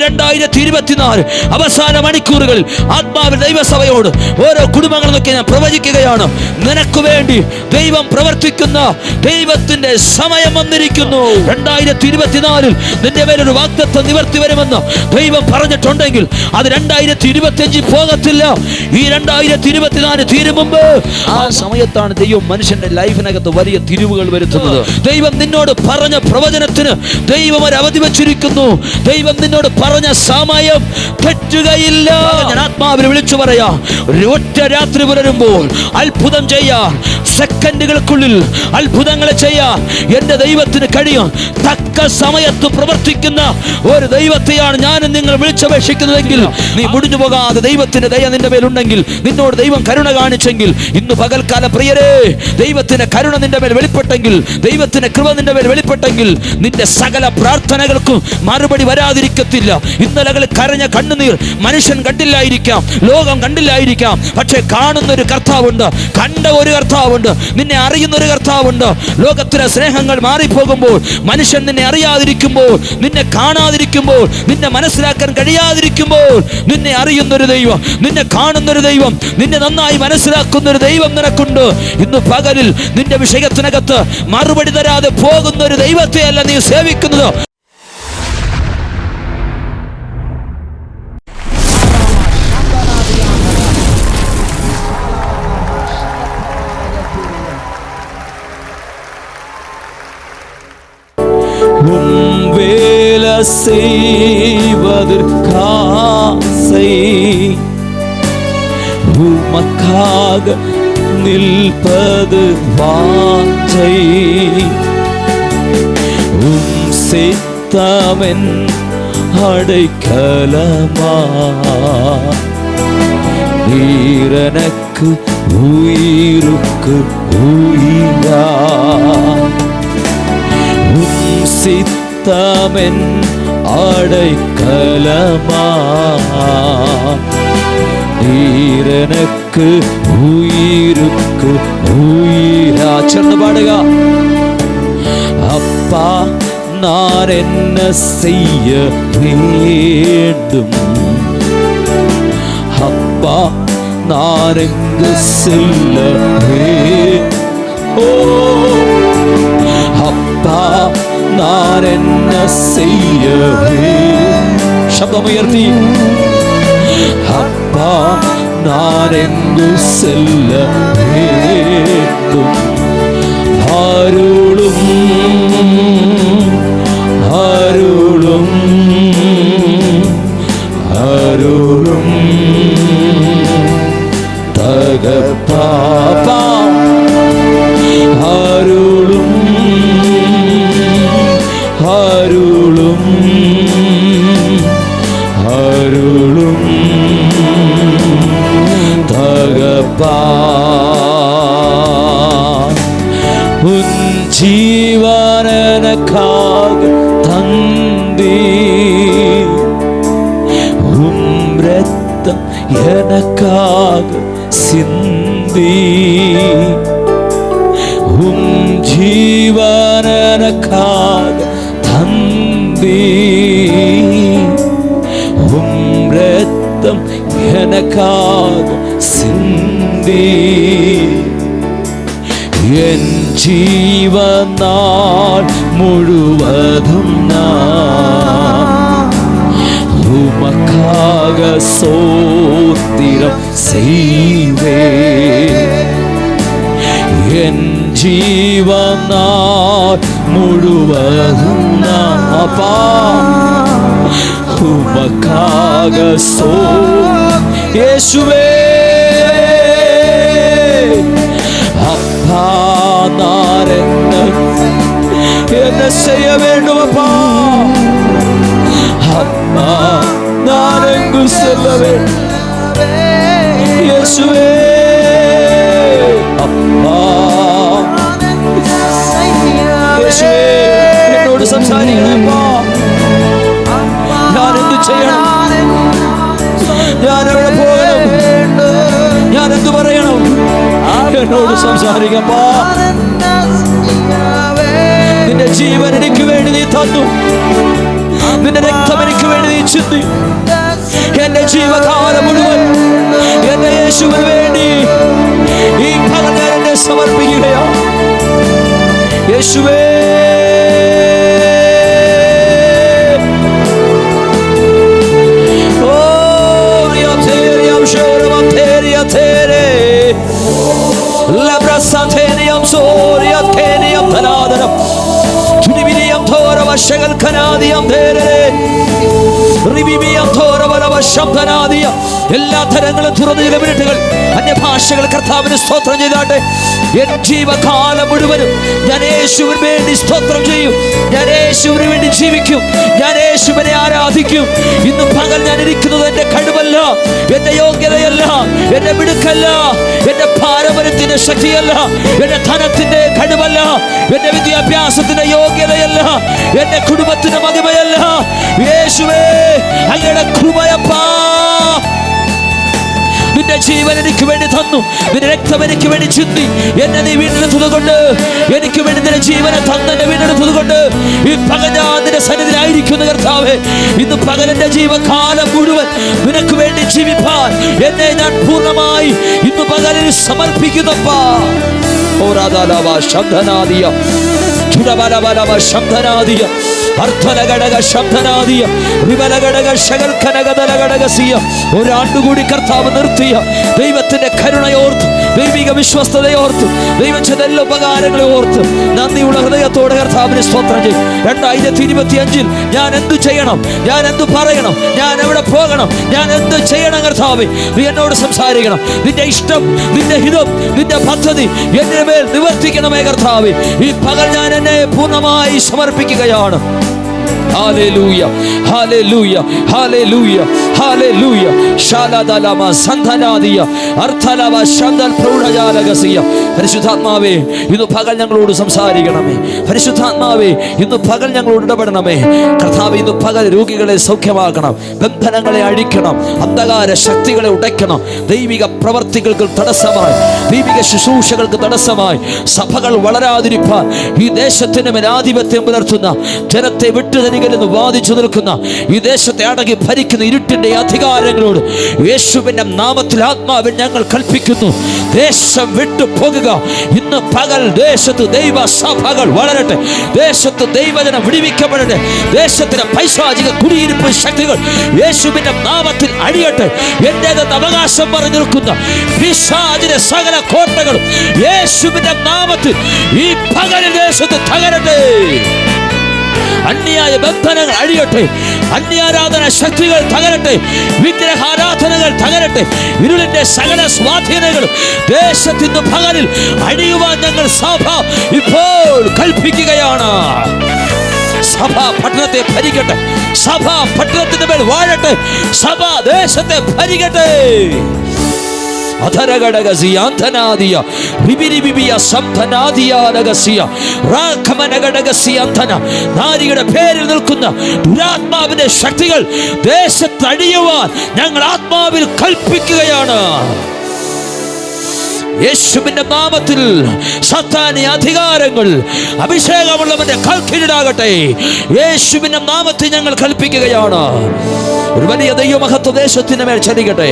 2024 അവസാന മണിക്കൂറുകളിൽ ആത്മാവിൽ ദൈവസഭയോട് ഓരോ കുടുംബങ്ങൾ നോക്കി ഞാൻ പ്രവചിക്കുകയാണ്. നിനക്ക് വേണ്ടി ദൈവം പ്രവർത്തിക്കുന്ന ദൈവത്തിന്റെ സമയം വന്നിരിക്കുന്നു. 2024 നിന്റെ മേലൊരു വാഗ്ദത്തം നിവർത്തി വരുമെന്ന് ദൈവം പറഞ്ഞിട്ടുണ്ടെങ്കിൽ അത് 2025 പോകത്തില്ല. ഈ 2024 തീരും മുമ്പ് ആ സമയത്താണ് ദൈവം മനുഷ്യന്റെ ലൈഫിനകത്ത് വലിയ തിരിവുകൾ വരുത്തുന്നത്. ദൈവം നിന്നോട് പറഞ്ഞ പ്രവചനത്തിന് ദൈവം ഒരു അവധി വെച്ചിരിക്കുന്നു. ദൈവം നിന്നോട് പറഞ്ഞ സമയം തെറ്റുകയില്ല. ഞാൻ ആത്മാവിൽ വിളിച്ചു പറയാ, ഒറ്റ രാത്രി പുലരുമ്പോൾ അത്ഭുതം ചെയ്യാൻ, സെക്കൻഡുകൾക്കുള്ളിൽ അത്ഭുതങ്ങളെ ചെയ്യാൻ എന്റെ ദൈവത്തിന് കഴിയും. തക്ക സമയത്ത് പ്രവർത്തിക്കുന്ന ഒരു ദൈവത്തെയാണ് ഞാൻ നിങ്ങൾ വിളിച്ചപേക്ഷിക്കുന്നതെങ്കിൽ, നീ മുടിഞ്ഞു പോകാതെ ദൈവത്തിന്റെ ദയ നിന്റെ മേലുണ്ടെങ്കിൽ, നിന്നോട് ദൈവം കരുണ കാണിച്ചെങ്കിൽ, ഇന്ന് പകൽക്കാല പ്രിയരേ, ദൈവത്തിന്റെ കരുണ നിന്റെ മേൽ വെളിപ്പെട്ടെങ്കിൽ, ദൈവത്തിന്റെ കൃപ നിന്റെ മേൽ വെളിപ്പെട്ടെങ്കിൽ, നിന്റെ സകല പ്രാർത്ഥനകൾക്കും മറുപടി വരാതിരിക്കത്തില്ല. ഇന്നലകളിൽ കരഞ്ഞ കണ്ണുനീർ മനുഷ്യൻ കണ്ടില്ലായിരിക്കാം, ലോകം കണ്ടില്ലായിരിക്കാം, പക്ഷെ കാണുന്ന ഒരു കർത്താവുണ്ട്, കണ്ട ഒരു കർത്താവുണ്ട്, നിന്നെ അറിയുന്ന ഒരു കർത്താവുണ്ട്. ലോകത്തിലെ സ്നേഹങ്ങൾ മാറിപ്പോകുമ്പോൾ, മനുഷ്യൻ നിന്നെ അറിയാതിരിക്കുമ്പോൾ, നിന്നെ കാണാതിരിക്കുമ്പോൾ, നിന്നെ മനസ്സിലാക്കാൻ കഴിയാതിരിക്കുമ്പോൾ, നിന്നെ അറിയുന്നൊരു ദൈവം, നിന്നെ കാണുന്നൊരു ദൈവം, നിന്നെ നന്നായി മനസ്സിലാക്കുന്നൊരു ദൈവം നിനക്കുണ്ട്. ഇന്ന് പകലിൽ നിന്റെ വിഷയത്തിനകത്ത് മറുപടി തരാതെ പോകുന്ന ഒരു ദൈവത്തെയല്ല നീ സേവിക്കുന്നത്. வேலை செய்வதற்காசை உமக்காக நிற்பது வாஞ்சை, சித்தமென் அடைக்கலமா, நீரனக்கு உயிருக்கு உயிரா, சித்தமென் அடைக்கலமா, நீரனக்கு உயிருக்கு உயிரா. சேர்ந்து பாடுக. அப்பா நான் என்ன செய்ய வேண்டும், அப்பா நான் எங்கு செல்ல வேண்டும், அப்பா நான் என்ன செய்ய வேண்டும். சப்தம் உயர்த்தி, அப்பா நான் எங்கு செல்ல வேண்டும், அருளும் அருளும் அருளும் தகப்பா, அருளும் அருளும் அருளும் தகப்பா, உன் ஜீவனக்காக தந்தீ, உம் இரத்தம் எனக்காக சிந்தி, உம் ஜீவனக்காக தந்தீ, உம் இரத்தம் எனக்காக சிந்தி, என் ஜீவநாள் முழுவதும் நான் உமக்காக ஸ்தோத்திரம் செய்வேன். என் ஜீவநாள் முழுவதும் நான் அப்பா உமக்காக இயேசுவே, அப்பா நான் என்ன செய்ய வேண்டும் அப்பா, அப்பா நான் எங்கு செல்ல வேண்டும் இயேசுவே, அப்பா இயேசுவே എന്നോട് സംസാരിക്കണേപ്പാ, ഞാൻ എന്ത് ചെയ്യണം, ഞാൻ എവിടെ പോകണം, ഞാൻ എന്ത് പറയണം, എന്നോട് സംസാരിക്കപ്പാ. നിന്റെ ജീവൻ എനിക്ക് വേണ്ടി നീ തന്നു, നിന്റെ രക്തം എനിക്ക് വേണ്ടി നീ ചിന്തി. എന്റെ ജീവകാലം മുഴുവൻ എന്റെ യേശുവിന് വേണ്ടി ഈ പകൽ ഞാൻ എന്നെ സമർപ്പിക്കുകയാണ്. യേശുവേ, എല്ലാ തരങ്ങളും തുറന്നു ചില മിനിറ്റുകൾ അന്യഭാഷകൾ കർത്താവിന് സ്തോത്രം ചെയ്താട്ടെ. എൻ ജീവകാലം മുഴുവനും ഞാൻ യേശുവിന് വേണ്ടി സ്തോത്രം ചെയ്യും. ഞാൻ യേശുവിന് വേണ്ടി ജീവിക്കും. ഞാൻ യേശുവിനെ ആരാധിക്കും. ഇന്ന് പകൽ ഞാൻ ഇരിക്കുന്നത് എന്റെ കഴിവല്ല, എന്റെ യോഗ്യതയല്ല, എന്റെ മിടുക്കല്ല, എന്റെ പാരമ്പര്യത്തിന്റെ ശക്തിയല്ല, എന്റെ ധനത്തിന്റെ കഴിവല്ല, എന്റെ വിദ്യാഭ്യാസത്തിന്റെ യോഗ്യതയല്ല, എന്റെ കുടുംബത്തിന്റെ മഹിമയല്ല. യേശുവേ, അങ്ങയുടെ കൃപയപ്പാ. നിന്റെ ജീവൻ എനിക്ക് വേണ്ടി തന്നു, നിന്റെ രക്തം എനിക്ക് വേണ്ടി ചിന്തി, എന്നെ നീ വീണ്ടെടുത്തത് കൊണ്ട്, എനിക്ക് വേണ്ടി നിന്റെ ജീവനെ തന്ന് എന്നെ വീണ്ടെടുത്തത് കൊണ്ട് ഈ പകൽ ഞാൻ നിന്റെ സന്നിധിയിലായിരിക്കുന്നു കർത്താവേ. ഇന്ന് പകൽ എന്റെ ജീവകാലം മുഴുവൻ നിനക്ക് വേണ്ടി ജീവിപ്പാൻ എന്നെ ഞാൻ പൂർണ്ണമായി ഇന്ന് പകലിൽ സമർപ്പിക്കുന്നപ്പാ. ഒരാണ്ടുകൂടി കർത്താവ് നിർത്തിയ ദൈവത്തിന്റെ കരുണയോർത്ത്, ദൈവിക വിശ്വസ്തതയോർത്ത്, ദൈവം ചെയ്ത എല്ലാ ഉപകാരങ്ങളെ ഓർത്ത് നന്ദിയുള്ള ഹൃദയത്തോടെ കർത്താവിനെ സ്തോത്രം ചെയ്യും. 2025 ഞാൻ എന്ത് ചെയ്യണം, ഞാൻ എന്ത് പറയണം, ഞാൻ എവിടെ പോകണം, ഞാൻ എന്ത് ചെയ്യണം കർത്താവേ, നീ എന്നോട് സംസാരിക്കണം. നിന്റെ ഇഷ്ടം, നിന്റെ ഹിതം, നിന്റെ പദ്ധതി എന്റെ മേൽ നിവർത്തിക്കണമേ കർത്താവേ. ഈ പകൽ ഞാൻ എന്നെ പൂർണ്ണമായി സമർപ്പിക്കുകയാണ്. ഹല്ലേലൂയ, ഹല്ലേലൂയ, ഹല്ലേലൂയ, ഹല്ലേലൂയ. ശാലദലമ സന്ധനാദിയ അർത്ഥലവ ശബ്ദൽ പ്രൗഢജാലകസിയ. പരിശുദ്ധാത്മാവേ, ഇന്ന് പകൽ ഞങ്ങളോട് സംസാരിക്കണമേ. പരിശുദ്ധാത്മാവേ, ഇന്ന് പകൽ ഞങ്ങളോട് ഇടപെടണമേ കർത്താവേ. ഇന്ന് പകൽ രോഗികളെ സൗഖ്യമാക്കണം, ബന്ധനങ്ങളെ അഴിക്കണം, അന്ധകാര ശക്തികളെ ഉടയ്ക്കണം. ദൈവിക പ്രവർത്തികൾക്ക് തടസ്സമായി, ദൈവിക ശുശ്രൂഷകൾക്ക് തടസ്സമായി സഭകൾ വളരാതിരിപ്പാൻ ഈ ദേശത്തിന് മേൽ ആധിപത്യം പുലർത്തുന്ന, ജനത്തെ വിട്ടുതരികലെന്ന് വാദിച്ചു നിൽക്കുന്ന, ഈ ദേശത്തെ അടങ്ങി ഭരിക്കുന്ന ഇരുട്ടിന്റെ അധികാരങ്ങളോട് യേശുവിന്റെ നാമത്തിൽ ആത്മാവിൽ ഞങ്ങൾ കൽപ്പിക്കുന്നു, ദേശം വിട്ടു പോകുക. ഇന്ന് പകൽ ദേശത്ത് ദൈവ സഭകൾ വളരട്ടെ, ദേശത്ത് ദൈവജനം വിടിവിക്കപ്പെടട്ടെ, ദേശത്തിലെ പൈശാചിക കുടിയിരിപ്പ് ശക്തികൾ യേശുവിന്റെ നാമത്തിൽ അഴിയട്ടെ. എന്റേതെന്ന് അവകാശം പറഞ്ഞു നിൽക്കുന്ന പിശാചിന്റെ സകല കോട്ടകളും യേശുവിന്റെ നാമത്തിൽ ഈ പകൽ ദേശത്ത് തകരട്ടെ. അന്യായ ബന്ധനങ്ങൾ അഴിയട്ടെ, അന്യാരാധന ശക്തികൾ തകരട്ടെ, വിഗ്രഹാരാധനകൾ തകരട്ടെ. ഇരുളിന്റെ സകല സ്വാധീനങ്ങളും ദേശത്തിന്റെ പകലിൽ അഴിയുവാൻ ഞങ്ങൾ സഭ ഇപ്പോൾ കൽപ്പിക്കുകയാണ്. സഭ പട്ടണത്തെ ഭരിക്കട്ടെ, സഭ പട്ടണത്തിന്റെ മേൽ വാഴട്ടെ, സഭ ദേശത്തെ ഭരിക്കട്ടെ. നാരിയുടെ പേരിൽ നിൽക്കുന്ന ദുരാത്മാവിന്റെ ശക്തികൾ ദേശത്തടിയുവാൻ ഞങ്ങൾ ആത്മാവിൽ കൽപ്പിക്കുകയാണ്. യേശുവിന്റെ നാമത്തിൽ സാത്താന്യ അധികാരങ്ങൾ അഭിഷേകമുള്ളവന്റെ കൽക്കീഴിലാകട്ടെ. യേശുവിന്റെ നാമത്തിൽ ഞങ്ങൾ കൽപ്പിക്കുകയാണ്. ഒരു വലിയ ദൈവമഹത്വ ദേശത്തിന് മേൽ ചലിക്കട്ടെ.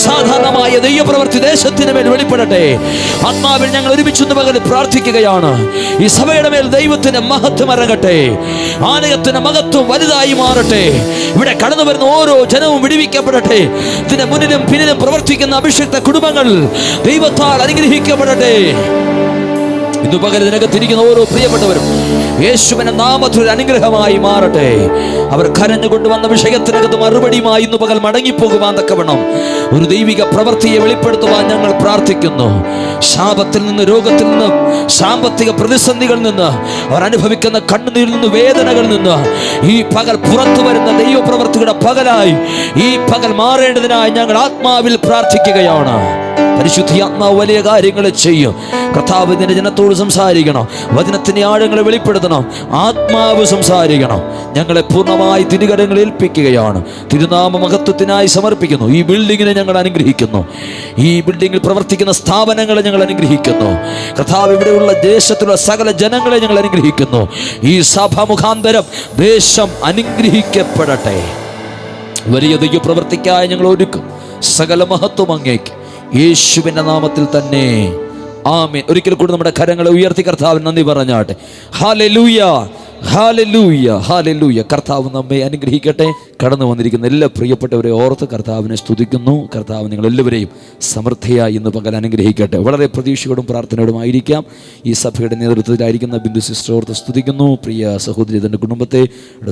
സാധാരണമായ ദൈവപ്രവൃത്തി ദേശത്തിന് മേൽ വെളിപ്പെടട്ടെ. ആത്മാവിൽ ഞങ്ങൾ ഒരുമിച്ച് പകൽ പ്രാർത്ഥിക്കുകയാണ്. ഈ സഭയുടെ മേൽ ദൈവത്തിന്റെ മഹത്വം ഇറങ്ങട്ടെ. ആലയത്തിന്റെ മഹത്വം വലുതായി മാറട്ടെ. ഇവിടെ കടന്നു വരുന്ന ഓരോ ജനവും വിടുവിക്കപ്പെടട്ടെ. ഇതിന് മുന്നിലും പിന്നിലും പ്രവർത്തിക്കുന്ന അഭിഷിക്ത കുടുംബങ്ങൾ ദൈവത്താൽ അനുഗ്രഹിക്കപ്പെടട്ടെ. ഇന്ന് പകൽ ഇതിനകത്തിരിക്കുന്ന ഓരോ പ്രിയപ്പെട്ടവരും യേശുവിന്റെ നാമത്തിൽ ഒരു അനുഗ്രഹമായി മാറട്ടെ. അവർ കരഞ്ഞുകൊണ്ടുവന്ന വിഷയത്തിനകത്ത് മറുപടിയുമായി ഇന്ന് പകൽ മടങ്ങിപ്പോകുവാൻ തക്കവണ്ണം ഒരു ദൈവിക പ്രവൃത്തിയെ വെളിപ്പെടുത്തുവാൻ ഞങ്ങൾ പ്രാർത്ഥിക്കുന്നു. ശാപത്തിൽ നിന്ന്, രോഗത്തിൽ നിന്ന്, സാമ്പത്തിക പ്രതിസന്ധികളിൽ നിന്ന്, അവർ അനുഭവിക്കുന്ന കണ്ണുനീരിൽ നിന്ന്, വേദനകളിൽ നിന്ന് ഈ പകൽ പുറത്തു വരുന്ന ദൈവപ്രവൃത്തിയുടെ പകലായി ഈ പകൽ മാറേണ്ടതിനായി ഞങ്ങൾ ആത്മാവിൽ പ്രാർത്ഥിക്കുകയാണ്. പരിശുദ്ധാത്മാവ് വലിയ കാര്യങ്ങൾ ചെയ്യും. കർത്താവ് ഇതിന്റെ ജനത്തോട് സംസാരിക്കണം, വചനത്തിന്റെ ആഴങ്ങളെ വെളിപ്പെടുത്തണം, ആത്മാവ് സംസാരിക്കണം. ഞങ്ങളെ പൂർണ്ണമായി തിരുകരങ്ങളിൽ ഏൽപ്പിക്കുകയാണ്. തിരുനാമ മഹത്വത്തിനായി സമർപ്പിക്കുന്നു. ഈ ബിൽഡിങ്ങിനെ ഞങ്ങൾ അനുഗ്രഹിക്കുന്നു. ഈ ബിൽഡിങ്ങിൽ പ്രവർത്തിക്കുന്ന സ്ഥാപനങ്ങളെ ഞങ്ങൾ അനുഗ്രഹിക്കുന്നു. കർത്താവ് ഇവിടെയുള്ള ദേശത്തുള്ള സകല ജനങ്ങളെ ഞങ്ങൾ അനുഗ്രഹിക്കുന്നു. ഈ സഭ മുഖാന്തരം ദേശം അനുഗ്രഹിക്കപ്പെടട്ടെ. വലിയ ദൈവ പ്രവർത്തിക്കായി ഞങ്ങൾ ഒരുക്കും. സകല മഹത്വം അങ്ങേക്ക്, യേശുവിന്റെ നാമത്തിൽ തന്നെ ആമേൻ. ഒരിക്കൽ കൂടി നമ്മുടെ കരങ്ങളെ ഉയർത്തി കർത്താവിന് നന്ദി പറഞ്ഞാട്ടെ. ഹല്ലേലൂയ, ഹല്ലേലൂയ, ഹല്ലേലൂയ. കർത്താവ് നമ്മെ അനുഗ്രഹിക്കട്ടെ. കടന്നു വന്നിരിക്കുന്ന എല്ലാ പ്രിയപ്പെട്ടവരെ ഓർത്ത് കർത്താവിനെ സ്തുതിക്കുന്നു. കർത്താവ് നിങ്ങളെല്ലാവരെയും സമൃദ്ധിയായി ഇന്ന് പകൽ അനുഗ്രഹിക്കട്ടെ. വളരെ പ്രതീക്ഷയോടും പ്രാർത്ഥനയോടുമായിരിക്കാം. ഈ സഭയുടെ നേതൃത്വത്തിലായിരിക്കുന്ന ബിന്ദു സിസ്റ്റർ ഓർത്ത് സ്തുതിക്കുന്നു. പ്രിയ സഹോദരി, തൻ്റെ കുടുംബത്തെ,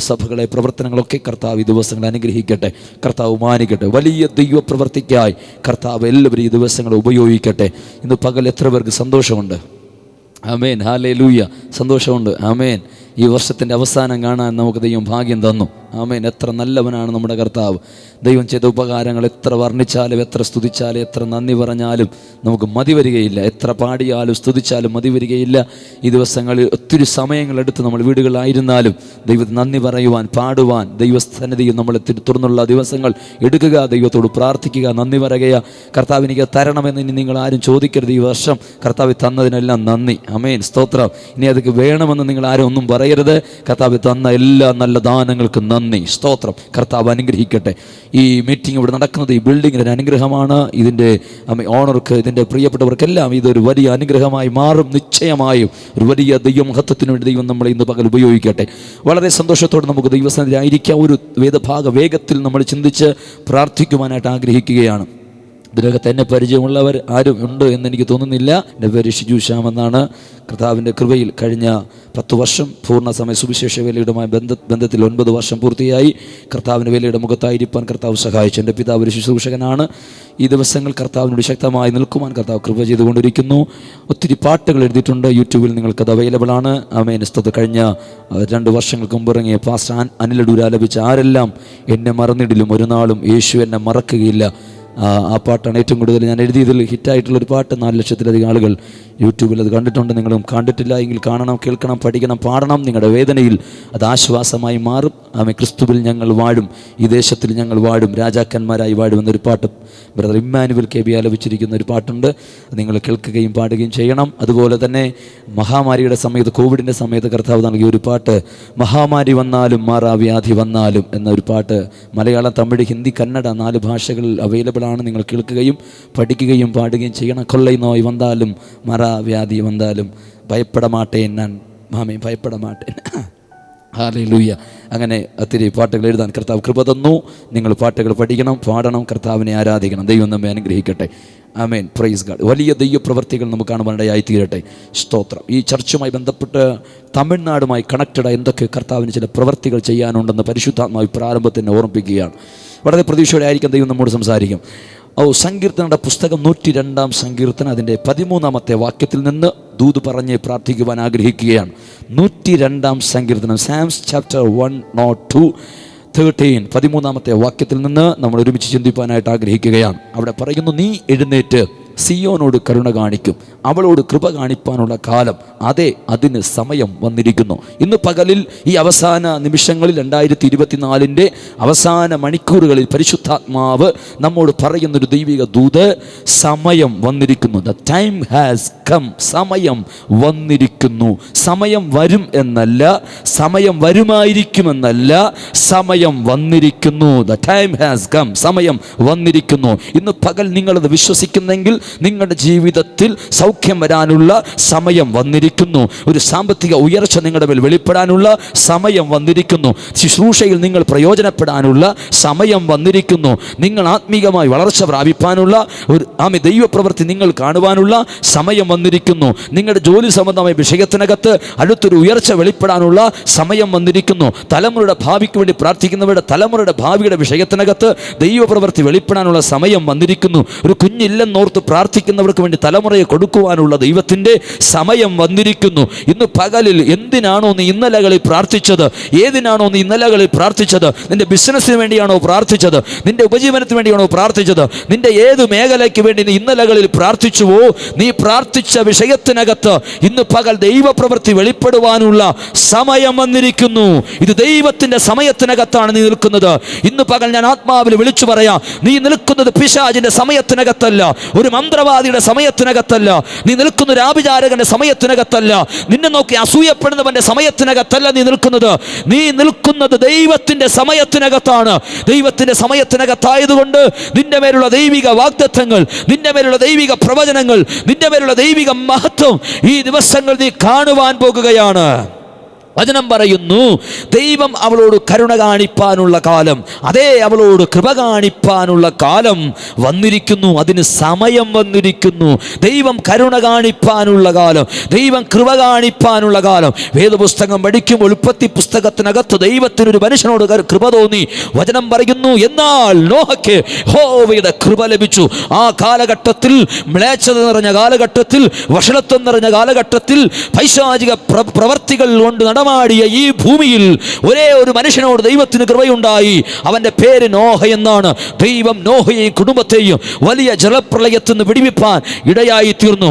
സഭകളെ, പ്രവർത്തനങ്ങളൊക്കെ കർത്താവ് ഈ ദിവസങ്ങൾ അനുഗ്രഹിക്കട്ടെ. കർത്താവ് മാനിക്കട്ടെ. വലിയ ദൈവ പ്രവർത്തിക്കായി കർത്താവ് എല്ലാവരും ഈ ദിവസങ്ങളെ ഉപയോഗിക്കട്ടെ. ഇന്ന് പകൽ എത്ര പേർക്ക് സന്തോഷമുണ്ട്? ആമേൻ, ഹല്ലേലൂയ. സന്തോഷമുണ്ട്. ആമേൻ. ഈ വർഷത്തിൻ്റെ അവസാനം കാണാൻ നമുക്ക് ദൈവം ഭാഗ്യം തന്നു. ആമേൻ. എത്ര നല്ലവനാണ് നമ്മുടെ കർത്താവ്. ദൈവം ചെയ്ത ഉപകാരങ്ങൾ എത്ര വർണ്ണിച്ചാലും, എത്ര സ്തുതിച്ചാലും, എത്ര നന്ദി പറഞ്ഞാലും നമുക്ക് മതി വരികയില്ല. എത്ര പാടിയാലും സ്തുതിച്ചാലും മതി വരികയില്ല. ഈ ദിവസങ്ങളിൽ ഒത്തിരി സമയങ്ങളെടുത്ത് നമ്മൾ വീടുകളിലായിരുന്നാലും ദൈവത്തിന് നന്ദി പറയുവാൻ, പാടുവാൻ, ദൈവസന്നിധിയിൽ നമ്മൾ തുറന്നുള്ള ദിവസങ്ങൾ എടുക്കുക, ദൈവത്തോട് പ്രാർത്ഥിക്കുക, നന്ദി പറയുക. കർത്താവ് എനിക്ക് തരണമെന്ന് ഇനി നിങ്ങൾ ആരും ചോദിക്കരുത്. ഈ വർഷം കർത്താവ് തന്നതിനെല്ലാം നന്ദി. ആമേൻ, സ്തോത്രം. ഇനി അതൊക്കെ വേണമെന്ന് നിങ്ങൾ ആരും ഒന്നും പറയരുത്. കർത്താവ് തന്ന എല്ലാ നല്ല ദാനങ്ങൾക്കും നന്ദി, സ്തോത്രം. കർത്താവ് അനുഗ്രഹിക്കട്ടെ. ഈ മീറ്റിംഗ് ഇവിടെ നടക്കുന്നത് ഈ ബിൽഡിങ്ങിന് ഒരു അനുഗ്രഹമാണ്. ഇതിൻ്റെ ഓണർക്ക്, ഇതിൻ്റെ പ്രിയപ്പെട്ടവർക്കെല്ലാം ഇതൊരു വലിയ അനുഗ്രഹമായി മാറും. നിശ്ചയമായും ഒരു വലിയ ദൈവമഹത്വത്തിന് വേണ്ടി ദൈവം നമ്മളെ ഇന്ന് പകൽ ഉപയോഗിക്കട്ടെ. വളരെ സന്തോഷത്തോടെ നമുക്ക് ദൈവസന്നിധിയിലായിരിക്കാം. ഒരു വേദഭാഗ വേഗത്തിൽ നമ്മൾ ചിന്തിച്ച് പ്രാർത്ഥിക്കുവാനായിട്ട് ആഗ്രഹിക്കുകയാണ്. ഇതിനകത്ത് എന്നെ പരിചയമുള്ളവർ ആരും ഉണ്ട് എന്നെനിക്ക് തോന്നുന്നില്ല. എൻ്റെ പേര് ഷിജു ശ്യാം എന്നാണ്. കർത്താവിൻ്റെ കൃപയിൽ കഴിഞ്ഞ 10 വർഷം പൂർണ്ണസമയ സുവിശേഷ വേലയുമായി ബന്ധത്തിൽ 9 വർഷം പൂർത്തിയായി. കർത്താവിൻ്റെ വേലയുടെ മുഖത്തായിരിക്കാൻ കർത്താവ് സഹായിച്ചു. എൻ്റെ പിതാവ് ഒരു ശുശ്രൂഷകനാണ്. ഈ ദിവസങ്ങൾ കർത്താവിനോട് ശക്തമായി നിൽക്കുവാൻ കർത്താവ് കൃപ ചെയ്തുകൊണ്ടിരിക്കുന്നു. ഒത്തിരി പാട്ടുകൾ എഴുതിയിട്ടുണ്ട്. യൂട്യൂബിൽ നിങ്ങൾക്കത് അവൈലബിൾ ആണ്. ആമേൻ. കഴിഞ്ഞ 2 വർഷങ്ങൾക്ക് മുമ്പ് ഇറങ്ങിയ പാസ്റ്റർ അനിലടൂർ ആലപിച്ച ആരെല്ലാം എന്നെ മറന്നിടിലും ഒരു നാളും യേശു എന്നെ മറക്കുകയില്ല, ആ പാട്ടാണ് ഏറ്റവും കൂടുതൽ ഞാൻ എഴുതിയതിൽ ഹിറ്റായിട്ടുള്ളൊരു പാട്ട്. 4 ലക്ഷത്തിലധികം ആളുകൾ യൂട്യൂബിൽ അത് കണ്ടിട്ടുണ്ട്. നിങ്ങളും കണ്ടിട്ടില്ല എങ്കിൽ കാണണം, കേൾക്കണം, പഠിക്കണം, പാടണം. നിങ്ങളുടെ വേദനയിൽ അത് ആശ്വാസമായി മാറും. ആമേ. ക്രിസ്തുവിൽ ഞങ്ങൾ വാഴും, ഈ ദേശത്തിൽ ഞങ്ങൾ വാഴും, രാജാക്കന്മാരായി വാഴും എന്നൊരു പാട്ട് ബ്രദർ ഇമ്മാനുവൽ KB ആലപിച്ചിരിക്കുന്ന ഒരു പാട്ടുണ്ട്. നിങ്ങൾ കേൾക്കുകയും പാടുകയും ചെയ്യണം. അതുപോലെ തന്നെ മഹാമാരിയുടെ സമയത്ത്, കോവിഡിൻ്റെ സമയത്ത് കർത്താവ് നൽകിയ ഒരു പാട്ട്, മഹാമാരി വന്നാലും മാറാവ്യാധി വന്നാലും എന്നൊരു പാട്ട്. മലയാളം, തമിഴ്, ഹിന്ദി, കന്നഡ 4 ഭാഷകളിൽ അവൈലബിൾ ആണ്. നിങ്ങൾ കേൾക്കുകയും പഠിക്കുകയും പാടുകയും ചെയ്യണം. കൊള്ളை നോയ് വന്നാലും മറാവ്യാധി വന്നാലും ഭയപ്പെടമാട്ടേൻ, ഞാൻ മാമേ ഭയപ്പെടമാട്ടേൻ. ഹല്ലേലൂയ. അങ്ങനെ ഒത്തിരി പാട്ടുകൾ എഴുതാൻ കർത്താവ് കൃപ തന്നു. നിങ്ങൾ പാട്ടുകൾ പഠിക്കണം, പാടണം, കർത്താവിനെ ആരാധിക്കണം. ദൈവം നമ്മെ അനുഗ്രഹിക്കട്ടെ. ആമേൻ. Praise God. വലിയ ദൈവപ്രവർത്തികൾ നമുക്ക് കാണുവാനിടയായി തീരട്ടെ. സ്തോത്രം. ഈ ചർച്ചുമായി ബന്ധപ്പെട്ട് തമിഴ്നാടുമായി കണക്റ്റഡായി എന്തൊക്കെ കർത്താവിന് ചില പ്രവർത്തികൾ ചെയ്യാനുണ്ടെന്ന് പരിശുദ്ധാത്മാവ് പ്രാരംഭത്തിന് ഓർമ്മിപ്പിക്കുകയാണ്. വളരെ പ്രതീക്ഷയോടെ ആയിരിക്കും ദൈവം നമ്മോട് സംസാരിക്കും. സങ്കീർത്തനയുടെ പുസ്തകം 102-ാം സങ്കീർത്തനം അതിൻ്റെ 13-ാമത്തെ വാക്യത്തിൽ നിന്ന് ദൂത് പറഞ്ഞ് പ്രാർത്ഥിക്കുവാൻ ആഗ്രഹിക്കുകയാണ്. 102-ാം സങ്കീർത്തനം, സാംസ് ചാപ്റ്റർ 102:13, 13-ാമത്തെ വാക്യത്തിൽ നിന്ന് നമ്മൾ ഒരുമിച്ച് ചിന്തിപ്പാനായിട്ട് ആഗ്രഹിക്കുകയാണ്. അവിടെ പറയുന്നു, നീ എഴുന്നേറ്റ് സിയോനോട് കരുണ കാണിക്കും, അവളോട് കൃപ കാണിപ്പാനുള്ള കാലം, അതെ അതിന് സമയം വന്നിരിക്കുന്നു. ഇന്ന് പകലിൽ ഈ അവസാന നിമിഷങ്ങളിൽ 2024 അവസാന മണിക്കൂറുകളിൽ പരിശുദ്ധാത്മാവ് നമ്മോട് പറയുന്നൊരു ദൈവിക ദൂത്, സമയം വന്നിരിക്കുന്നു. The time has come. സമയം വന്നിരിക്കുന്നു. സമയം വരും എന്നല്ല, സമയം വരുമായിരിക്കുമെന്നല്ല, സമയം വന്നിരിക്കുന്നു. The time has come. സമയം വന്നിരിക്കുന്നു. ഇന്ന് പകൽ നിങ്ങളത് വിശ്വസിക്കുന്നെങ്കിൽ നിങ്ങളുടെ ജീവിതത്തിൽ സൗഖ്യം വരാനുള്ള സമയം വന്നിരിക്കുന്നു. ഒരു സാമ്പത്തിക ഉയർച്ച നിങ്ങളുടെ മേൽ വെളിപ്പെടാനുള്ള സമയം വന്നിരിക്കുന്നു. ശുശ്രൂഷയിൽ നിങ്ങൾ പ്രയോജനപ്പെടാനുള്ള സമയം വന്നിരിക്കുന്നു. നിങ്ങൾ ആത്മീകമായി വളർച്ച പ്രാപിപ്പാനുള്ള ഒരു ദൈവപ്രവൃത്തി നിങ്ങൾ കാണുവാനുള്ള സമയം വന്നിരിക്കുന്നു. നിങ്ങളുടെ ജോലി സംബന്ധമായ വിഷയത്തിനകത്ത് അടുത്തൊരു ഉയർച്ച വെളിപ്പെടാനുള്ള സമയം വന്നിരിക്കുന്നു. തലമുറയുടെ ഭാവിക്ക് വേണ്ടി പ്രാർത്ഥിക്കുന്നവരുടെ തലമുറയുടെ ഭാവിയുടെ വിഷയത്തിനകത്ത് ദൈവപ്രവൃത്തി വെളിപ്പെടാനുള്ള സമയം വന്നിരിക്കുന്നു. ഒരു കുഞ്ഞില്ലെന്നോർത്ത് പ്രാർത്ഥിക്കുന്നവർക്ക് വേണ്ടി തലമുറയെ കൊടുക്കുവാനുള്ള ദൈവത്തിൻ്റെ സമയം വന്നിരിക്കുന്നു. ഇന്ന് പകലിൽ എന്തിനാണോ നീ ഇന്നലകളിൽ പ്രാർത്ഥിച്ചത്, ഏതിനാണോ നീ ഇന്നലകളിൽ പ്രാർത്ഥിച്ചത്, നിന്റെ ബിസിനസ്സിന് വേണ്ടിയാണോ പ്രാർത്ഥിച്ചത്, നിന്റെ ഉപജീവനത്തിന് വേണ്ടിയാണോ പ്രാർത്ഥിച്ചത്, നിന്റെ ഏത് മേഖലയ്ക്ക് വേണ്ടി നീ ഇന്നലകളിൽ പ്രാർത്ഥിച്ചുവോ, നീ പ്രാർത്ഥിച്ച വിഷയത്തിനകത്ത് ഇന്ന് പകൽ ദൈവപ്രവൃത്തി വെളിപ്പെടുവാനുള്ള സമയം വന്നിരിക്കുന്നു. ഇത് ദൈവത്തിന്റെ സമയത്തിനകത്താണ് നീ നിൽക്കുന്നത്. ഇന്ന് പകൽ ഞാൻ ആത്മാവിൽ വിളിച്ചു പറയാം, നീ നിൽക്കുന്നത് പിശാചിന്റെ സമയത്തിനകത്തല്ല, ഒരു മന്ത്രവാദിയുടെ സമയത്തിനകത്തല്ല, നീ നിൽക്കുന്ന ഒരു ആഭിചാരകന്റെ സമയത്തിനകത്തല്ല, നിന്നെ നോക്കി അസൂയപ്പെടുന്നവന്റെ സമയത്തിനകത്തല്ല നീ നിൽക്കുന്നത്. നീ നിൽക്കുന്നത് ദൈവത്തിന്റെ സമയത്തിനകത്താണ്. ദൈവത്തിന്റെ സമയത്തിനകത്തായതുകൊണ്ട് നിന്റെ മേലുള്ള ദൈവിക വാഗ്ദത്തങ്ങൾ, നിന്റെ മേലുള്ള ദൈവിക പ്രവചനങ്ങൾ, നിന്റെ മേലുള്ള ദൈവിക മഹത്വം ഈ ദിവസങ്ങൾ നീ കാണുവാൻ പോകുകയാണ്. വചനം പറയുന്നു, ദൈവം അവളോട് കരുണ കാണിപ്പാനുള്ള കാലം, അതേ അവളോട് കൃപ കാണിപ്പാനുള്ള കാലം വന്നിരിക്കുന്നു. അതിന് സമയം വന്നിരിക്കുന്നു. ദൈവം കരുണ കാണിപ്പാനുള്ള കാലം, ദൈവം കൃപ കാണിപ്പാനുള്ള കാലം. വേദപുസ്തകം പഠിക്കുമ്പോൾ ഉൽപ്പത്തി പുസ്തകത്തിനകത്ത് ദൈവത്തിനൊരു മനുഷ്യനോട് കൃപ തോന്നി. വചനം പറയുന്നു, എന്നാൽ നോഹയ്ക്ക് യഹോവയുടെ കൃപ ലഭിച്ചു. ആ കാലഘട്ടത്തിൽ, മ്ലേച്ഛത നിറഞ്ഞ കാലഘട്ടത്തിൽ, വഷളത്വം നിറഞ്ഞ കാലഘട്ടത്തിൽ, പൈശാചിക പ്രവർത്തികൾ കൊണ്ട് മാടിയ ഈ ഭൂമിയിൽ ഒരേ ഒരു മനുഷ്യനോട് ദൈവത്തിന് കൃപയുണ്ടായി. അവന്റെ പേര് നോഹ എന്നാണ്. ദൈവം നോഹയെയും കുടുംബത്തെയും വലിയ ജലപ്രളയത്തിൽ നിന്ന് വിടുവിപ്പാൻ ഇടയായി തീർന്നു.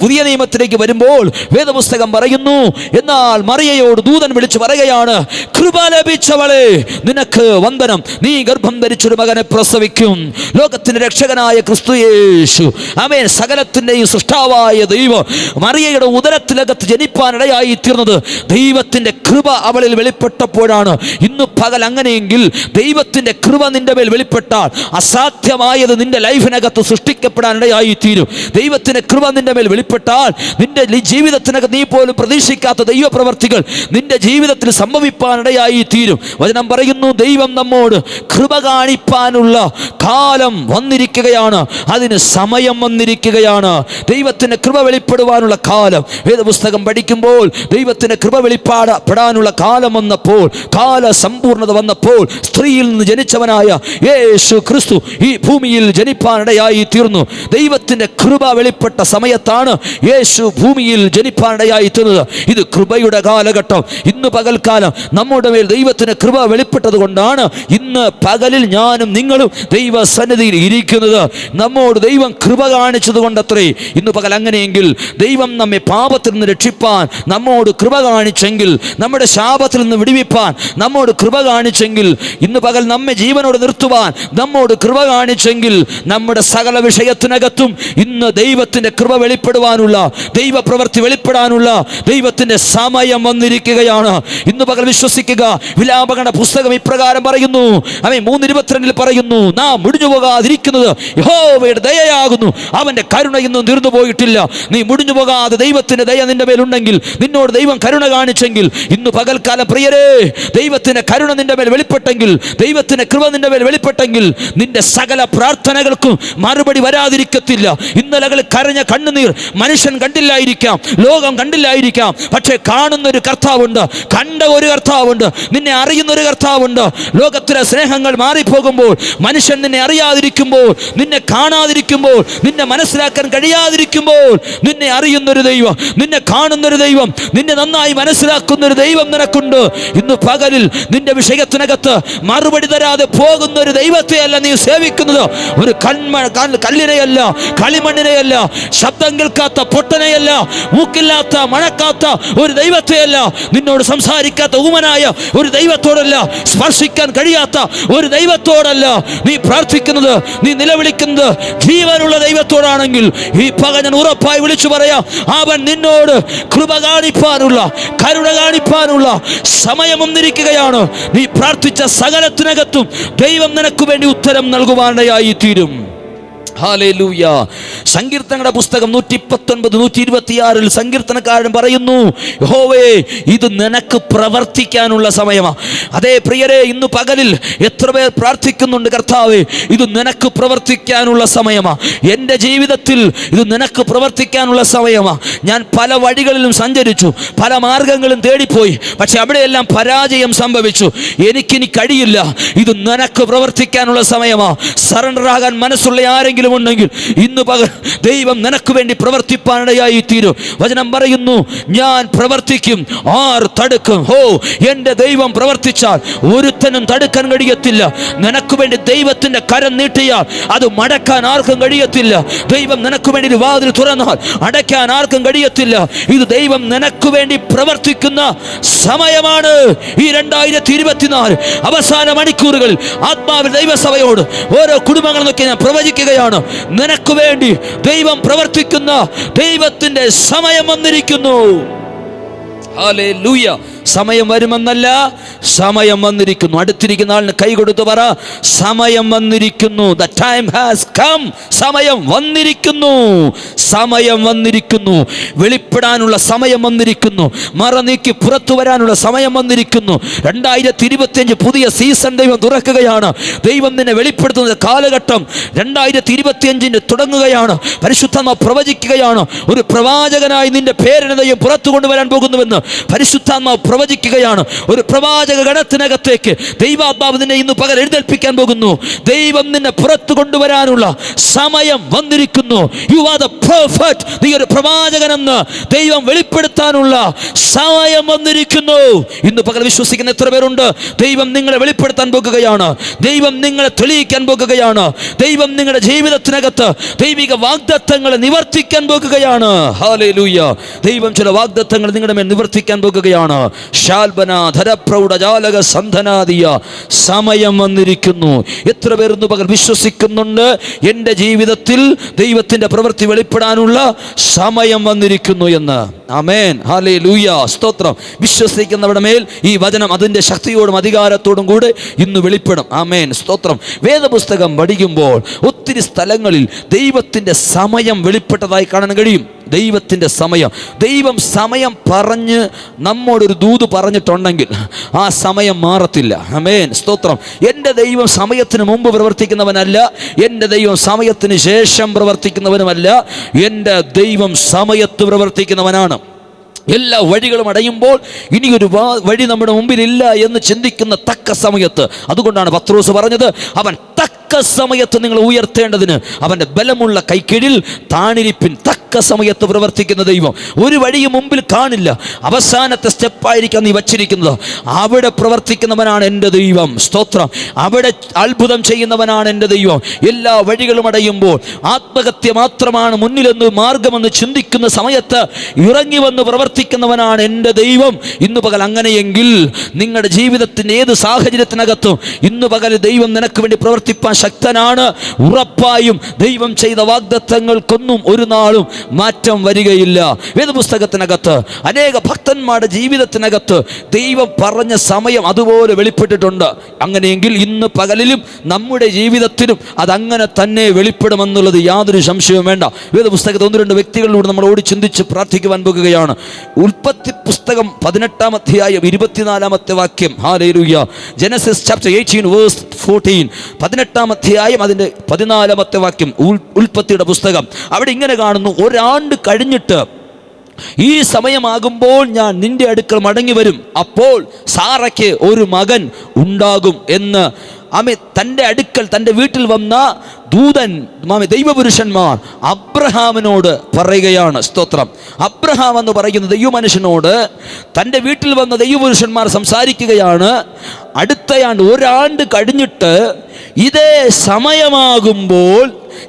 പുതിയ നിയമത്തിലേക്ക് വരുമ്പോൾ വേദപുസ്തകം പറയുന്നു, എന്നാൽ മറിയയോട് ദൂതൻ വിളിച്ചു പറയുകയാണ്, കൃപ ലഭിച്ചവളെ നിനക്ക് വന്ദനം, നീ ഗർഭം ധരിച്ചൊരു മകനെ പ്രസവിക്കും. ലോകത്തിന്റെ രക്ഷകനായ ക്രിസ്തു യേശു, ആമേൻ, സകലത്തിന്റെയും സൃഷ്ടാവായ ദൈവം മറിയയുടെ ഉദരത്തിനകത്ത് ജനിപ്പാനിടയായി തീർന്നത് ദൈവത്തിന്റെ കൃപ അവളിൽ വെളിപ്പെട്ടപ്പോഴാണ്. ഇന്ന് പകൽ അങ്ങനെയെങ്കിൽ ദൈവത്തിന്റെ കൃപ നിന്റെ മേൽ വെളിപ്പെട്ടാൽ അസാധ്യമായത് നിന്റെ ലൈഫിനകത്ത് സൃഷ്ടിക്കപ്പെടാനിടയായി തീരും. ദൈവത്തിന്റെ കൃപ നിന്റെ മേൽ വെളിപ്പെട്ടാൽ നിന്റെ ജീവിതത്തിനകത്ത് നീ പോലും പ്രതീക്ഷിക്കാത്ത ദൈവപ്രവർത്തികൾ നിന്റെ ജീവിതത്തിൽ സംഭവിപ്പാനിടയായി തീരും. വചനം പറയുന്നു, ദൈവം നമ്മോട് കൃപ കാണിപ്പാനുള്ള കാലം വന്നിരിക്കുകയാണ്, അതിന് സമയം വന്നിരിക്കുകയാണ്. ദൈവത്തിന്റെ കൃപ വെളിപ്പെടുവാനുള്ള കാലം. വേദപുസ്തകം പഠിക്കുമ്പോൾ ദൈവത്തിന്റെ കൃപ വെളിപ്പെടാനുള്ള കാലം വന്നപ്പോൾ, കാല സമ്പൂർണത വന്നപ്പോൾ, സ്ത്രീയിൽ നിന്ന് ജനിച്ചവനായ യേശു ക്രിസ്തു ഈ ഭൂമിയിൽ ജനിപ്പാനിടയായി തീർന്നു. ദൈവത്തിന്റെ കൃപ വെളിപ്പെട്ട സമയത്താണ് യേശു ഭൂമിയിൽ ജനിപ്പാനിടയായി തീർന്നത്. ഇത് കൃപയുടെ കാലഘട്ടം. ഇന്ന് പകൽക്കാലം നമ്മുടെ മേൽ ദൈവത്തിന് കൃപ വെളിപ്പെട്ടത് കൊണ്ടാണ് ഇന്ന് പകലിൽ ഞാനും നിങ്ങളും ദൈവസന്നിധിയിൽ ഇരിക്കുന്നത്. നമ്മോട് ദൈവം കൃപ കാണിച്ചത് കൊണ്ടത്രേ. ഇന്ന് പകൽ അങ്ങനെയെങ്കിൽ ദൈവം നമ്മെ പാപത്തിൽ നിന്ന് രക്ഷിപ്പാൻ നമ്മോട് കൃപ കാണിച്ചെങ്കിൽ, നമ്മുടെ ശാപത്തിൽ നിന്ന് വിടുവിപ്പാൻ നമ്മോട് കൃപ കാണിച്ചെങ്കിൽ, ഇന്ന് പകൽ നമ്മെ ജീവനോട് നിർത്തുവാൻ നമ്മോട് കൃപ കാണിച്ചെങ്കിൽ, നമ്മുടെ സകല വിഷയത്തിനകത്തും ഇന്ന് ദൈവത്തിന്റെ കൃപ വെളിപ്പെടുവാനുള്ള, ദൈവപ്രവൃത്തി വെളിപ്പെടാനുള്ള ദൈവത്തിന്റെ സമയം വന്നിരിക്കുകയാണ്. ഇന്ന് പകൽ വിശ്വസിക്കുക. വിലാപകണ പുസ്തകം ഇപ്രകാരം പറയുന്നു, അവൻ 3:22 പറയുന്നു, നാം മുടിഞ്ഞു പോകാതിരിക്കുന്നത് യഹോവയുടെ ദയയാകുന്നു, അവന്റെ കരുണ ഇന്നും തീർന്നു പോയിട്ടില്ല. നീ മുടിഞ്ഞു പോകാതെ ദൈവത്തിന്റെ ദയ നിന്റെ മേലുണ്ടെങ്കിൽ, നിന്നോട് ദൈവം കരുണ കാണിച്ചെങ്കിൽ, ഇന്ന് പകൽക്കാലം പ്രിയരേ, ദൈവത്തിന്റെ കരുണ നിന്റെ മേൽ വെളിപ്പെട്ടെങ്കിൽ, ദൈവത്തിന്റെ കൃപ നിന്റെ മേൽ വെളിപ്പെട്ടെങ്കിൽ, നിന്റെ സകല പ്രാർത്ഥനകൾക്കും മറുപടി വരാതിരിക്കത്തില്ല. ഇന്നലകളിൽ കരഞ്ഞ കണ്ണുനീർ മനുഷ്യൻ കണ്ടില്ലായിരിക്കാം, ലോകം കണ്ടില്ലായിരിക്കാം, പക്ഷേ കാണുന്ന ഒരു കർത്താവുണ്ട്, കണ്ട ഒരു കർത്താവുണ്ട്, നിന്നെ അറിയുന്ന ഒരു കർത്താവുണ്ട്. ലോകത്തിലെ സ്നേഹങ്ങൾ മാറിപ്പോകുമ്പോൾ, മനുഷ്യൻ നിന്നെ അറിയാതിരിക്കുമ്പോൾ, നിന്നെ കാണാതിരിക്കുമ്പോൾ, നിന്നെ മനസ്സിലാക്കാൻ കഴിയാതിരിക്കുമ്പോൾ, നിന്നെ അറിയുന്നൊരു ദൈവം, നിന്നെ കാണുന്നൊരു ദൈവം, നിന്നെ നന്നായി മനസ്സിലാക്കുന്ന ഒരു ദൈവം നിനക്കുണ്ട്. ഇന്ന് പകലിൽ നിന്റെ വിഷയത്തിനകത്ത് മറുപടി തരാതെ പോകുന്ന ഒരു ദൈവത്തെയല്ല നീ സേവിക്കുന്നത്. ഒരു കല്ലിനെയല്ല, കളിമണ്ണിനെയല്ല, ശബ്ദം കേൾക്കാത്ത പൊട്ടനെയല്ല, മൂക്കില്ലാത്ത മണക്കാത്ത ഒരു ദൈവത്തെയല്ല, നിന്നോട് സംസാരിക്കാത്ത ഊമനായ ഒരു ദൈവത്തോടല്ല, സ്പർശിക്കാൻ കഴിയാത്ത ഒരു ദൈവത്തോടല്ല നീ പ്രാർത്ഥിക്കുന്നത്, നീ നിലവിളിക്കുന്നത് ജീവനുള്ള ദൈവത്തോടാണെങ്കിൽ ഈ പകൽ ഞാൻ ഉറപ്പായി വിളിച്ചു പറയാം, അവൻ നിന്നോട് കൃപ കാണിപ്പാനുള്ള, കരുണ കാണിപ്പാനുള്ള സമയം വന്നിരിക്കുകയാണ്. നീ പ്രാർത്ഥിച്ച സകലത്തിനകത്തും ദൈവം നിനക്ക് വേണ്ടി ഉത്തരം നൽകുവാനായി തീരും. ഹല്ലേലൂയ. സങ്കീർത്തനങ്ങളുടെ പുസ്തകം 119, 126 സങ്കീർത്തനക്കാരൻ പറയുന്നു, യഹോവേ, ഇത് നിനക്ക് പ്രവർത്തിക്കാനുള്ള സമയമാണ്. അതേ പ്രിയരെ, ഇന്ന് പകലിൽ എത്ര പേർ പ്രാർത്ഥിക്കുന്നുണ്ട്, കർത്താവേ, ഇത് നിനക്ക് പ്രവർത്തിക്കാനുള്ള സമയമാണ്. എൻ്റെ ജീവിതത്തിൽ ഇത് നിനക്ക് പ്രവർത്തിക്കാനുള്ള സമയമാണ്. ഞാൻ പല വഴികളിലും സഞ്ചരിച്ചു, പല മാർഗങ്ങളും തേടിപ്പോയി, പക്ഷെ അവിടെയെല്ലാം പരാജയം സംഭവിച്ചു. എനിക്കിനി കഴിയില്ല, ഇത് നിനക്ക് പ്രവർത്തിക്കാനുള്ള സമയമാണ്. സറണ്ടർ ആകാൻ മനസ്സുള്ള ആരെങ്കിലും ആരെങ്കിലും ഉണ്ടെങ്കിൽ ഇന്ന് ദൈവം നിനക്ക് വേണ്ടി പ്രവർത്തിപ്പാനിടയായി തീരും. വചനം പറയുന്നു, ഞാൻ പ്രവർത്തിക്കും, ആർ തടുക്കും? എന്റെ ദൈവം പ്രവർത്തിച്ചാൽ ഒരുത്തനും തടുക്കാൻ കഴിയത്തില്ല. നിനക്ക് വേണ്ടി ദൈവത്തിന്റെ കരം നീട്ടിയാൽ അത് മടക്കാൻ ആർക്കും കഴിയത്തില്ല. ദൈവം നിനക്ക് വേണ്ടി ഒരു വാതിൽ തുറന്നാൽ അടയ്ക്കാൻ ആർക്കും കഴിയത്തില്ല. ഇത് ദൈവം നിനക്ക് വേണ്ടി പ്രവർത്തിക്കുന്ന സമയമാണ്. ഈ 2024 അവസാന മണിക്കൂറുകളിൽ ആത്മാവിൽ ദൈവസഭയോട് ഓരോ കുടുംബങ്ങൾ നോക്കി ഞാൻ പ്രവചിക്കുകയാണ്. നിനക്ക് വേണ്ടി ദൈവം പ്രവർത്തിക്കുന്ന ദൈവത്തിന്റെ സമയം വന്നിരിക്കുന്നു. ഹല്ലേലൂയ. സമയം വരുമെന്നല്ല, സമയം വന്നിരിക്കുന്നു. അടുത്തിരിക്കുന്ന ആളിന് കൈ കൊടുത്തു പറ, സമയം വന്നിരിക്കുന്നു. The time has come. സമയം വന്നിരിക്കുന്നു, സമയം വന്നിരിക്കുന്നു. വെളിപ്പെടാനുള്ള സമയം വന്നിരിക്കുന്നു. മറ നീക്കി പുറത്തു വരാനുള്ള സമയം വന്നിരിക്കുന്നു. 2025 പുതിയ സീസൺ ദൈവം തുറക്കുകയാണ്. ദൈവം നിന്നെ വെളിപ്പെടുത്തുന്ന കാലഘട്ടം 2025 തുടങ്ങുകയാണ്. പരിശുദ്ധാത്മാവ് പ്രവചിക്കുകയാണ്. ഒരു പ്രവാചകനായി നിന്റെ പേരിനെ ദൈവം പുറത്തു കൊണ്ടുവരാൻ പോകുന്നുവെന്ന് പരിശുദ്ധാത്മാവ് പ്രവചിക്കുകയാണ്. ഒരു പ്രവാചക ഗണത്തിനകത്തേക്ക് ദൈവാത്മാവ് നിന്നെ ഇന്ന് പകൽ എഴുന്നേൽപ്പിക്കാൻ പോകുന്നു. ദൈവം നിന്നെ പുറത്തു കൊണ്ടുവരാനുള്ള സമയം വന്നിരിക്കുന്നു. You are the perfect. നീ ഒരു പ്രവാചകനെന്ന് ദൈവം വെളിപ്പെടുത്താനുള്ള സമയം വന്നിരിക്കുന്നു. ഇന്ന് പകൽ വിശ്വസിക്കുന്ന എത്ര പേരുണ്ട്? ദൈവം നിങ്ങളെ വെളിപ്പെടുത്താൻ പോകുകയാണ്. ദൈവം നിങ്ങളെ തെളിയിക്കാൻ പോകുകയാണ്. ദൈവം നിങ്ങളുടെ ജീവിതത്തിനകത്ത് ദൈവിക വാഗ്ദത്തങ്ങളെ നിവർത്തിക്കാൻ പോകുകയാണ്. ഹല്ലേലൂയ. ദൈവം ചില വാഗ്ദത്തങ്ങൾ നിങ്ങളുടെ മേൽ നിവർത്തിക്കാൻ പോകുകയാണ്. സമയം വന്നിരിക്കുന്നു. എത്ര പേർ ഇന്ന് പകൽ വിശ്വസിക്കുന്നുണ്ട്? എൻ്റെ ജീവിതത്തിൽ ദൈവത്തിന്റെ പ്രവൃത്തി വെളിപ്പെടാനുള്ള സമയം വന്നിരിക്കുന്നു എന്ന്. ആമേൻ, ഹല്ലേലൂയ, സ്തോത്രം. വിശ്വസിക്കുന്നവരുടെ മേൽ ഈ വചനം അതിൻ്റെ ശക്തിയോടും അധികാരത്തോടും കൂടെ ഇന്ന് വെളിപ്പെടും. ആമേൻ, സ്തോത്രം. വേദപുസ്തകം പഠിക്കുമ്പോൾ ഒത്തിരി സ്ഥലങ്ങളിൽ ദൈവത്തിൻ്റെ സമയം വെളിപ്പെട്ടതായി കാണാൻ കഴിയും. ദൈവത്തിൻ്റെ സമയം, ദൈവം സമയം പറഞ്ഞ് നമ്മോടൊരു ദൂത് പറഞ്ഞിട്ടുണ്ടെങ്കിൽ ആ സമയം മാറത്തില്ല. ആമേൻ, സ്തോത്രം. എൻ്റെ ദൈവം സമയത്തിന് മുമ്പ് പ്രവർത്തിക്കുന്നവനല്ല, എൻ്റെ ദൈവം സമയത്തിന് ശേഷം പ്രവർത്തിക്കുന്നവനുമല്ല. എൻ്റെ ദൈവം സമയത്ത് പ്രവർത്തിക്കുന്നവനാണ്. എല്ലാ വഴികളും അടയുമ്പോൾ ഇനിയൊരു വഴി നമ്മുടെ മുമ്പിലില്ല എന്ന് ചിന്തിക്കുന്ന തക്ക സമയത്ത്, അതുകൊണ്ടാണ് പത്രോസ് പറഞ്ഞത്, അവൻ തക്ക സമയത്ത് നിങ്ങൾ ഉയർത്തേണ്ടതിന് അവൻ്റെ ബലമുള്ള കൈക്കീഴിൽ താണിരിപ്പിൻ. തക്ക സമയത്ത് പ്രവർത്തിക്കുന്ന ദൈവം. ഒരു വഴിയും മുമ്പിൽ കാണില്ല, അവസാനത്തെ സ്റ്റെപ്പായിരിക്കാം നീ വച്ചിരിക്കുന്നത്. അവിടെ പ്രവർത്തിക്കുന്നവനാണ് എൻ്റെ ദൈവം, സ്തോത്രം. അവിടെ അത്ഭുതം ചെയ്യുന്നവനാണ് എൻ്റെ ദൈവം. എല്ലാ വഴികളും അടയുമ്പോൾ ആത്മഹത്യ മാത്രമാണ് മുന്നിലെന്ന് മാർഗമെന്ന് ചിന്തിക്കുന്ന സമയത്ത് ഇറങ്ങി വന്ന് പ്രവർത്തിക്കുന്നവനാണ് എൻ്റെ ദൈവം. ഇന്ന് പകൽ അങ്ങനെയെങ്കിൽ നിങ്ങളുടെ ജീവിതത്തിൻ്റെ ഏത് സാഹചര്യത്തിനകത്തും ഇന്ന് പകൽ ദൈവം നിനക്ക് വേണ്ടി പ്രവർത്തിപ്പാൻ ശക്തനാണ്. ഉറപ്പായും ദൈവം ചെയ്ത വാഗ്ദത്തങ്ങൾക്കൊന്നും ഒരു നാളും മാറ്റം വരികയില്ല. വേദപുസ്തകത്തിനകത്ത് അനേക ഭക്തന്മാരുടെ ജീവിതത്തിനകത്ത് ദൈവം പറഞ്ഞ സമയം അതുപോലെ വെളിപ്പെട്ടിട്ടുണ്ട്. അങ്ങനെയെങ്കിൽ ഇന്ന് പകലിലും നമ്മുടെ ജീവിതത്തിലും അതങ്ങനെ തന്നെ വെളിപ്പെടുമെന്നുള്ളത് യാതൊരു സംശയവും വേണ്ട. വേദപുസ്തകത്തിൽ 1-2 വ്യക്തികളിലൂടെ നമ്മൾ ഓടി ചിന്തിച്ച് പ്രാർത്ഥിക്കുവാൻ പോകുകയാണ്. ഉൽപ്പത്തി പുസ്തകം 18-ാം അധ്യായം 24-ാമത്തെ വാക്യം. ഹല്ലേലൂയ. Genesis chapter 18 verse 14. 18-ാം അധ്യായം അതിൻ്റെ 14-ാമത്തെ വാക്യം, ഉൽപ്പത്തിയുടെ പുസ്തകം. അവിടെ ഇങ്ങനെ കാണുന്നു, ഒരാണ്ട് കഴിഞ്ഞിട്ട് ഈ സമയമാകുമ്പോൾ ഞാൻ നിന്റെ അടുക്കൽ മടങ്ങി വരും, അപ്പോൾ സാറയ്ക്ക് ഒരു മകൻ ഉണ്ടാകും എന്ന് തൻ്റെ അടുക്കൽ തൻ്റെ വീട്ടിൽ വന്ന ദൂതൻ ദൈവപുരുഷന്മാർ അബ്രഹാമിനോട് പറയുകയാണ്. സ്തോത്രം. അബ്രഹാം എന്ന് പറയുന്ന ദൈവമനുഷ്യനോട് തൻ്റെ വീട്ടിൽ വന്ന ദൈവപുരുഷന്മാർ സംസാരിക്കുകയാണ്, അടുത്തയാണ്ട് ഒരാണ്ട് കഴിഞ്ഞിട്ട് ഇതേ സമയമാകുമ്പോൾ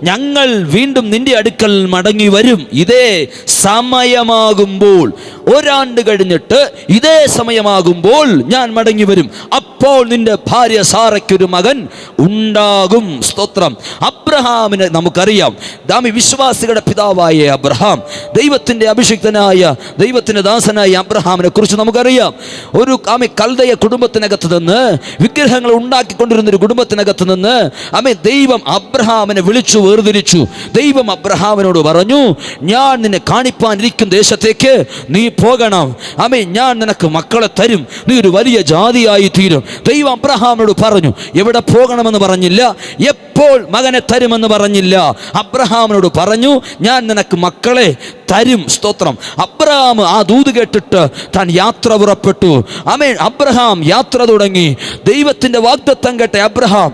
ഞങ്ങൾ വീണ്ടും നിന്റെ അടുക്കൽ മടങ്ങി വരും. ഇതേ സമയമാകുമ്പോൾ, ഒരാണ്ട് കഴിഞ്ഞിട്ട് ഇതേ സമയമാകുമ്പോൾ ഞാൻ മടങ്ങി വരും, അപ്പോൾ നിന്റെ ഭാര്യ സാറയ്ക്കൊരു മകൻ ഉണ്ടാകും. സ്തോത്രം. അബ്രഹാമിനെ നമുക്കറിയാം, വിശ്വാസികളുടെ പിതാവായ അബ്രഹാം, ദൈവത്തിൻ്റെ അഭിഷിക്തനായ ദൈവത്തിൻ്റെ ദാസനായ അബ്രഹാമിനെ കുറിച്ച് നമുക്കറിയാം. ഒരു കൽദയ കുടുംബത്തിനകത്ത് നിന്ന്, വിഗ്രഹങ്ങൾ ഉണ്ടാക്കിക്കൊണ്ടിരുന്നൊരു കുടുംബത്തിനകത്ത് നിന്ന് ദൈവം അബ്രഹാമിനെ വിളിച്ചു വേർതിരിച്ചു. ദൈവം അബ്രഹാമിനോട് പറഞ്ഞു, ഞാൻ നിന്നെ കാണിപ്പാനിരിക്കുന്ന ദേശത്തേക്ക് നീ പോകണം. ഞാൻ നിനക്ക് മക്കളെ തരും, നീ ഒരു വലിയ ജാതിയായി തീരും. ദൈവം അബ്രഹാമിനോട് പറഞ്ഞു. എവിടെ പോകണമെന്ന് പറഞ്ഞില്ല, എപ്പോൾ മകനെ തരുമെന്ന് പറഞ്ഞില്ല. അബ്രഹാമിനോട് പറഞ്ഞു, ഞാൻ നിനക്ക് മക്കളെ തരും. സ്തോത്രം. അബ്രഹാം ആ ദൂത് കേട്ടിട്ട് താൻ യാത്ര പുറപ്പെട്ടു. ആമേൻ. അബ്രഹാം യാത്ര തുടങ്ങി. ദൈവത്തിന്റെ വാഗ്ദത്തം കേട്ട അബ്രഹാം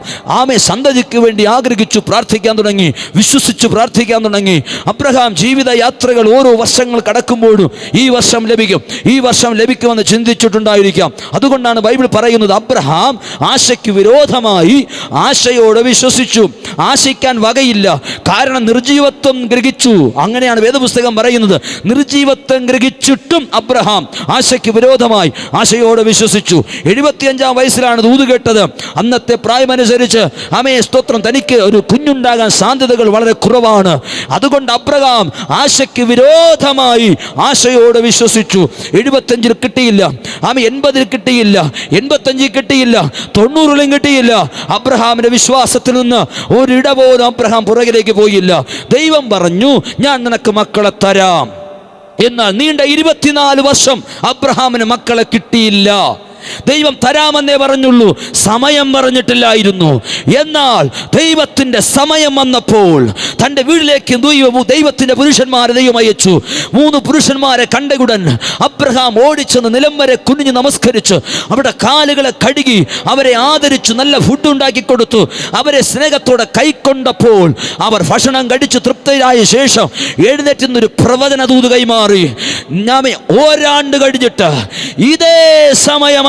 സന്തതിക്ക് വേണ്ടി ആഗ്രഹിച്ചു പ്രാർത്ഥിക്കാൻ തുടങ്ങി, വിശ്വസിച്ചു പ്രാർത്ഥിക്കാൻ തുടങ്ങി. അബ്രഹാം ജീവിത യാത്രകൾ ഓരോ വർഷങ്ങൾ കടക്കുമ്പോഴും ഈ വർഷം ലഭിക്കും, ഈ വർഷം ലഭിക്കുമെന്ന് ചിന്തിച്ചിട്ടുണ്ടായിരിക്കാം. അതുകൊണ്ടാണ് ബൈബിൾ പറയുന്നത്, അബ്രഹാം ആശയ്ക്ക് വിരോധമായി ആശയോട് വിശ്വസിച്ചു. ആശിക്കാൻ വകയില്ല, കാരണം നിർജീവത്വം ഗ്രഹിച്ചു. അങ്ങനെയാണ് വേദപുസ്തകം പറയുന്നത്. നിർജീവത്വം ഗ്രഹിച്ചിട്ടും അബ്രഹാം ആശയ്ക്ക് വിരോധമായി ആശയോട് വിശ്വസിച്ചു. 75-ാം വയസ്സിലാണ് ദൂത് കേട്ടത്. അന്നത്തെ പ്രായമനുസരിച്ച് സ്തോത്രം തനിക്ക് ഒരു കുഞ്ഞുണ്ടാകാൻ സാധ്യതകൾ വളരെ കുറവാണ്. അതുകൊണ്ട് അബ്രഹാം ആശയ്ക്ക് വിരോധമായി ആശയോട് വിശ്വസിച്ചു. 75-ൽ കിട്ടിയില്ല, 80-ൽ കിട്ടിയില്ല, 85-ൽ കിട്ടിയില്ല, 90-ലും കിട്ടിയില്ല. അബ്രഹാമിന്റെ വിശ്വാസത്തിൽ നിന്ന് ഒരിട പോലും അബ്രഹാം പുറകിലേക്ക് പോയില്ല. ദൈവം പറഞ്ഞു, ഞാൻ നിനക്ക് മക്കളെ തരാം. എന്നാൽ നീണ്ട 24 വർഷം അബ്രഹാമിന് മക്കളെ കിട്ടിയില്ല. ദൈവം തരാമെന്നേ പറഞ്ഞുള്ളൂ, സമയം പറഞ്ഞിട്ടില്ലായിരുന്നു. എന്നാൽ ദൈവത്തിന്റെ സമയം വന്നപ്പോൾ തൻ്റെ വീട്ടിലേക്ക് ദൈവത്തിന്റെ പുരുഷന്മാരെ ദൈവം അയച്ചു. 3 പുരുഷന്മാരെ കണ്ടയുടൻ അബ്രഹാം ഓടിച്ചെന്ന് നിലം വരെ കുനിഞ്ഞ് നമസ്കരിച്ച് അവിടെ കാലുകളെ കഴുകി അവരെ ആദരിച്ചു, നല്ല ഫുഡ് ഉണ്ടാക്കി കൊടുത്തു. അവരെ സ്നേഹത്തോടെ കൈക്കൊണ്ടപ്പോൾ അവർ ഭക്ഷണം കഴിച്ച് തൃപ്തരായ ശേഷം എഴുന്നേറ്റുന്നൊരു പ്രവചന ദൂത് കൈമാറി. ഒരാണ്ട് കഴിഞ്ഞിട്ട് ഇതേ സമയമാകുമ്പോൾ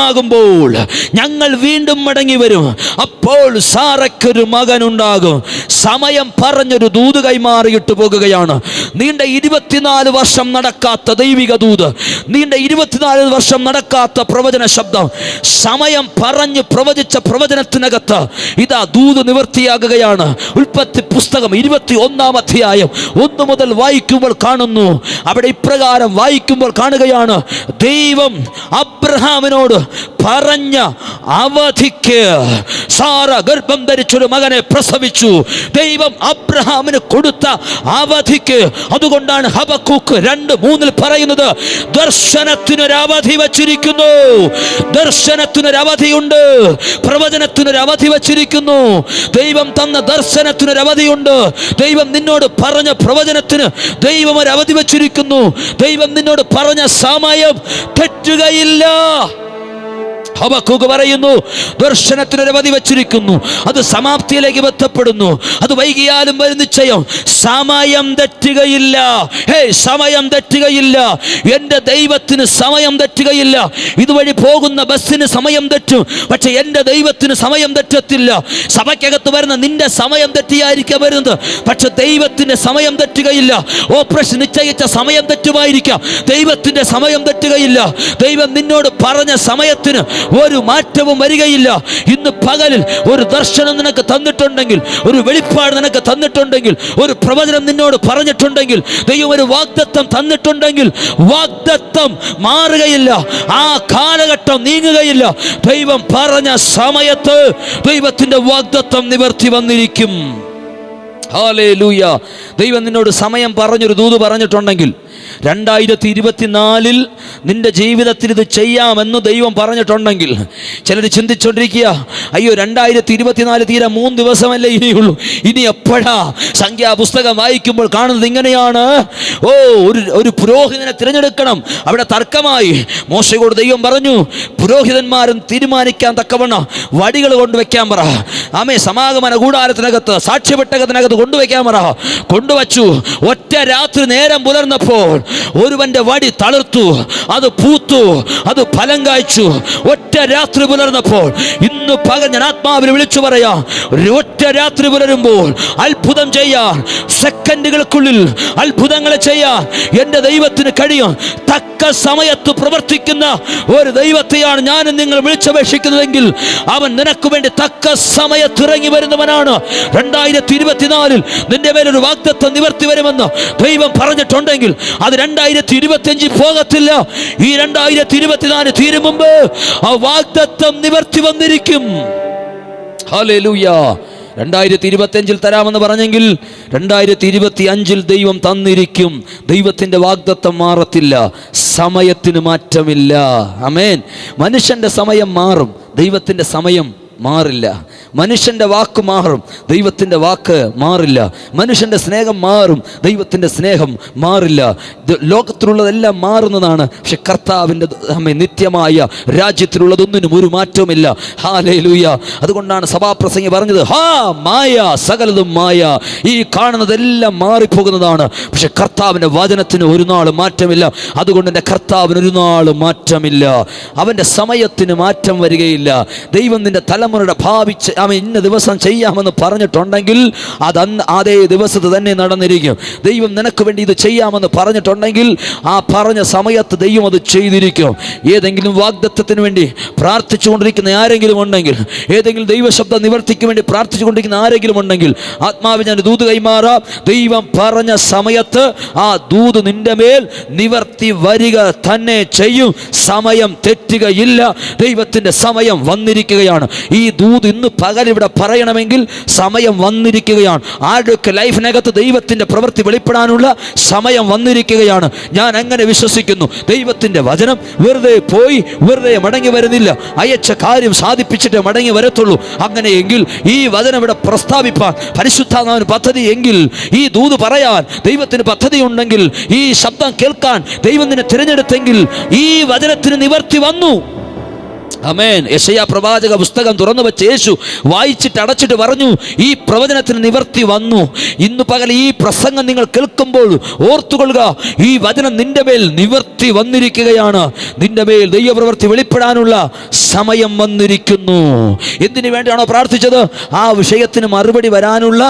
ഞങ്ങൾ വീണ്ടും മടങ്ങി വരും, അപ്പോൾ സാറയ്ക്കൊരു മകനുണ്ടാകും. സമയം പറഞ്ഞൊരു ദൂത് കൈമാറിയിട്ട് പോകുകയാണ്. നീണ്ട 24 വർഷം നടക്കാത്ത ദൈവിക ദൂത്, നീണ്ട 24 വർഷം നടക്കാത്ത പ്രവചന ശബ്ദം, സമയം പറഞ്ഞ് പ്രവചിച്ച പ്രവചനത്തിനകത്ത് ഇതാ ദൂത് നിവർത്തിയാകുകയാണ്. ഉൽപ്പത്തി പുസ്തകം 21-ാം അധ്യായം 1 മുതൽ വായിക്കുമ്പോൾ കാണുന്നു. അവിടെ ഇപ്രകാരം വായിക്കുമ്പോൾ കാണുകയാണ്, ദൈവം അബ്രഹാമിനോട് പറഞ്ഞ അവധിക്ക് സാറ ഗർഭം ധരിച്ചൊരു മകനെ പ്രസവിച്ചു. ദൈവം അബ്രഹാമിന് കൊടുത്ത അവധിക്ക്. അതുകൊണ്ടാണ് ഹബക്കൂക്ക് 2:3 പറയുന്നത്, ദർശനത്തിനൊരവധി വച്ചിരിക്കുന്നു. ദർശനത്തിനൊരവധിയുണ്ട്, പ്രവചനത്തിനൊരവധി വച്ചിരിക്കുന്നു. ദൈവം തന്ന ദർശനത്തിനൊരവധിയുണ്ട്. ദൈവം നിന്നോട് പറഞ്ഞ പ്രവചനത്തിന് ദൈവം ഒരു അവധി വച്ചിരിക്കുന്നു. ദൈവം നിന്നോട് പറഞ്ഞ സമയം തെറ്റുകയില്ല. ഹബക്കൂക്ക് പറയുന്നു, ദർശനത്തിനൊരവധി വച്ചിരിക്കുന്നു, അത് സമാപ്തിയിലേക്ക് ബന്ധപ്പെടുന്നു. അത് വൈകിയാലും വരും നിശ്ചയം. സമയം തെറ്റുകയില്ല. സമയം തെറ്റുകയില്ല. എൻ്റെ ദൈവത്തിന് സമയം തെറ്റുകയില്ല. ഇതുവഴി പോകുന്ന ബസ്സിന് സമയം തെറ്റും, പക്ഷെ എൻ്റെ ദൈവത്തിന് സമയം തെറ്റത്തില്ല. സഭയ്ക്കകത്ത് വരുന്ന നിന്റെ സമയം തെറ്റിയായിരിക്കാം വരുന്നത്, പക്ഷെ ദൈവത്തിൻ്റെ സമയം തെറ്റുകയില്ല. ഓപ്പറേഷൻ നിശ്ചയിച്ച സമയം തെറ്റുമായിരിക്കാം, ദൈവത്തിൻ്റെ സമയം തെറ്റുകയില്ല. ദൈവം നിന്നോട് പറഞ്ഞ സമയത്തിന് ഒരു മാറ്റവും വരികയില്ല. ഇന്ന് പകലിൽ ഒരു ദർശനം നിനക്ക് തന്നിട്ടുണ്ടെങ്കിൽ, ഒരു വെളിപ്പാട് നിനക്ക് തന്നിട്ടുണ്ടെങ്കിൽ, ഒരു പ്രവചനം നിന്നോട് പറഞ്ഞിട്ടുണ്ടെങ്കിൽ, ദൈവം ഒരു വാഗ്ദത്തം തന്നിട്ടുണ്ടെങ്കിൽ, വാഗ്ദത്തം മാറുകയില്ല, ആ കാലഘട്ടം നീങ്ങുകയില്ല. ദൈവം പറഞ്ഞ സമയത്ത് ദൈവത്തിന്റെ വാഗ്ദത്തം നിവർത്തി വന്നിരിക്കും. ഹല്ലേലൂയ. ദൈവം നിന്നോട് സമയം പറഞ്ഞൊരു ദൂത് പറഞ്ഞിട്ടുണ്ടെങ്കിൽ, 2024 നിന്റെ ജീവിതത്തിൽ ഇത് ചെയ്യാമെന്ന് ദൈവം പറഞ്ഞിട്ടുണ്ടെങ്കിൽ, ചിലർ ചിന്തിച്ചുകൊണ്ടിരിക്കുക, അയ്യോ 2024 തീരെ 3 ദിവസമല്ലേ ഇനിയുള്ളൂ, ഇനി എപ്പോഴാ? സംഖ്യാപുസ്തകം വായിക്കുമ്പോൾ കാണുന്നത് ഇങ്ങനെയാണ്, ഒരു പുരോഹിതനെ തിരഞ്ഞെടുക്കണം. അവിടെ തർക്കമായി. മോശയോട് ദൈവം പറഞ്ഞു, പുരോഹിതന്മാരും തീരുമാനിക്കാൻ തക്കവണ്ണം വടികൾ കൊണ്ടുവയ്ക്കാൻ പറ. സമാഗമന കൂടാരത്തിനകത്ത്, സാക്ഷ്യപ്പെട്ടകത്തിനകത്ത് കൊണ്ടുവയ്ക്കാൻ പറ. കൊണ്ടുവച്ചു. ഒറ്റ രാത്രി നേരം പുലർന്നപ്പോൾ ഒരുവന്റെ വടി തളിർത്തു, അത് പൂത്തു, അത് ഫലം കായ്ച്ചു. ഒറ്റ രാത്രി പുലർന്നപ്പോൾ, ഇന്ന് പകൽ ഞാൻ ആത്മാവിൽ വിളിച്ചു പറയാം, ഒറ്റ രാത്രി പുലരുമ്പോൾ അത്ഭുതം ചെയ്യാൻ, സെക്കൻഡുകൾക്കുള്ളിൽ അത്ഭുതങ്ങളെ ചെയ്യാൻ എൻ്റെ ദൈവത്തിന് കഴിയും. തക്ക സമയത്ത് പ്രവർത്തിക്കുന്ന ഒരു ദൈവത്തെയാണ് ഞാനും നിങ്ങൾ വിളിച്ചപേക്ഷിക്കുന്നതെങ്കിൽ, അവൻ നിനക്ക് വേണ്ടി തക്ക സമയത്ത് ഇറങ്ങി വരുന്നവനാണ്. 2024 നിന്റെ മേലൊരു വാഗ്ദത്തം നിവർത്തി വരുമെന്ന് ദൈവം പറഞ്ഞിട്ടുണ്ടെങ്കിൽ, അത് 2025 പോകത്തില്ല. ഈ 2024 തീരും മുമ്പ് ആ വാഗ്ദത്തം നിവർത്തി വന്നിരിക്കും. ഹല്ലേലൂയ. 2025 തരാമെന്ന് പറഞ്ഞെങ്കിൽ 2025 ദൈവം തന്നിരിക്കും. ദൈവത്തിൻ്റെ വാഗ്ദത്തം മാറത്തില്ല, സമയത്തിന് മാറ്റമില്ല. ആമേൻ. മനുഷ്യൻ്റെ സമയം മാറും, ദൈവത്തിൻ്റെ സമയം മാറില്ല. മനുഷ്യൻ്റെ വാക്ക് മാറും, ദൈവത്തിൻ്റെ വാക്ക് മാറില്ല. മനുഷ്യൻ്റെ സ്നേഹം മാറും, ദൈവത്തിൻ്റെ സ്നേഹം മാറില്ല. ലോകത്തിലുള്ളതെല്ലാം മാറുന്നതാണ്, പക്ഷെ കർത്താവിൻ്റെ നിത്യമായ രാജ്യത്തിലുള്ളതൊന്നിനും ഒരു മാറ്റവുമില്ല. ഹല്ലേലൂയ. അതുകൊണ്ടാണ് സഭാപ്രസംഗി പറഞ്ഞത്, ഹാ മായ, സകലതും മായ. ഈ കാണുന്നതെല്ലാം മാറിപ്പോകുന്നതാണ്, പക്ഷെ കർത്താവിൻ്റെ വചനത്തിന് ഒരു നാളും മാറ്റമില്ല. അതുകൊണ്ട് എൻ്റെ കർത്താവിന് ഒരു നാളും മാറ്റമില്ല. അവൻ്റെ സമയത്തിന് മാറ്റം വരികയില്ല. ദൈവം നിന്റെ തലമുറയുടെ ഭാവിച്ച് അവൻ ഇന്ന ദിവസം ചെയ്യാമെന്ന് പറഞ്ഞിട്ടുണ്ടെങ്കിൽ അത് അതേ ദിവസത്ത് തന്നെ നടന്നിരിക്കും. ദൈവം നിനക്ക് വേണ്ടി ഇത് ചെയ്യാമെന്ന് പറഞ്ഞിട്ടുണ്ടെങ്കിൽ ആ പറഞ്ഞ സമയത്ത് ദൈവം അത് ചെയ്തിരിക്കും. ഏതെങ്കിലും വാഗ്ദത്തത്തിന് വേണ്ടി പ്രാർത്ഥിച്ചുകൊണ്ടിരിക്കുന്ന ആരെങ്കിലും ഉണ്ടെങ്കിൽ, ഏതെങ്കിലും ദൈവശബ്ദ നിവർത്തിക്ക് വേണ്ടി പ്രാർത്ഥിച്ചുകൊണ്ടിരിക്കുന്ന ആരെങ്കിലും ഉണ്ടെങ്കിൽ, ആത്മാവിൽ ഞാൻ ദൂത് കൈമാറാം. ദൈവം പറഞ്ഞ സമയത്ത് ആ ദൂത് നിന്റെ മേൽ നിവർത്തി വരിക തന്നെ ചെയ്യും. സമയം തെറ്റുകയില്ല. ദൈവത്തിൻ്റെ സമയം വന്നിരിക്കുകയാണ്. ഈ ദൂത് ഇന്ന് പകൽ ഇവിടെ പറയണമെങ്കിൽ സമയം വന്നിരിക്കുകയാണ്. ആരുടെയൊക്കെ ലൈഫിനകത്ത് ദൈവത്തിൻ്റെ പ്രവൃത്തി വെളിപ്പെടാനുള്ള സമയം വന്നിരിക്കുകയാണ്. ഞാൻ അങ്ങനെ വിശ്വസിക്കുന്നു. ദൈവത്തിൻ്റെ വചനം വെറുതെ പോയി വെറുതെ മടങ്ങി വരുന്നില്ല. അയച്ച കാര്യം സാധിപ്പിച്ചിട്ട് മടങ്ങി വരത്തുള്ളൂ. അങ്ങനെയെങ്കിൽ ഈ വചനം ഇവിടെ പ്രസ്താവിപ്പാൻ പരിശുദ്ധാത്മാവിന് പദ്ധതി എങ്കിൽ, ഈ ദൂത് പറയാൻ ദൈവത്തിന് പദ്ധതി ഉണ്ടെങ്കിൽ, ഈ ശബ്ദം കേൾക്കാൻ ദൈവം നിന്നെ തിരഞ്ഞെടുത്തെങ്കിൽ ഈ വചനത്തിന് നിവർത്തി വന്നു. ആമേൻ. യെശയ്യാ പ്രവാചക പുസ്തകം തുറന്നു വെച്ച് യേശു വായിച്ചിട്ട് അടച്ചിട്ട് പറഞ്ഞു, ഈ പ്രവചനത്തിന് നിവർത്തി വന്നു. ഇന്ന് പകൽ ഈ പ്രസംഗം നിങ്ങൾ കേൾക്കുമ്പോൾ ഓർത്തുകൊള്ളുക, ഈ വചനം നിന്റെ മേൽ നിവർത്തി വന്നിരിക്കുകയാണ്. നിന്റെ മേൽ ദൈവപ്രവൃത്തി വെളിപ്പെടാനുള്ള സമയം വന്നിരിക്കുന്നു. എന്തിനു വേണ്ടിയാണോ പ്രാർത്ഥിച്ചത്, ആ വിഷയത്തിന് മറുപടി വരാനുള്ള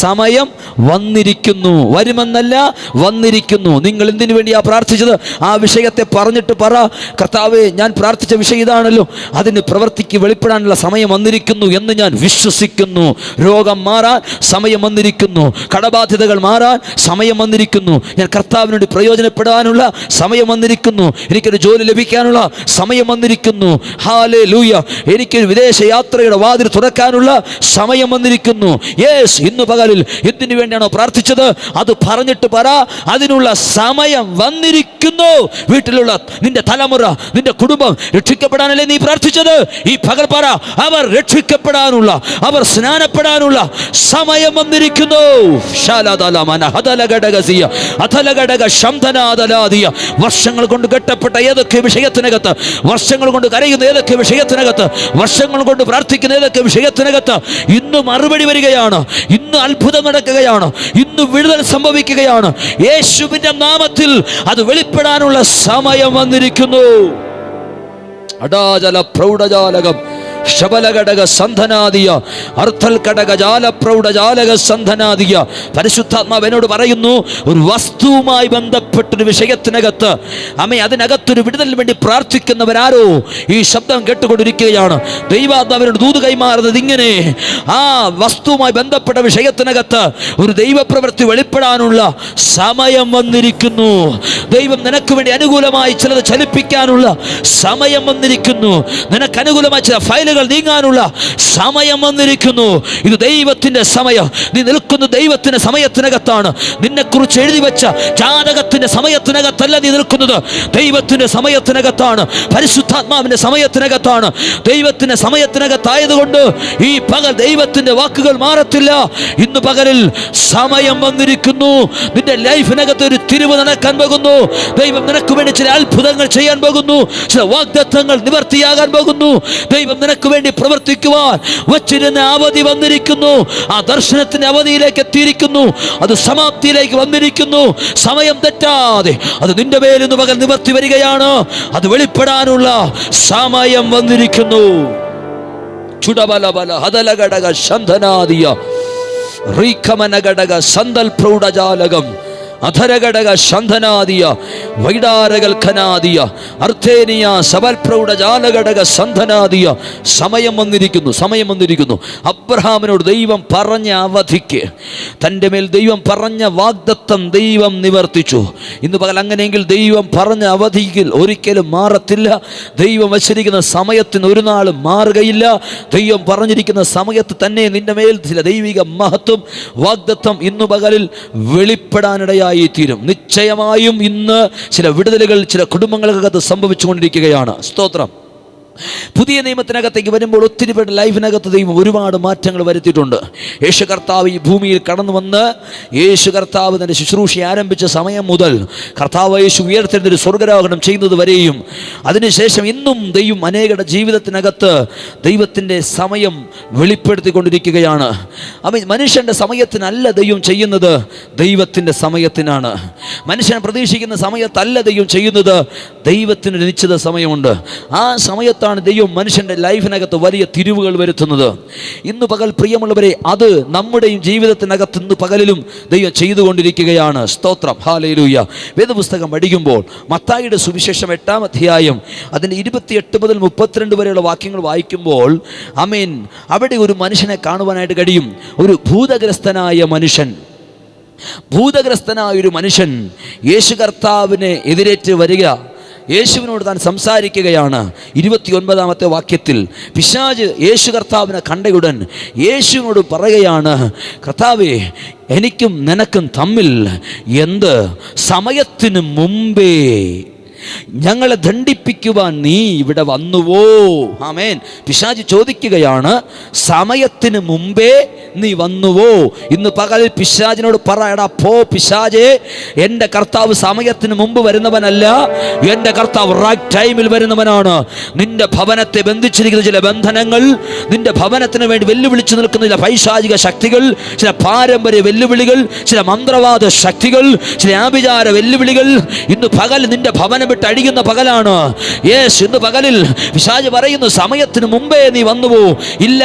സമയം വന്നിരിക്കുന്നു. വരുമെന്നല്ല, വന്നിരിക്കുന്നു. നിങ്ങൾ എന്തിനു വേണ്ടിയാ പ്രാർത്ഥിച്ചത്, ആ വിഷയത്തെ പറഞ്ഞിട്ട് പറ, കർത്താവേ ഞാൻ പ്രാർത്ഥിച്ച വിഷയം ഇതാണല്ലോ, അതിന് പ്രവൃത്തിക്ക് വെളിപ്പെടാനുള്ള സമയം വന്നിരിക്കുന്നു എന്ന് ഞാൻ വിശ്വസിക്കുന്നു. രോഗം മാറാൻ സമയം വന്നിരിക്കുന്നു. കടബാധ്യതകൾ മാറാൻ സമയം വന്നിരിക്കുന്നു. ഞാൻ കർത്താവിന് വേണ്ടി പ്രയോജനപ്പെടാനുള്ള സമയം വന്നിരിക്കുന്നു. എനിക്കൊരു ജോലി ലഭിക്കാനുള്ള സമയം വന്നിരിക്കുന്നു. ഹല്ലേലൂയ. എനിക്കൊരു വിദേശ യാത്രയുടെ വാതിൽ തുറക്കാനുള്ള സമയം വന്നിരിക്കുന്നു. യേസ്, ഇന്ന് പകലിൽ എന്തിനു വേണ്ടിയാണോ പ്രാർത്ഥിച്ചത് അത് പറഞ്ഞിട്ട് പറ, അതിനുള്ള സമയം വന്നിരിക്കുന്നു. വീട്ടിലുള്ള നിന്റെ തലമുറ, നിന്റെ കുടുംബം രക്ഷിക്കപ്പെടാനല്ലേ നീ പ്രാർത്ഥിച്ചത്? ഈ പകൽ പറ, അവർ രക്ഷിക്കപ്പെടാനുള്ള, അവർ സ്നാനപ്പെടാനുള്ള സമയം വന്നിരിക്കുന്നു. വർഷങ്ങൾ കൊണ്ട് കെട്ടപ്പെട്ട ഏതൊക്കെ വിഷയത്തിനകത്ത്, വർഷങ്ങൾ കൊണ്ട് കരയുന്ന ഏതൊക്കെ വിഷയത്തിനകത്ത്, വർഷങ്ങൾ കൊണ്ട് പ്രാർത്ഥിക്കുന്ന ഏതൊക്കെ വിഷയത്തിനകത്ത് ഇന്ന് മറുപടി വരികയാണ്. ഇന്ന് അത്ഭുതം നടക്കുകയാണ്. ഇന്ന് വിടുതൽ സംഭവിക്കുകയാണ്. യേശുവിന്റെ നാമത്തിൽ അത് വെളിപ്പെടാനുള്ള സമയം വന്നിരിക്കുന്നു. അടാജല പ്രൗഢജാലകം ശബലഘടക സന്ധനാദിയ അർത്ഥൽ ഘടക ജാല പ്രൗഢജാലക സന്ധനാദിയ. പരിശുദ്ധാത്മാവ് എന്നോട് പറയുന്നു, ഒരു വസ്തുവുമായി ബന്ധപ്പെട്ടൊരു വിഷയത്തിനകത്ത് അതിനകത്തൊരു വിടുതലിന് വേണ്ടി പ്രാർത്ഥിക്കുന്നവരാരോ ഈ ശബ്ദം കേട്ടുകൊണ്ടിരിക്കുകയാണ്. ദൈവാത്മാവിനോട് ദൂത് കൈമാറുന്നത് ഇങ്ങനെ, ആ വസ്തുവുമായി ബന്ധപ്പെട്ട വിഷയത്തിനകത്ത് ഒരു ദൈവപ്രവൃത്തി വെളിപ്പെടാനുള്ള സമയം വന്നിരിക്കുന്നു. ദൈവം നിനക്ക് വേണ്ടി അനുകൂലമായി ചിലത് ചലിപ്പിക്കാനുള്ള സമയം വന്നിരിക്കുന്നു. നിനക്ക് അനുകൂലമായി ചില ഫയലുകൾ നീങ്ങാനുള്ള സമയം വന്നിരിക്കുന്നു. ഇത് ദൈവത്തിന്റെ സമയം. നീ നിൽക്കുന്ന ദൈവത്തിന്റെ സമയത്തിനകത്താണ്. നിന്നെക്കുറിച്ച് എഴുതി വെച്ച ജാതകത്തിന്റെ സമയത്തിനകത്തല്ല നീ നിൽക്കുന്നത്, ദൈവത്തിന്റെ സമയത്തിനകത്താണ്. പരിശുദ്ധാത്മാവിന്റെ സമയത്തിനകത്താണ്. ദൈവത്തിന്റെ സമയത്തിനകത്തായതുകൊണ്ട് ഈ പകൽ ദൈവത്തിന്റെ വാക്കുകൾ മാറത്തില്ല. ഇന്ന് പകലിൽ സമയം വന്നിരിക്കുന്നു. നിന്റെ ലൈഫിനകത്ത് ഒരു തിരിവ് നടക്കാൻ പോകുന്നു. ദൈവം നിനക്ക് വേണ്ടി ചില അത്ഭുതങ്ങൾ ചെയ്യാൻ പോകുന്നു. ചില വാഗ്ദത്തങ്ങൾ നിവർത്തിയാകാൻ പോകുന്നു. ദൈവം നിനക്ക് വേണ്ടി പ്രവർത്തിക്കുവാൻ വച്ചിരുന്ന അവധി വന്നിരിക്കുന്നു. ആ ദർശനത്തിന്റെ അവധിയിലേക്ക് എത്തിയിരിക്കുന്നു. അത് സമാപ്തിയിലേക്ക് വന്നിരിക്കുന്നു. സമയം തെറ്റാതെ അത് നിന്റെ മേൽ ഇന്ന് പകൽ നിവർത്തി വരികയാണ്. അത് വെളിപ്പെടാനുള്ള സമയം വന്നിരിക്കുന്നു. ചുടബലബല ഹദലഘടക ശന്ധനാദിയ റീഖമനഘടക സന്തൽ പ്രൗഢജാലകം അധരഘടക ശന്ധനാദിയ വൈഡാരകൽഖനാദിയ അർത്ഥേനിയ സബൽപ്രൗഢ ജാലഘടക സന്ധനാദിയ. സമയം വന്നിരിക്കുന്നു. സമയം വന്നിരിക്കുന്നു. അബ്രഹാമിനോട് ദൈവം പറഞ്ഞ അവധിക്ക്, തൻ്റെ മേൽ ദൈവം പറഞ്ഞ വാഗ്ദത്തം ദൈവം നിവർത്തിച്ചു. ഇന്ന് പകൽ അങ്ങനെയെങ്കിൽ ദൈവം പറഞ്ഞ അവധിയിൽ ഒരിക്കലും മാറത്തില്ല. ദൈവം വച്ചിരിക്കുന്ന സമയത്തിന് ഒരു നാളും മാറുകയില്ല. ദൈവം പറഞ്ഞിരിക്കുന്ന സമയത്ത് തന്നെ നിന്റെ മേൽ ചില ദൈവിക മഹത്വം വാഗ്ദത്തം ഇന്നു പകലിൽ വെളിപ്പെടാനിടയായി തീരും. നിശ്ചയമായും ഇന്ന് ചില വിടുതലുകൾ ചില കുടുംബങ്ങൾക്കകത്ത് സംഭവിച്ചുകൊണ്ടിരിക്കുകയാണ്. സ്തോത്രം. പുതിയ നിയമത്തിനകത്തേക്ക് വരുമ്പോൾ ഒത്തിരി പേരുടെ ലൈഫിനകത്ത് ദൈവം ഒരുപാട് മാറ്റങ്ങൾ വരുത്തിയിട്ടുണ്ട്. യേശു കർത്താവ് ഈ ഭൂമിയിൽ കടന്നു വന്ന് യേശു കർത്താവ് തൻ്റെ ശുശ്രൂഷ ആരംഭിച്ച സമയം മുതൽ കർത്താവ് യേശു ഉയർത്തെഴുന്നേറ്റ് സ്വർഗ്ഗാരോഹണം ചെയ്യുന്നത് വരെയും അതിനുശേഷം ഇന്നും ദൈവം അനേകരുടെ ജീവിതത്തിനകത്ത് ദൈവത്തിൻ്റെ സമയം വെളിപ്പെടുത്തിക്കൊണ്ടിരിക്കുകയാണ്. മനുഷ്യൻ്റെ സമയത്തിനല്ല ദൈവം ചെയ്യുന്നത്, ദൈവത്തിൻ്റെ സമയത്തിനാണ്. മനുഷ്യൻ പ്രതീക്ഷിക്കുന്ന സമയത്തല്ല ദൈവം ചെയ്യുന്നത്, ദൈവത്തിന് നിശ്ചിത സമയമുണ്ട്. ആ സമയത്താണ് ദൈവം മനുഷ്യൻ്റെ ലൈഫിനകത്ത് വലിയ തിരിവുകൾ വരുത്തുന്നത്. ഇന്ന് പകൽ പ്രിയമുള്ളവരെ, അത് നമ്മുടെയും ജീവിതത്തിനകത്ത് ഇന്ന് പകലിലും ദൈവം ചെയ്തുകൊണ്ടിരിക്കുകയാണ്. സ്തോത്രം, ഹല്ലേലൂയ. വേദപുസ്തകം പഠിക്കുമ്പോൾ മത്തായിയുടെ സുവിശേഷം 8-ാം അധ്യായം അതിൻ്റെ 28 മുതൽ 32 വരെയുള്ള വാക്യങ്ങൾ വായിക്കുമ്പോൾ ആമേൻ, അവിടെ ഒരു മനുഷ്യനെ കാണുവാനായിട്ട് കഴിയും. ഒരു ഭൂതഗ്രസ്തനായ ഒരു മനുഷ്യൻ യേശു കർത്താവിനെ എതിരേറ്റ് വരിക, യേശുവിനോട് താൻ സംസാരിക്കുകയാണ്. 29-ാമത്തെ വാക്യത്തിൽ പിശാച് യേശു കർത്താവിനെ കണ്ടയുടൻ യേശുവിനോട് പറയുകയാണ്, കർത്താവേ, എനിക്കും നിനക്കും തമ്മിൽ എന്ത്? സമയത്തിന് മുമ്പേ ഞങ്ങളെ ദണ്ഡിപ്പിക്കുവാൻ നീ ഇവിടെ വന്നുവോ? ആമേൻ. പിശാച് ചോദിക്കുകയാണ്, സമയത്തിന് മുമ്പേ നീ വന്നുവോ? ഇന്ന് പകലിൽ പിശാചിനോട് പറ, എടാ പോ പിശാചേ, എൻ്റെ കർത്താവ് സമയത്തിന് മുമ്പ് വരുന്നവനല്ല, എൻ്റെ കർത്താവ് റൈറ്റ് ടൈമിൽ വരുന്നവനാണ്. നിന്റെ ഭവനത്തെ ബന്ധിച്ചിരിക്കുന്ന ചില ബന്ധനങ്ങൾ, നിന്റെ ഭവനത്തിന് വേണ്ടി വെല്ലുവിളിച്ചു നിൽക്കുന്ന ചില പൈശാചിക ശക്തികൾ, ചില പാരമ്പര്യ വെല്ലുവിളികൾ, ചില മന്ത്രവാദ ശക്തികൾ, ചില ആഭിചാര വെല്ലുവിളികൾ ഇന്ന് പകൽ നിന്റെ ഭവനം വിട്ട് അടിയുന്ന പകലാണ്. യേശു ഇന്ന് പകലിൽ പിശാച് പറയുന്നു, സമയത്തിന് മുമ്പേ നീ വന്നുവോ? ഇല്ല,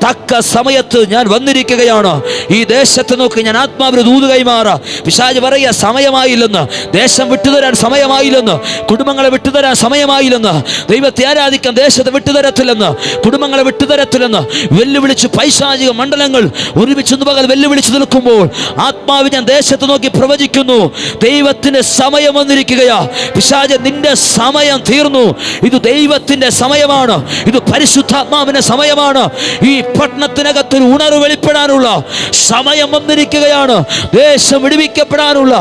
തക്ക സമയത്ത് ഞാൻ വന്നിരിക്കുകയാണ്. ഈ ദേശത്ത് നോക്കി ഞാൻ ആത്മാവിന് ദൂത് കൈമാറാം. പിശാച് പറയുക, സമയമായില്ലെന്ന്, ദേശം വിട്ടുതരാൻ സമയമായില്ലെന്ന്, കുടുംബങ്ങളെ വിട്ടുതരാൻ സമയമായില്ലെന്ന്, ദൈവത്തെ ആരാധിക്കാൻ ദേശത്തെ വിട്ടുതരത്തില്ലെന്ന്, കുടുംബങ്ങളെ വിട്ടുതരത്തില്ലെന്ന് വെല്ലുവിളിച്ച് പൈശാചിക മണ്ഡലങ്ങൾ ഒരുമിച്ച് ഇന്ന് പകൽ വെല്ലുവിളിച്ച് നിൽക്കുമ്പോൾ ആത്മാവ് ഞാൻ ദേശത്ത് നോക്കി പ്രവചിക്കുന്നു, ദൈവത്തിന്റെ സമയം വന്നിരിക്കുകയാ. പിശാച്, നിന്റെ സമയം തീർന്നു. ഇത് ദൈവത്തിന്റെ സമയമാണ്, ഇത് പരിശുദ്ധാത്മാവിന്റെ സമയമാണ്. ഈ പട്ടണത്തിനകത്തൊരു ഉണർവ് വെളിപ്പെടാനുള്ള സമയം വന്നിരിക്കുകയാണ്. ദേശം വിടുവിക്കപ്പെടാനുള്ള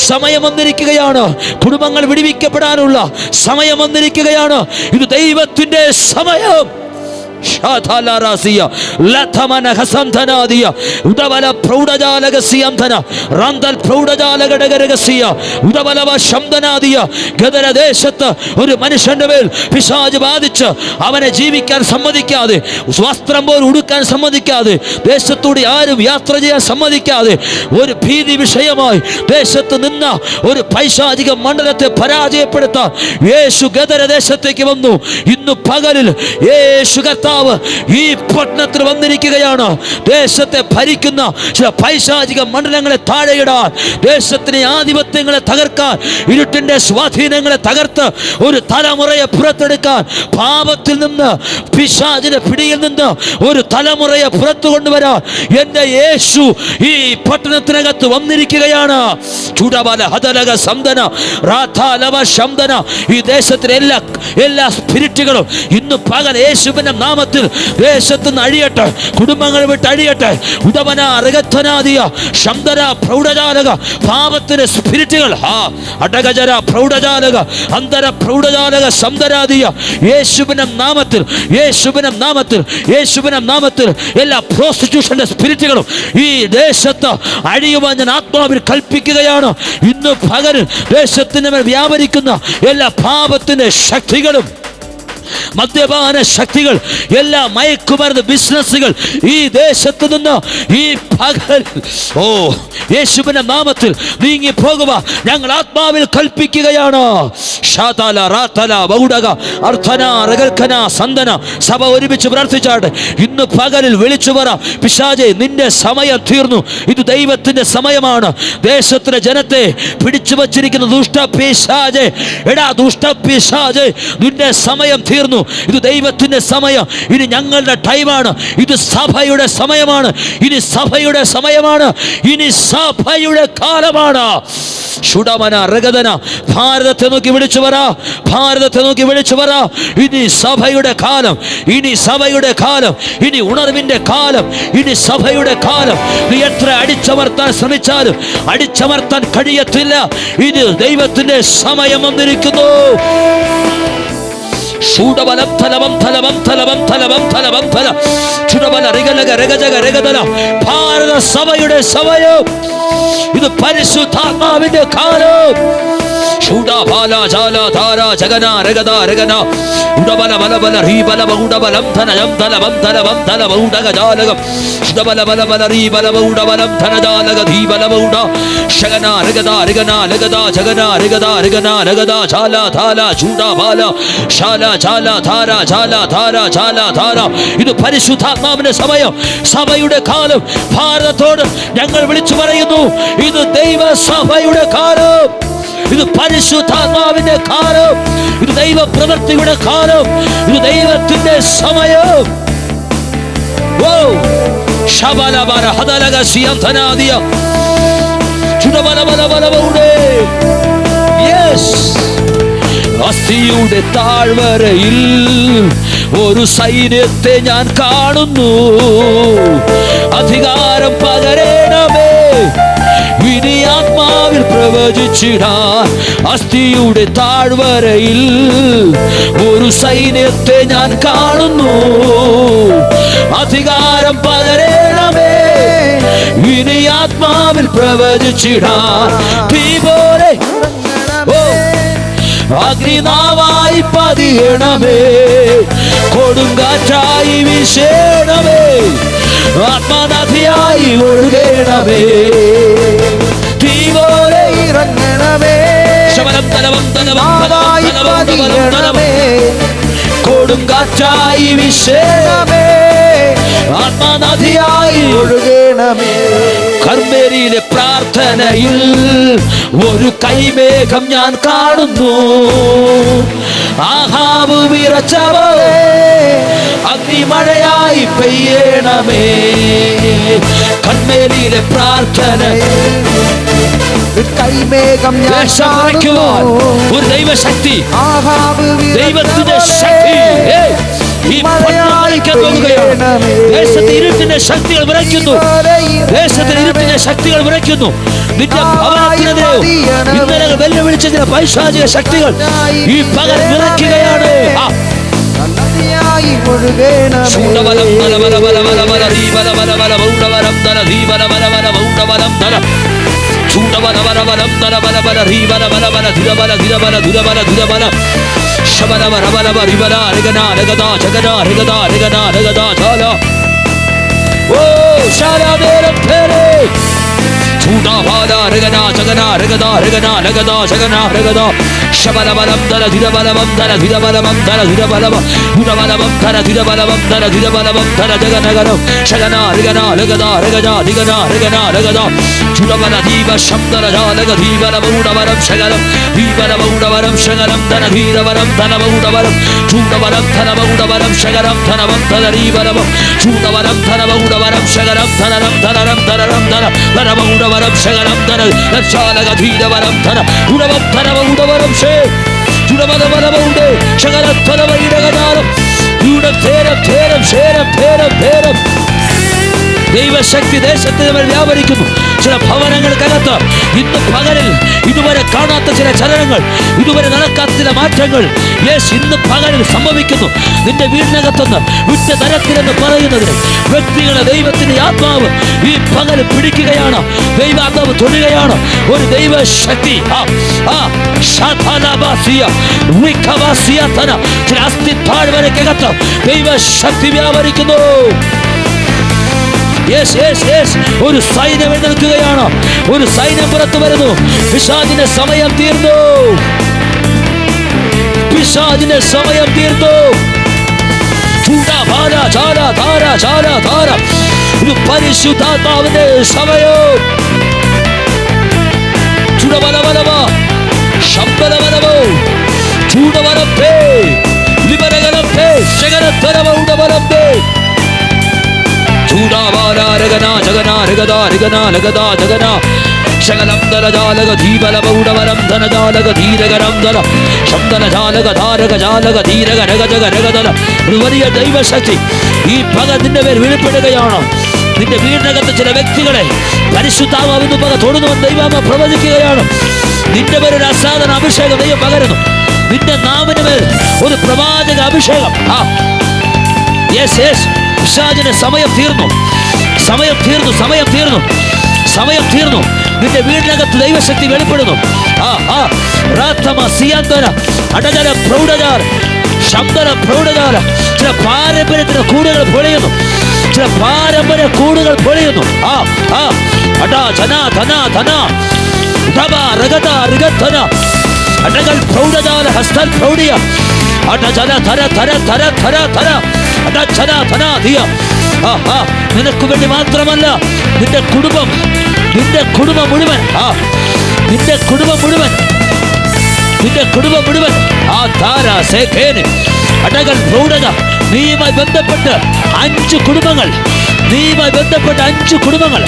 സമയം വന്നിരിക്കുകയാണ്. കുടുംബങ്ങൾ വിടുവിക്കപ്പെടാനുള്ള സമയം വന്നിരിക്കുകയാണ്. ഇത് ദൈവത്തിന്റെ സമയം. ഒരു മനുഷ്യന്റെ മേൽ പിശാച് ബാധിച്ച് അവനെ ജീവിക്കാൻ സമ്മതിക്കാതെ, വസ്ത്രം പോലും ഉടുക്കാൻ സമ്മതിക്കാതെ, ദേശത്തൂടെ ആരും യാത്ര ചെയ്യാൻ സമ്മതിക്കാതെ ഒരു ഭീതി വിഷയമായി ദേശത്ത് നിന്ന ഒരു പൈശാചിക മണ്ഡലത്തെ പരാജയപ്പെടുത്താൻ യേശു ഗദര ദേശത്തേക്ക് വന്നു. ഇന്ന് പകലിൽ യേശു ഈ പട്ടണത്തിൽ വന്നിരിക്കുകയാണ്. ദേശത്തെ ഭരിക്കുന്ന ചില പൈശാചിക മണ്ഡലങ്ങളെ താഴെയിടാൻ, ദേശത്തിലെ ആധിപത്യങ്ങളെ തകർക്കാൻ, ഇരുട്ടിന്റെ സ്വാധീനങ്ങളെ തകർത്ത് ഒരു തലമുറയെ പുറത്തെടുക്കാൻ, പാപത്തിൽ നിന്ന് പിശാചിന്റെ പിടിയിൽ നിന്ന് ഒരു തലമുറയെ പുറത്തു കൊണ്ടുവരാൻ എന്റെ യേശു ഈ പട്ടണത്തിനകത്ത് വന്നിരിക്കുകയാണ്. ഈ ദേശത്തിലെ എല്ലാ സ്പിരിറ്റുകളും ഇന്ന് പകൽ യേശുവിന്റെ നാമത്തിൽ ദേശത്ത് നിന്ന് അഴിയട്ടെ, കുടുംബങ്ങൾ വിട്ട് അഴിയട്ടെ. ഉദവന അരകത്വനാദിയ ശബ്ദര പ്രൗഢജാലക പാപത്തിന്റെ സ്പിരിറ്റുകൾ അടകജര പ്രൗഢജാലക അന്തര പ്രൗഢജാലക ശബ്ദരാദിയ യേശുവിന്റെ നാമത്തിൽ, യേശുവിന്റെ നാമത്തിൽ, യേശുവിന്റെ നാമത്തിൽ എല്ലാ പ്രോസ്റ്റിറ്റ്യൂഷന്റെ സ്പിരിറ്റുകളും ഈ ദേശത്ത് അഴിയുവാൻ ഞാൻ ആത്മാവിൽ കൽപ്പിക്കുകയാണ്. ഇന്ന് പകൽ ദേശത്തിന് മേൽ വ്യാപരിക്കുന്ന എല്ലാ പാപത്തിന്റെ ശക്തികളും, മദ്യപാന ശക്തികൾ, എല്ലാ മയക്കുമരുന്ന് ബിസിനസ്സുകൾ ഈ ദേശത്ത് നിന്ന് ഈ പകൽ യേശുവിന്റെ നാമത്തിൽ നീങ്ങി പോകുക ഞങ്ങൾ ആത്മാവിൽ കൽപ്പിക്കുകയാണ്. സഭ ഒരുമിച്ച് പ്രാർത്ഥിച്ചാട്ടെ. ഇന്ന് പകലിൽ വിളിച്ചു പറ, പിശാചേ, നിന്റെ സമയം തീർന്നു. ഇത് ദൈവത്തിന്റെ സമയമാണ്. ദേശത്തിലെ ജനത്തെ പിടിച്ചു വച്ചിരിക്കുന്ന ദുഷ്ടപിശാചേ, എടാ ദുഷ്ടപിശാചേ, നിന്റെ സമയം തീർന്നു. ഇത് ദൈവത്തിന്റെ സമയം. ഇനി ഞങ്ങളുടെ ടൈമാണ്. ഇത് സഭയുടെ സമയമാണ്. ഇനി സഭയുടെ സമയമാണ്. ഇനി സഭയുടെ കാലമാണ്. ഭാരതത്തെ നോക്കി വിളിച്ചു പറ, ഭാരതത്തെ നോക്കി വിളിച്ചു പറ, ഇനി സഭയുടെ കാലം, ഇനി സഭയുടെ കാലം, ഇനി ഉണർവിന്റെ കാലം, ഇനി സഭയുടെ കാലം. നീ എത്ര അടിച്ചമർത്താൻ ശ്രമിച്ചാലും അടിച്ചമർത്താൻ കഴിയത്തില്ല. ഇത് ദൈവത്തിന്റെ സമയം വന്നിരിക്കുന്നു. ശൂടബലം തലവം തലവം തലവം തലവം തലവം തല ചുടബല റിഗലക രഗജക രഗതല ഭാരത സഭയുടെ സമയം. ഇത് പരിശുദ്ധാത്മാവിന്റെ കാലം. ശൂടബല ജാല ധാര ജഗന രഗദ രഗന ഉടബല ബല ബല റീ ബല ഉടബലം ധനയം തലവം തലവം തലവ ഉടക ജാലകം ശുടബല ബല ബല റീ ബല ഉടബലം ധനജാലക ധീ ബല ഉട ശഗന രഗദ രഗന രഗദ ജഗന രഗദ രഗന രഗദ ജാല ധാല ശൂടബല ശാല ജാല ധാര ജാല ധാര ജാല ധാര. ഇത് പരിശുദ്ധാത്മാവിന്റെ സമയം, സഭയുടെ കാലം. ഭാരതത്തോട് ഞങ്ങൾ വിളിച്ചു പറയുന്നു, ഇത് ദൈവസഭയുടെ കാലം, ഇത് പരിശുദ്ധാത്മാവിന്റെ കാലം, ഇത് ദൈവ പ്രവൃത്തിയുടെ കാലം, ഇത് ദൈവത്തിന്റെ സമയം. ഓ ശബലബല ഹദലഗ സിയന്തനാദിയ ചുടബലബലബലബൗഡേ. യെസ്, അസ്ഥിയുടെ താഴ്വരയിൽ ഒരു സൈന്യത്തെ ഞാൻ കാണുന്നു. അധികാരം പകരണമേ, ഇനി ആത്മാവിൽ പ്രവചിച്ചിടാൻ. അസ്ഥിയുടെ താഴ്വരയിൽ ഒരു സൈന്യത്തെ ഞാൻ കാണുന്നു. അധികാരം പകരണമേ, ഇനി ആത്മാവിൽ പ്രവചിച്ചിടാൻ. തീ പോലെ അഗ്നിനാവായി പതിയണമേ, കൊടുങ്കാറ്റായി വീശണമേ, ആത്മനദിയായി ഒഴുകണമേ, തീ പോലെ ഇറങ്ങണമേ, ശബലം തലവം തലവം പതിയണമേ, കൊടുങ്കാറ്റായി വീശണമേ, ആത്മനദിയായി ഒഴുകണമേ. കർമ്മേലിയിലെ പ്രാർത്ഥനയിൽ ഒരു കൈമേഘം ഞാൻ കാണുന്നു. ആഹാബ് വിറച്ചപോലെ അഗ്നിമഴയായി പെയ്യണമേ. കർമ്മേലിയിലെ പ്രാർത്ഥനയിൽ കൈമേഘം ഞാൻ കാണുന്നു. ഒരു ദൈവശക്തി, ദൈവത്തിന്റെ ശക്തി ഈ ദേശത്തെ ഇരുട്ടിന്റെ ശക്തികൾ വിറയ്ക്കുന്നു. ദേശത്തിന് ഇരുട്ടിന്റെ ശക്തികൾ വിറയ്ക്കുന്നു. നിന്റെ ഭവനത്തിനെതിരെ ഇന്നലെ വെല്ലുവിളിച്ച ചില പൈശാചിക ശക്തികൾ ഈ പകൽ വിറയ്ക്കുകയാണ്. ദൈവശക്തി ദേശത്തിന് വ്യാപരിക്കുന്നു. ചില ഭവനങ്ങൾക്കകത്ത് ഇന്ന് പകലിൽ ഇതുവരെ കാണാത്ത ചില ചലനങ്ങൾ, ഇതുവരെ നടക്കാത്ത ചില മാറ്റങ്ങൾ യേശു ഇന്ന് പകലിൽ സംഭവിക്കുന്നു. നിന്റെ വീടിനകത്തുനിന്ന് വിട്ട തരത്തിലെന്ന് പറയുന്നതിന് വ്യക്തികളെ ദൈവത്തിന്റെ ആത്മാവ് ഈ പകൽ പിടിക്കുകയാണ്. ദൈവാത്മാവ് തൊടുകയാണ്. ഒരു ദൈവശക്തി ചില അസ്ഥി താഴ്വരയ്ക്കകത്ത് ദൈവശക്തി വ്യാപരിക്കുന്നു. ഒരു സൈന്യം എഴുന്നേൽക്കുകയാണ്. ഒരു സൈന്യം പുറത്തു വരുന്നു. പിശാചിന്റെ സമയം തീർന്നു. പിശാചിന്റെ സമയം തീർന്നു. ഇത് പരിശുദ്ധാത്മാവിന്റെ സമയം. ചുടബലബലമോ ശബ്ദബലമോ ചൂടബലത്തെ ലിബലഗലത്തെ ശഗനത്തരമ ഉടബലത്തെ ചൂടാവാല രഗന ജഗന രഗദ രഗന ലഗദ ജഗന ശകലം ദലജാലക ധീബലമ ഉടബലം ധനജാലക ധീരഗരം ദല ശബ്ദലജാലക ധാരക ജാലക ധീരക രഗജഗ രഗദല. ഒരു വലിയ ദൈവശക്തി ഈ പക നിന്റെ പേര് വെളിപ്പെടുകയാണ്. നിന്റെ വീടിനകത്ത് ചില വ്യക്തികളെ പരിശുദ്ധാത്മാവിന്റെ പക തൊടുന്നുവെന്ന് ദൈവാത്മാവ് പ്രവചിക്കുകയാണ്. നിന്റെ പേര് ഒരു അസാധാരണ അഭിഷേകം ദൈവം പകരുന്നു. നിന്റെ നാവിന് മേൽ ഒരു പ്രവാചക അഭിഷേകം. യെസ് യെസ്, പിശാചിന്റെ സമയം തീർന്നു, സമയം തീർന്നു, സമയം തീർന്നു, സമയം തീർന്നു. നിന്റെ വീടിനകത്ത് ദൈവശക്തി വെളിപ്പെടുന്നു. ചില പാരമ്പര്യത്തിന്റെ കൂടുകൾ പൊളിയുന്നു, ചില പാരമ്പര്യ കൂടുകൾ പൊളിയുന്നു. നിനക്ക് വേണ്ടി മാത്രമല്ല, നിന്റെ കുടുംബം, നിന്റെ കുടുംബം മുഴുവൻ, നിന്റെ കുടുംബം മുഴുവൻ, നിന്റെ കുടുംബം മുഴുവൻ അടകൾ പ്രൗഢത. നീയുമായി ബന്ധപ്പെട്ട് 5 കുടുംബങ്ങൾ, നീയുമായി ബന്ധപ്പെട്ട് 5 കുടുംബങ്ങൾ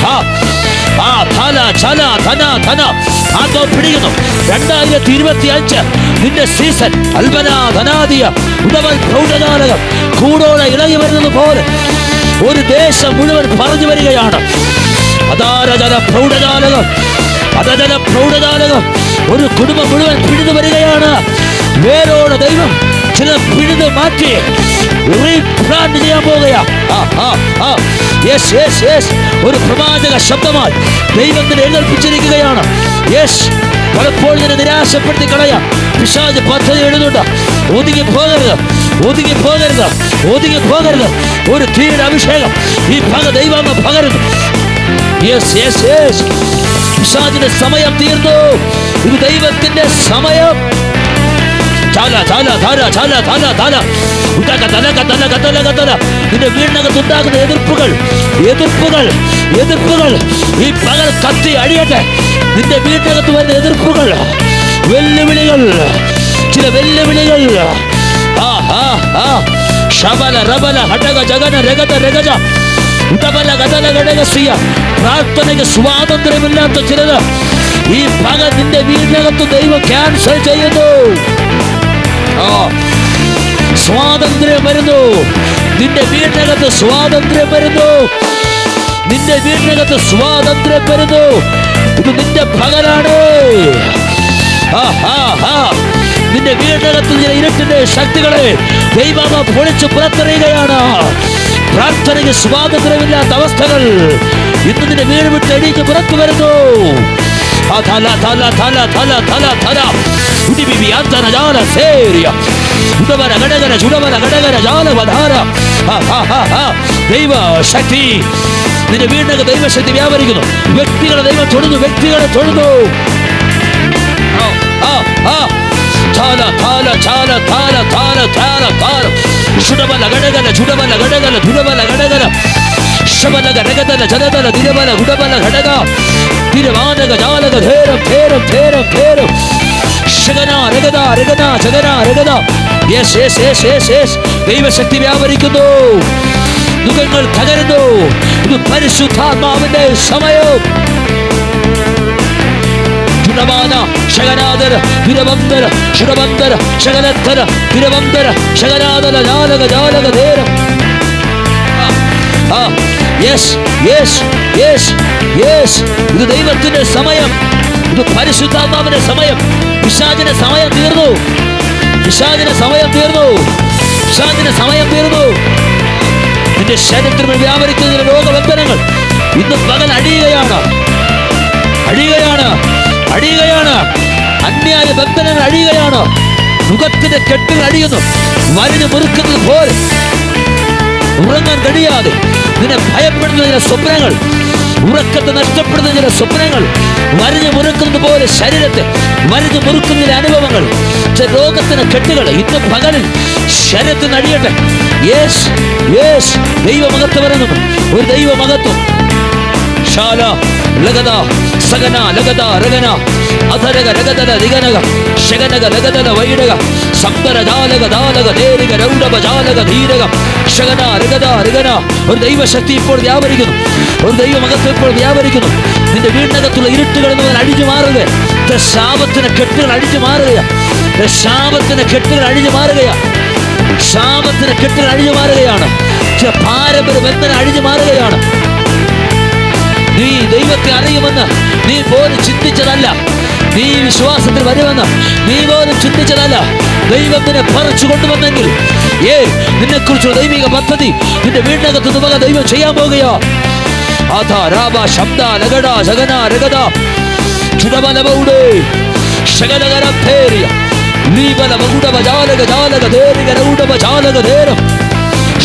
പിടിക്കുന്നു. 2025 നിന്റെ സീസൺ അൽബനാധനാദിയ ഉടവൽ പ്രൗഢജാലകം കൂടോടെ ഇളകി വരുന്നത് പോലെ ഒരു ദേശം മുഴുവൻ പറഞ്ഞു വരികയാണ്. അതാരജല പ്രൗഢജാലകം, അതജല പ്രൗഢജാലകം ഒരു കുടുംബം മുഴുവൻ പിടിതു വരികയാണ്. വേരോടെ ദൈവം ചില പിടിത് മാറ്റി റീപ്ലാന്റ് ചെയ്യാൻ പോവുകയാ. ഒരു പ്രവാചക ശബ്ദമായി ദൈവത്തിന് എഴുന്നേൽപ്പിച്ചിരിക്കുകയാണ്. പലപ്പോഴും ഇതിനെ നിരാശപ്പെടുത്തി കളയാം. പിശാച് പദ്ധതി എഴുതുന്നുണ്ട്. ഒതുങ്ങി പോകരുത്, ഒതുങ്ങി പോകരുത്, ഒതുങ്ങി പോകരുത്. ഒരു തീയുടെ അഭിഷേകം ഈ പക ദൈവം പകരുന്നു. പിശാചിന്റെ സമയം തീർന്നു. ഇത് ദൈവത്തിന്റെ സമയം. നിന്റെ വീടിനകത്തുണ്ടാകുന്ന എതിർപ്പുകൾ, എതിർപ്പുകൾ, എതിർപ്പുകൾ ഈ പകൽ കത്തി അടിയട്ടെ. നിന്റെ വീടിനകത്ത് വരുന്ന എതിർപ്പുകൾ, വെല്ലുവിളികൾ, ചില വെല്ലുവിളികൾ. ശബല റബല ഹടക ജഗന രഗത രഗജ ഉടബല ഗതല ഘടകസിയ. പ്രാർത്ഥനയ്ക്ക് സ്വാതന്ത്ര്യമില്ലാത്ത ചിലത് ഈ പക നിന്റെ വീടിനകത്ത് ദൈവം ക്യാൻസൽ ചെയ്യുന്നു. സ്വാതന്ത്ര്യം വരുന്നു. നിന്റെ വീടിനകത്ത് സ്വാതന്ത്ര്യം വരുന്നു. നിന്റെ വീടിനകത്ത് സ്വാതന്ത്ര്യം വരുന്നു. ഇത് നിന്റെ പകലാണ്. നിന്റെ വീടിനകത്ത് ഇരുട്ടിന്റെ ശക്തികളെ ദൈവം പൊളിച്ചു പുറത്തെറിയുകയാണ്. പ്രാർത്ഥനയ്ക്ക് സ്വാതന്ത്ര്യമില്ലാത്ത അവസ്ഥകൾ ഇന്ന് നിന്റെ വീട് വിട്ട് എണീറ്റ് പുറത്തു വരുന്നു. ദൈവ ശക്തി നിന്റെ വീടിനൊക്കെ ദൈവശക്തി വ്യാപരിക്കുന്നു. വ്യക്തികളെ ദൈവം തൊഴുന്നു, വ്യക്തികളെ തൊഴുന്നു. ദൈവശക്തി വ്യാപരിക്കുന്നു. ദുഃഖങ്ങൾ തകരുന്നു. ഇത് പരിശുദ്ധാത്മാവിന്റെ സമയം. ശകനാദര വിരവന്തര ശുരവന്തര ശകനത്തര വിരവന്തര ശകനാദര ജാലക ജാലക ധേരം. ഇത് ദൈവത്തിന്റെ സമയം. ഇത് പരിശുദ്ധാത്മാവിന്റെ സമയം. പിശാചിന്റെ സമയം തീർന്നു. പിശാചിന്റെ സമയം തീർന്നു. പിശാചിന്റെ സമയം തീർന്നു. നിന്റെ ശരീരത്തിൽ വ്യാപരിക്കുന്ന രോഗബന്ധനങ്ങൾ ഇന്ന് പകൽ അടിയുകയാണ്, അടിയുകയാണ്, അടിയുകയാണ്. അന്യായ ബന്ധനങ്ങൾ അടിയുകയാണ്. മുഖത്തിന്റെ കെട്ടുകൾ അടിയുന്നു. വലിഞ്ഞു മുറുക്കുന്നത് പോലെ ഉറങ്ങാൻ കഴിയാതെ നിന്നെ ഭയപ്പെടുന്ന ചില സ്വപ്നങ്ങൾ, ഉറക്കത്തെ നഷ്ടപ്പെടുന്ന ചില സ്വപ്നങ്ങൾ, വലിഞ്ഞു മുറുക്കുന്നത് പോലെ ശരീരത്തെ വലിഞ്ഞു മുറുക്കുന്ന ചില അനുഭവങ്ങൾ, ചില രോഗത്തിന് കെട്ടുകൾ ഇന്ന് പകലിൽ ശരീരത്തിന് അടിയട്ടെ. ദൈവമഹത്വം വരുന്നു. ഒരു ദൈവമഹത്വം. ശാല ലഗദ സഗന ലഗദ രഗന അധരഗ രഗദല ദിഗനഗ ശഗനഗ ലഗദല വൈഡഗ സപ്തര ജാലക ദാലക ദേരിക രൗഡബ ജാലക ധീരക ശഗന രഗദ രഗന. ഒരു ദൈവശക്തി ഇപ്പോൾ വ്യാപരിക്കുന്നു. ഒരു ദൈവമഹത്വം ഇപ്പോൾ വ്യാപരിക്കുന്നു. നിന്റെ വീടിനകത്തുള്ള ഇരുട്ടുകൾ അടിച്ചു മാറുക. ശാപത്തിന് കെട്ടുകൾ അടിച്ചു മാറുകയാ. ശാപത്തിന് കെട്ടുകൾ അടിച്ചു മാറുകയാ. ശാപത്തിന് കെട്ടുകൾ അടിച്ചു മാറുകയാണ്. ചില പാരമ്പര്യ ബന്ധനം അടിച്ചു മാറുകയാണ്. നീ ദൈവത്തെ അറിയുമെന്ന് നീ പോലും ചിന്തിച്ചതല്ല. നീ വിശ്വാസത്തിൽ വരുമെന്ന് നീ പോലും ചിന്തിച്ചതല്ല. ദൈവം നിന്നെ പറിച്ചു കൊണ്ടുവന്നെങ്കിൽ നിന്നെക്കുറിച്ചുള്ള ദൈവിക പദ്ധതി നിന്റെ വീടിനകത്ത് നിന്ന് ദൈവം ചെയ്യാൻ പോകുകയോ.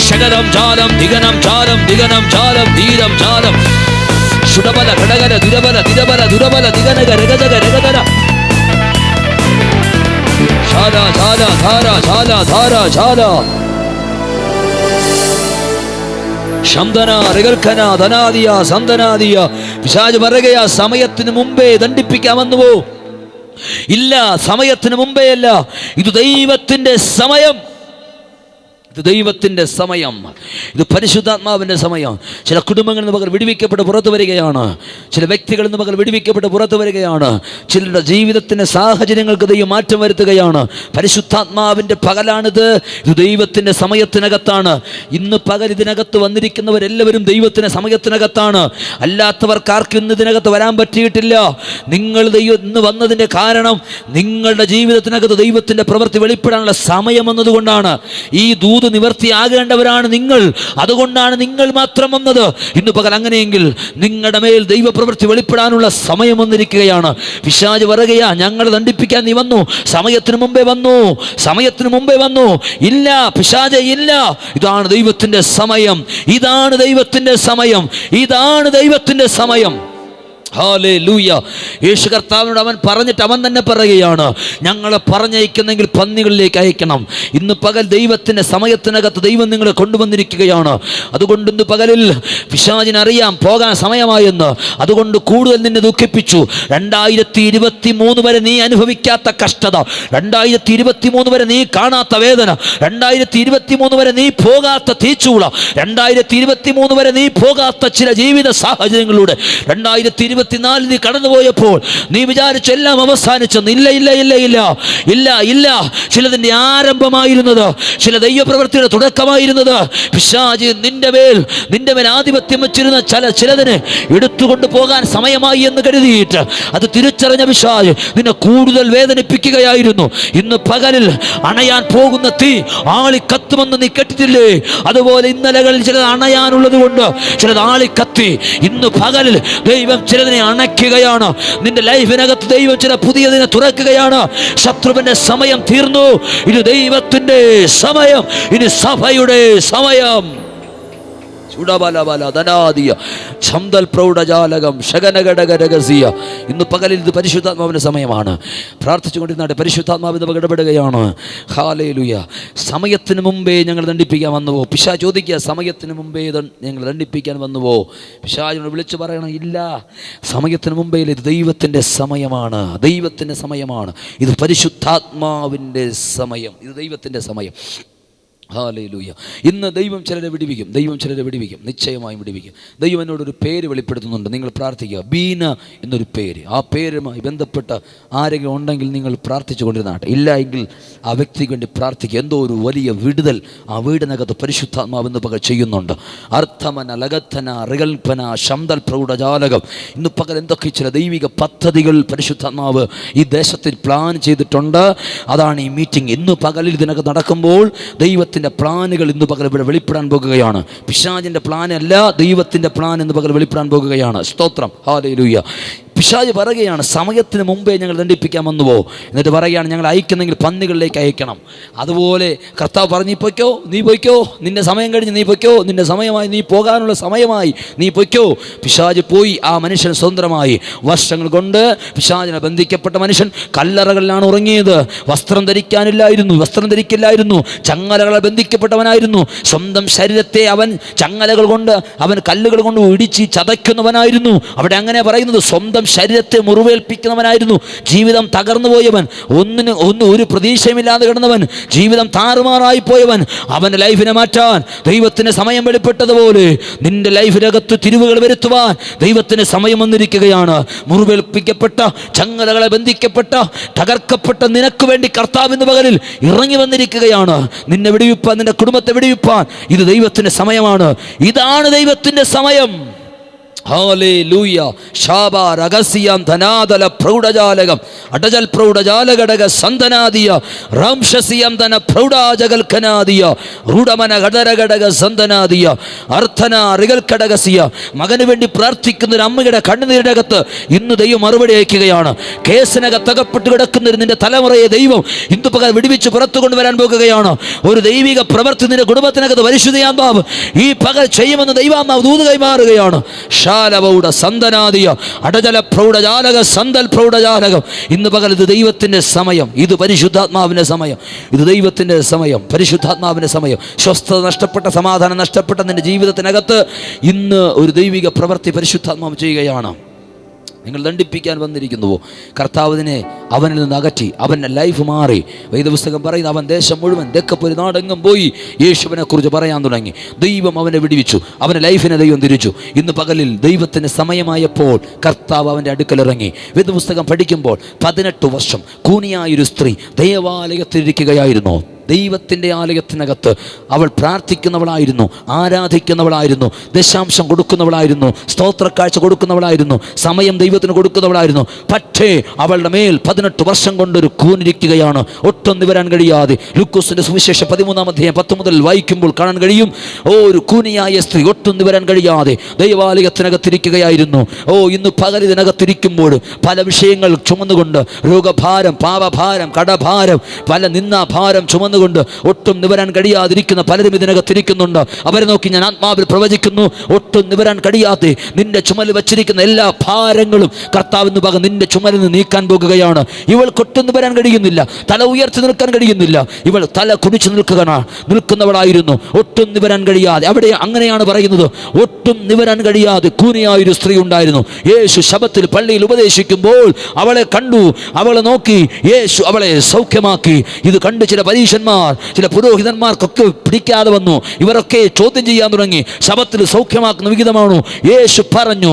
ശകലം ജാലം ദിഗനം ജാലം ദിഗനം ജാലം ധീരം ജാലം ശുഡബല ഘടകര ദുരബല ദിരബല ദുരബല ദിഗനക രഗജക രഗതര ശാല ശാല ധാര ശാല ധാര ശാല ശംദന റികൽഖന ധനാദിയ സന്തനാദിയ. പിശാച് പറയുകയാ, സമയത്തിന് മുമ്പേ ദണ്ഡിപ്പിക്കാൻ വന്നുവോ? ഇല്ല, സമയത്തിന് മുമ്പേ അല്ല, ഇത് ദൈവത്തിന്റെ സമയം. ഇത് ദൈവത്തിൻ്റെ സമയം, ഇത് പരിശുദ്ധാത്മാവിൻ്റെ സമയം. ചില കുടുംബങ്ങളിൽ നിന്ന് പകൽ വിടുവിക്കപ്പെട്ട് പുറത്തു വരികയാണ്. ചില വ്യക്തികളിൽ നിന്ന് പകൽ വിടുവിക്കപ്പെട്ട് പുറത്തു വരികയാണ്. ചിലരുടെ ജീവിതത്തിൻ്റെ സാഹചര്യങ്ങൾക്ക് ദൈവം മാറ്റം വരുത്തുകയാണ്. പരിശുദ്ധാത്മാവിൻ്റെ പകലാണിത്. ഇത് ദൈവത്തിൻ്റെ സമയത്തിനകത്താണ്. ഇന്ന് പകൽ ഇതിനകത്ത് വന്നിരിക്കുന്നവരെല്ലാവരും ദൈവത്തിൻ്റെ സമയത്തിനകത്താണ്. അല്ലാത്തവർക്കാർക്കും ഇന്ന് ഇതിനകത്ത് വരാൻ പറ്റിയിട്ടില്ല. നിങ്ങൾ ഇന്ന് വന്നതിൻ്റെ കാരണം നിങ്ങളുടെ ജീവിതത്തിനകത്ത് ദൈവത്തിൻ്റെ പ്രവൃത്തി വെളിപ്പെടാനുള്ള സമയം എന്നതുകൊണ്ടാണ്. ഈ ദൂത് നിവർത്തിയാകേണ്ടവരാണ് നിങ്ങൾ. അതുകൊണ്ടാണ് നിങ്ങൾ മാത്രം വന്നത്. ഇന്ന് പകൽ അങ്ങനെയെങ്കിൽ നിങ്ങളുടെ മേൽ ദൈവപ്രവൃത്തി വെളിപ്പെടാനുള്ള സമയം വന്നിരിക്കുകയാണ്. പിശാച് പറയുകയാ, ഞങ്ങളെ ദണ്ഡിപ്പിക്കാൻ നീ വന്നു, സമയത്തിന് മുമ്പേ വന്നു, സമയത്തിന് മുമ്പേ വന്നു. ഇല്ല പിശാച്, ഇല്ല. ഇതാണ് ദൈവത്തിന്റെ സമയം, ഇതാണ് ദൈവത്തിന്റെ സമയം, ഇതാണ് ദൈവത്തിന്റെ സമയം. ഹല്ലേലൂയ. യേശു കർത്താവിനോട് അവൻ പറഞ്ഞിട്ട് അവൻ തന്നെ പറയുകയാണ്, ഞങ്ങളെ പറഞ്ഞയക്കുന്നെങ്കിൽ പന്നികളിലേക്ക് അയക്കണം. ഇന്ന് പകൽ ദൈവത്തിൻ്റെ സമയത്തിനകത്ത് ദൈവം നിങ്ങളെ കൊണ്ടുവന്നിരിക്കുകയാണ്. അതുകൊണ്ട് ഇന്ന് പകലിൽ പിശാചിനറിയാം പോകാൻ സമയമായെന്ന്. അതുകൊണ്ട് കൂടുതൽ നിന്നെ ദുഃഖിപ്പിച്ചു. 2023 വരെ നീ അനുഭവിക്കാത്ത കഷ്ടത, 2023 വരെ നീ കാണാത്ത വേദന, 2023 വരെ നീ പോകാത്ത തീച്ചൂള, 2023 വരെ നീ പോകാത്ത ചില ജീവിത സാഹചര്യങ്ങളിലൂടെ 2024 നീ കടന്നുപോയപ്പോൾ നീ വിചാരിച്ച എല്ലാം അവസാനിച്ചെന്ന്. ഇല്ല ഇല്ല ഇല്ല ഇല്ല ഇല്ല ഇല്ല. ചിലതിൻ്റെ ആരംഭമായിരുന്നത്, ചില ദൈവപ്രവൃത്തിയുടെ തുടക്കമായിരുന്നത് പിശാച് നിന്റെ മേൽ ആധിപത്യം വെച്ചിരുന്ന ചിലതിനെ എടുത്തുകൊണ്ട് പോകാൻ സമയമായി എന്ന് കരുതിയിട്ട് അത് തിരിച്ചറിഞ്ഞ പിശാച് നിന്നെ കൂടുതൽ വേദനിപ്പിക്കുകയായിരുന്നു. ഇന്ന് പകലിൽ അണയാൻ പോകുന്ന തീ ആളി കത്തുമെന്ന് നീ കേട്ടിട്ടില്ലേ? അതുപോലെ ഇന്നലകളിൽ ചിലത് അണയാനുള്ളത് കൊണ്ട് ചിലത് ആളി കത്തി. ഇന്ന് പകലിൽ ദൈവം ചിലതിനെ അണയ്ക്കുകയാണ്. നിന്റെ ലൈഫിനകത്ത് ദൈവം ചില പുതിയതിനെ തുറക്കുകയാണ്. ശത്രുവിന്റെ സമയം തീർന്നു. ഇത് ദൈവത്തിന്റെ സമയം, ഇനി സഭയുടെ സമയം. ഇന്ന് പകലിൽ ഇത് പരിശുദ്ധാത്മാവിന്റെ സമയമാണ്. പ്രാർത്ഥിച്ചുകൊണ്ടിരുന്നാട്ടെ. പരിശുദ്ധാത്മാവിന്റെ ഇടപെടുകയാണ്. ഹല്ലേലൂയ. സമയത്തിന് മുമ്പേ ഞങ്ങൾ ദണ്ഡിപ്പിക്കാൻ വന്നുവോ? പിശാച് ചോദിക്കുക, സമയത്തിന് മുമ്പേ ഞങ്ങൾ ദണ്ഡിപ്പിക്കാൻ വന്നുവോ? പിശാചിനോട് വിളിച്ചു പറയണം, ഇല്ല, സമയത്തിന് മുമ്പേ ഇത് ദൈവത്തിന്റെ സമയമാണ്, ദൈവത്തിന്റെ സമയമാണ്. ഇത് പരിശുദ്ധാത്മാവിന്റെ സമയം, ഇത് ദൈവത്തിന്റെ സമയം. ഹല്ലേലൂയ. ഇന്ന് ദൈവം ചിലരെ വിടുവിക്കും, ദൈവം ചിലരെ വിടുവിക്കും, നിശ്ചയമായും വിടുവിക്കും. ദൈവം എന്നോടൊരു പേര് വെളിപ്പെടുത്തുന്നുണ്ട്. നിങ്ങൾ പ്രാർത്ഥിക്കുക. ബീന എന്നൊരു പേര്. ആ പേരുമായി ബന്ധപ്പെട്ട ആരെങ്കിലും ഉണ്ടെങ്കിൽ നിങ്ങൾ പ്രാർത്ഥിച്ചു കൊണ്ടിരുന്നാട്ടെ. ഇല്ല എങ്കിൽ ആ വ്യക്തിക്ക് വേണ്ടി പ്രാർത്ഥിക്കുക. എന്തോ ഒരു വലിയ വിടുതൽ ആ വീടിനകത്ത് പരിശുദ്ധാത്മാവ് ഇന്ന് പകൽ ചെയ്യുന്നുണ്ട്. അർത്ഥമന ലഗത്തന റികൽപ്പന ശംദൽ പ്രൗഢജാലകം. ഇന്ന് പകൽ എന്തൊക്കെ ചില ദൈവിക പദ്ധതികൾ പരിശുദ്ധാത്മാവ് ഈ ദേശത്തിൽ പ്ലാൻ ചെയ്തിട്ടുണ്ട്. അതാണ് ഈ മീറ്റിംഗ്. ഇന്ന് പകലിൽ ഇതിനകത്ത് നടക്കുമ്പോൾ ദൈവത്തിൻ്റെ പ്ലാനുകൾ ഇന്ന് പകൽ ഇവിടെ വെളിപ്പെടാൻ പോകുകയാണ്. പിശാചിൻ്റെ പ്ലാൻ അല്ല, ദൈവത്തിൻ്റെ പ്ലാൻ ഇന്ന് പകൽ വെളിപ്പെടാൻ പോകുകയാണ്. സ്തോത്രം. ഹല്ലേലൂയ. പിശാച് പറയുകയാണ്, സമയത്തിന് മുമ്പേ ഞങ്ങൾ ദണ്ഡിപ്പിക്കാൻ വന്നുവോ? എന്നിട്ട് പറയുകയാണ്, ഞങ്ങൾ അയക്കുന്നെങ്കിൽ പന്നികളിലേക്ക് അയക്കണം. അതുപോലെ കർത്താവ് പറഞ്ഞു, നീ പൊയ്ക്കോ, നിന്റെ സമയം കഴിഞ്ഞ് നീ പൊയ്ക്കോ, നിന്റെ സമയമായി, നീ പോകാനുള്ള സമയമായി, നീ പൊയ്ക്കോ. പിശാച് പോയി. ആ മനുഷ്യൻ സ്വതന്ത്രമായി. വർഷങ്ങൾ കൊണ്ട് പിശാചിനെ ബന്ധിക്കപ്പെട്ട മനുഷ്യൻ കല്ലറകളിലാണ് ഉറങ്ങിയത്. വസ്ത്രം ധരിക്കില്ലായിരുന്നു, ചങ്ങലകളെ ബന്ധിക്കപ്പെട്ടവനായിരുന്നു. സ്വന്തം ശരീരത്തെ അവൻ ചങ്ങലകൾ കൊണ്ട്, അവൻ കല്ലുകൾ കൊണ്ട് ഇടിച്ച് ചതയ്ക്കുന്നവനായിരുന്നു. അവിടെ അങ്ങനെ പറയുന്നത്, സ്വന്തം ശരീരത്തെ മുറിവേൽപ്പിക്കുന്നവനായിരുന്നു. ജീവിതം തകർന്നു പോയവൻ, ഒരു പ്രതീക്ഷയുമില്ലാതെ കിടന്നവൻ, ജീവിതം താറുമാറായി പോയവൻ. അവൻ്റെ ലൈഫിനെ മാറ്റാൻ ദൈവത്തിന് സമയം വെളിപ്പെട്ടതുപോലെ നിന്റെ ലൈഫിനകത്ത് തിരിവുകൾ വരുത്തുവാൻ ദൈവത്തിന് സമയം വന്നിരിക്കുകയാണ്. മുറിവേൽപ്പിക്കപ്പെട്ട, ചങ്ങലകളെ ബന്ധിക്കപ്പെട്ട, തകർക്കപ്പെട്ട നിനക്ക് വേണ്ടി കർത്താവ് ഇന്ന് പകലിൽ ഇറങ്ങി വന്നിരിക്കുകയാണ്. നിന്നെ വിടുവിപ്പാൻ, നിന്റെ കുടുംബത്തെ വിടുവിപ്പാൻ ഇത് ദൈവത്തിൻ്റെ സമയമാണ്. ഇതാണ് ദൈവത്തിൻ്റെ സമയം. ഹല്ലേലൂയ. ശാബ രഹസ്യം ധനാതല പ്രൗഢജാലകം അടജൽ പ്രൗഢജാലഘടക സന്തനാദിയ റാംശസിയം ധന പ്രൗഢാജകൽക്കനാദിയ റൂഢമന ഘടരഘടക സന്തനാദിയ അർത്ഥന റികൽക്കടകസിയ. മകന് വേണ്ടി പ്രാർത്ഥിക്കുന്ന ഒരു അമ്മയുടെ കണ്ണുനീരകത്ത് ഇന്ന് ദൈവം മറുപടി അയക്കുകയാണ്. കേസിനകത്തകപ്പെട്ട് കിടക്കുന്ന നിന്റെ തലമുറയെ ദൈവം ഇന്ന് പകൽ വിടുവിച്ച് പുറത്തു കൊണ്ടുവരാൻ പോകുകയാണ്. ഒരു ദൈവിക പ്രവർത്തി നിന്റെ കുടുംബത്തിനകത്ത് പരിശുദ്ധയാത്മാവ് ഈ പകൽ ചെയ്യുമെന്ന് ദൈവാത്മാവ് ദൂത് കൈമാറുകയാണ്. ശാലവൗഢ സന്തനാദിയ അടജല പ്രൗഢജാലക സന്തൽ പ്രൗഢജാലകം. ഇന്ന് പകൽ ഇത് ദൈവത്തിൻ്റെ സമയം, ഇത് പരിശുദ്ധാത്മാവിൻ്റെ സമയം, ഇത് ദൈവത്തിൻ്റെ സമയം, പരിശുദ്ധാത്മാവിൻ്റെ സമയം. സ്വസ്ഥത നഷ്ടപ്പെട്ട, സമാധാനം നഷ്ടപ്പെട്ട നിന്റെ ജീവിതത്തിനകത്ത് ഇന്ന് ഒരു ദൈവിക പ്രവൃത്തി പരിശുദ്ധാത്മാവ് ചെയ്യുകയാണ്. നിങ്ങൾ ദണ്ഡിപ്പിക്കാൻ വന്നിരിക്കുന്നുവോ? കർത്താവിനെ അവനിൽ നിന്ന് അകറ്റി, അവൻ്റെ ലൈഫ് മാറി. വേദപുസ്തകം പറയുന്നു, അവൻ ദേശം മുഴുവൻ ദക്കപ്പൊരു നാടെങ്ങും പോയി യേശുവിനെ കുറിച്ച് പറയാൻ തുടങ്ങി. ദൈവം അവനെ വിടുവിച്ചു, അവൻ്റെ ലൈഫിനെ ദൈവം തിരിച്ചു. ഇന്ന് പകലിൽ ദൈവത്തിന് സമയമായപ്പോൾ കർത്താവ് അവൻ്റെ അടുക്കലിറങ്ങി. വേദപുസ്തകം പഠിക്കുമ്പോൾ 18 വർഷം കൂനിയായൊരു സ്ത്രീ ദേവാലയത്തിലിരിക്കുകയായിരുന്നു. ദൈവത്തിൻ്റെ ആലയത്തിനകത്ത് അവൾ പ്രാർത്ഥിക്കുന്നവളായിരുന്നു, ആരാധിക്കുന്നവളായിരുന്നു, ദശാംശം കൊടുക്കുന്നവളായിരുന്നു, സ്തോത്രക്കാഴ്ച കൊടുക്കുന്നവളായിരുന്നു, സമയം ദൈവത്തിന് കൊടുക്കുന്നവളായിരുന്നു. പക്ഷേ അവളുടെ മേൽ 18 വർഷം കൊണ്ടൊരു കൂനിരിക്കുകയാണ്, ഒട്ടും നിവരാൻ കഴിയാതെ. ലൂക്കോസിന്റെ സുവിശേഷം 13-ാം അധ്യായം 10 മുതൽ വായിക്കുമ്പോൾ കാണാൻ കഴിയും. ഒരു കൂനിയായ സ്ത്രീ ഒട്ടും നിവരാൻ കഴിയാതെ ദൈവാലയത്തിനകത്തിരിക്കുകയായിരുന്നു. ഇന്ന് പകൽ ഇതിനകത്തിരിക്കുമ്പോൾ പല വിഷയങ്ങൾ ചുമന്നുകൊണ്ട്, രോഗഭാരം, പാപഭാരം, കടഭാരം, പല നിന്നാഭാരം ചുമന്നു കൊണ്ട് ഒട്ടും നിവരാൻ കഴിയാതിരിക്കുന്ന പലരും ഇതിനകത്തിരിക്കുന്നുണ്ട്. അവരെ നോക്കി ഞാൻ ആത്മാവിൽ പ്രവചിക്കുന്നു, ഒട്ടും നിവരാൻ കഴിയാതെ നിന്റെ ചുമൽ വച്ചിരിക്കുന്ന എല്ലാ ഭാരങ്ങളും കർത്താവിന് പകരം നിന്റെ ചുമലിൽ നിന്ന് നീക്കാൻ പോകുകയാണ്. ഇവൾക്കൊട്ടും നിവരാൻ കഴിയുന്നില്ല, തല ഉയർത്തി നിൽക്കാൻ കഴിയുന്നില്ല. ഇവൾ തല കുനിച്ചു നിൽക്കുന്നവളായിരുന്നു, ഒട്ടും നിവരാൻ കഴിയാതെ. അവിടെ അങ്ങനെയാണ് പറയുന്നത്, ഒട്ടും നിവരാൻ കഴിയാതെ കൂനിയായൊരു സ്ത്രീ ഉണ്ടായിരുന്നു. യേശു ശബത്തിൽ പള്ളിയിൽ ഉപദേശിക്കുമ്പോൾ അവളെ കണ്ടു, അവളെ നോക്കി, യേശു അവളെ സൗഖ്യമാക്കി. ഇത് കണ്ട് ചില പരീക്ഷന്മാർ, ചില പുരോഹിതന്മാർക്കൊക്കെ പിടിക്കാതെ വന്നു. ഇവരൊക്കെ ചോദ്യം ചെയ്യാൻ തുടങ്ങി, ശബത്തിൽ സൗഖ്യമാക്കുന്ന വിഹിതമാണോ? യേശു പറഞ്ഞു,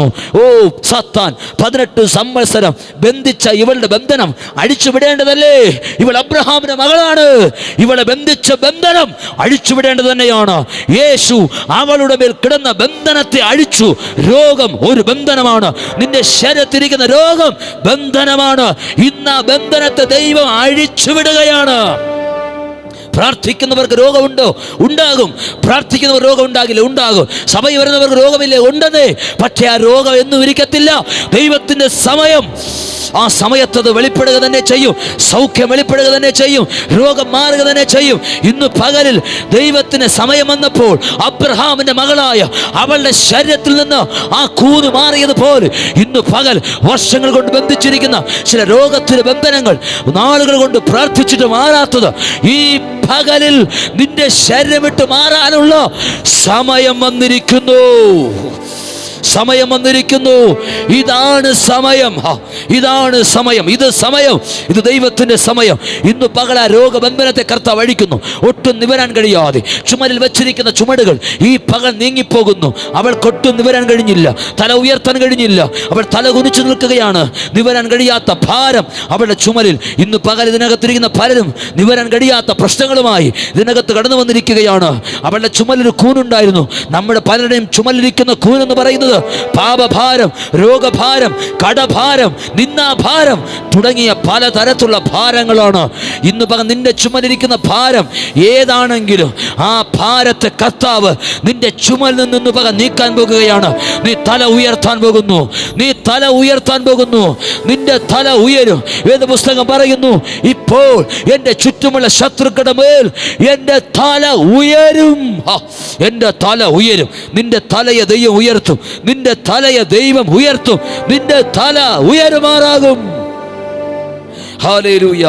സാത്താൻ 18 സംവത്സരം ബന്ധിച്ച ഇവളുടെ ബന്ധനം അഴിച്ചുവിടേണ്ടതല്ലേ? ഇവൾ അബ്രഹാമിന്റെ മകളാണ്, ഇവളെ ബന്ധിച്ച ബന്ധനം അഴിച്ചുവിടേണ്ടത് തന്നെയാണ്. യേശു അവളുടെ മേൽ കിടന്ന ബന്ധനത്തെ അഴിച്ചു. രോഗം ഒരു ബന്ധനമാണ്, നിന്റെ ശരീരത്തിരിക്കുന്ന രോഗം ബന്ധനമാണ്. ഇന്ന് ആ ബന്ധനത്തെ ദൈവം അഴിച്ചുവിടുകയാണ്. പ്രാർത്ഥിക്കുന്നവർക്ക് രോഗമുണ്ടോ? ഉണ്ടാകും. പ്രാർത്ഥിക്കുന്നവർ രോഗം ഉണ്ടാകില്ല? ഉണ്ടാകും. സഭയിൽ വരുന്നവർക്ക് രോഗമില്ലേ? ഉണ്ടെന്നേ. പക്ഷേ ആ രോഗം എന്നും ഇരിക്കത്തില്ല. ദൈവത്തിൻ്റെ സമയം, ആ സമയത്തത് വെളിപ്പെടുക തന്നെ ചെയ്യും. സൗഖ്യം വെളിപ്പെടുക തന്നെ ചെയ്യും. രോഗം മാറുക തന്നെ ചെയ്യും. ഇന്ന് പകലിൽ ദൈവത്തിന് സമയം വന്നപ്പോൾ അബ്രഹാമിന്റെ മകളായ അവളുടെ ശരീരത്തിൽ നിന്ന് ആ കൂന് മാറിയതുപോലെ ഇന്ന് പകൽ വർഷങ്ങൾ കൊണ്ട് ബന്ധിച്ചിരിക്കുന്ന ചില രോഗത്തിന്റെ ബന്ധനങ്ങൾ, നാളുകൾ കൊണ്ട് പ്രാർത്ഥിച്ചിട്ട് മാറാത്തത്, ഈ പകലിൽ നിന്റെ ശരീരം വിട്ട് മാറാനുള്ള സമയം വന്നിരിക്കുന്നു. സമയം വന്നിരിക്കുന്നു. ഇതാണ് സമയം, ഇതാണ് സമയം, ഇത് സമയം, ഇത് ദൈവത്തിന്റെ സമയം. ഇന്ന് പകൽ ആ രോഗബന്ധനത്തെ കർത്താവ് അഴിക്കുന്നു. ഒട്ടും നിവരാൻ കഴിയാതെ ചുമലിൽ വെച്ചിരിക്കുന്ന ചുമടുകൾ ഈ പകൽ നീങ്ങിപ്പോകുന്നു. അവൾക്കൊട്ടും നിവരാൻ കഴിഞ്ഞില്ല, തല ഉയർത്താൻ കഴിഞ്ഞില്ല. അവൾ തല കുനിച്ചു നിൽക്കുകയാണ്. നിവരാൻ കഴിയാത്ത ഭാരം അവളുടെ ചുമലിൽ. ഇന്ന് പകൽ ഇതിനകത്തിരിക്കുന്ന പലരും നിവരാൻ കഴിയാത്ത പ്രശ്നങ്ങളുമായി ഇതിനകത്ത് കടന്നു വന്നിരിക്കുകയാണ്. അവളുടെ ചുമലൊരു കൂനുണ്ടായിരുന്നു. നമ്മുടെ പലരുടെയും ചുമലിരിക്കുന്ന കൂനെന്ന് പറയുന്നത് പാപഭാരം, രോഗഭാരം, കടഭാരം, നിന്നാഭാരം തുടങ്ങിയ പലതരത്തിലുള്ള ഭാരങ്ങളാണ്. ഇന്ന് പകൽ നിന്റെ ചുമലിരിക്കുന്ന ഭാരം ഏതാണെങ്കിലും ആ ഭാരത്തെ കർത്താവ് നിന്റെ ചുമലിൽ നിന്ന് പകൽ നീക്കാൻ പോകുകയാണ്. നീ തല ഉയർത്താൻ പോകുന്നു, നീ തല ഉയർത്താൻ പോകുന്നു. നിന്റെ തല ഉയരും. വേദപുസ്തകം പറയുന്നു, ഇപ്പോൾ എൻ്റെ ചുറ്റുമുള്ള ശത്രുക്കളുടെ മേൽ എൻ്റെ തല ഉയരും. എൻ്റെ തല ഉയരും. നിന്റെ തലയെ ദൈവം ഉയർത്തും. നിന്റെ തലയെ ദൈവം ഉയർത്തും. നിന്റെ തല ഉയരുമാറാകും. ഹല്ലേലൂയ.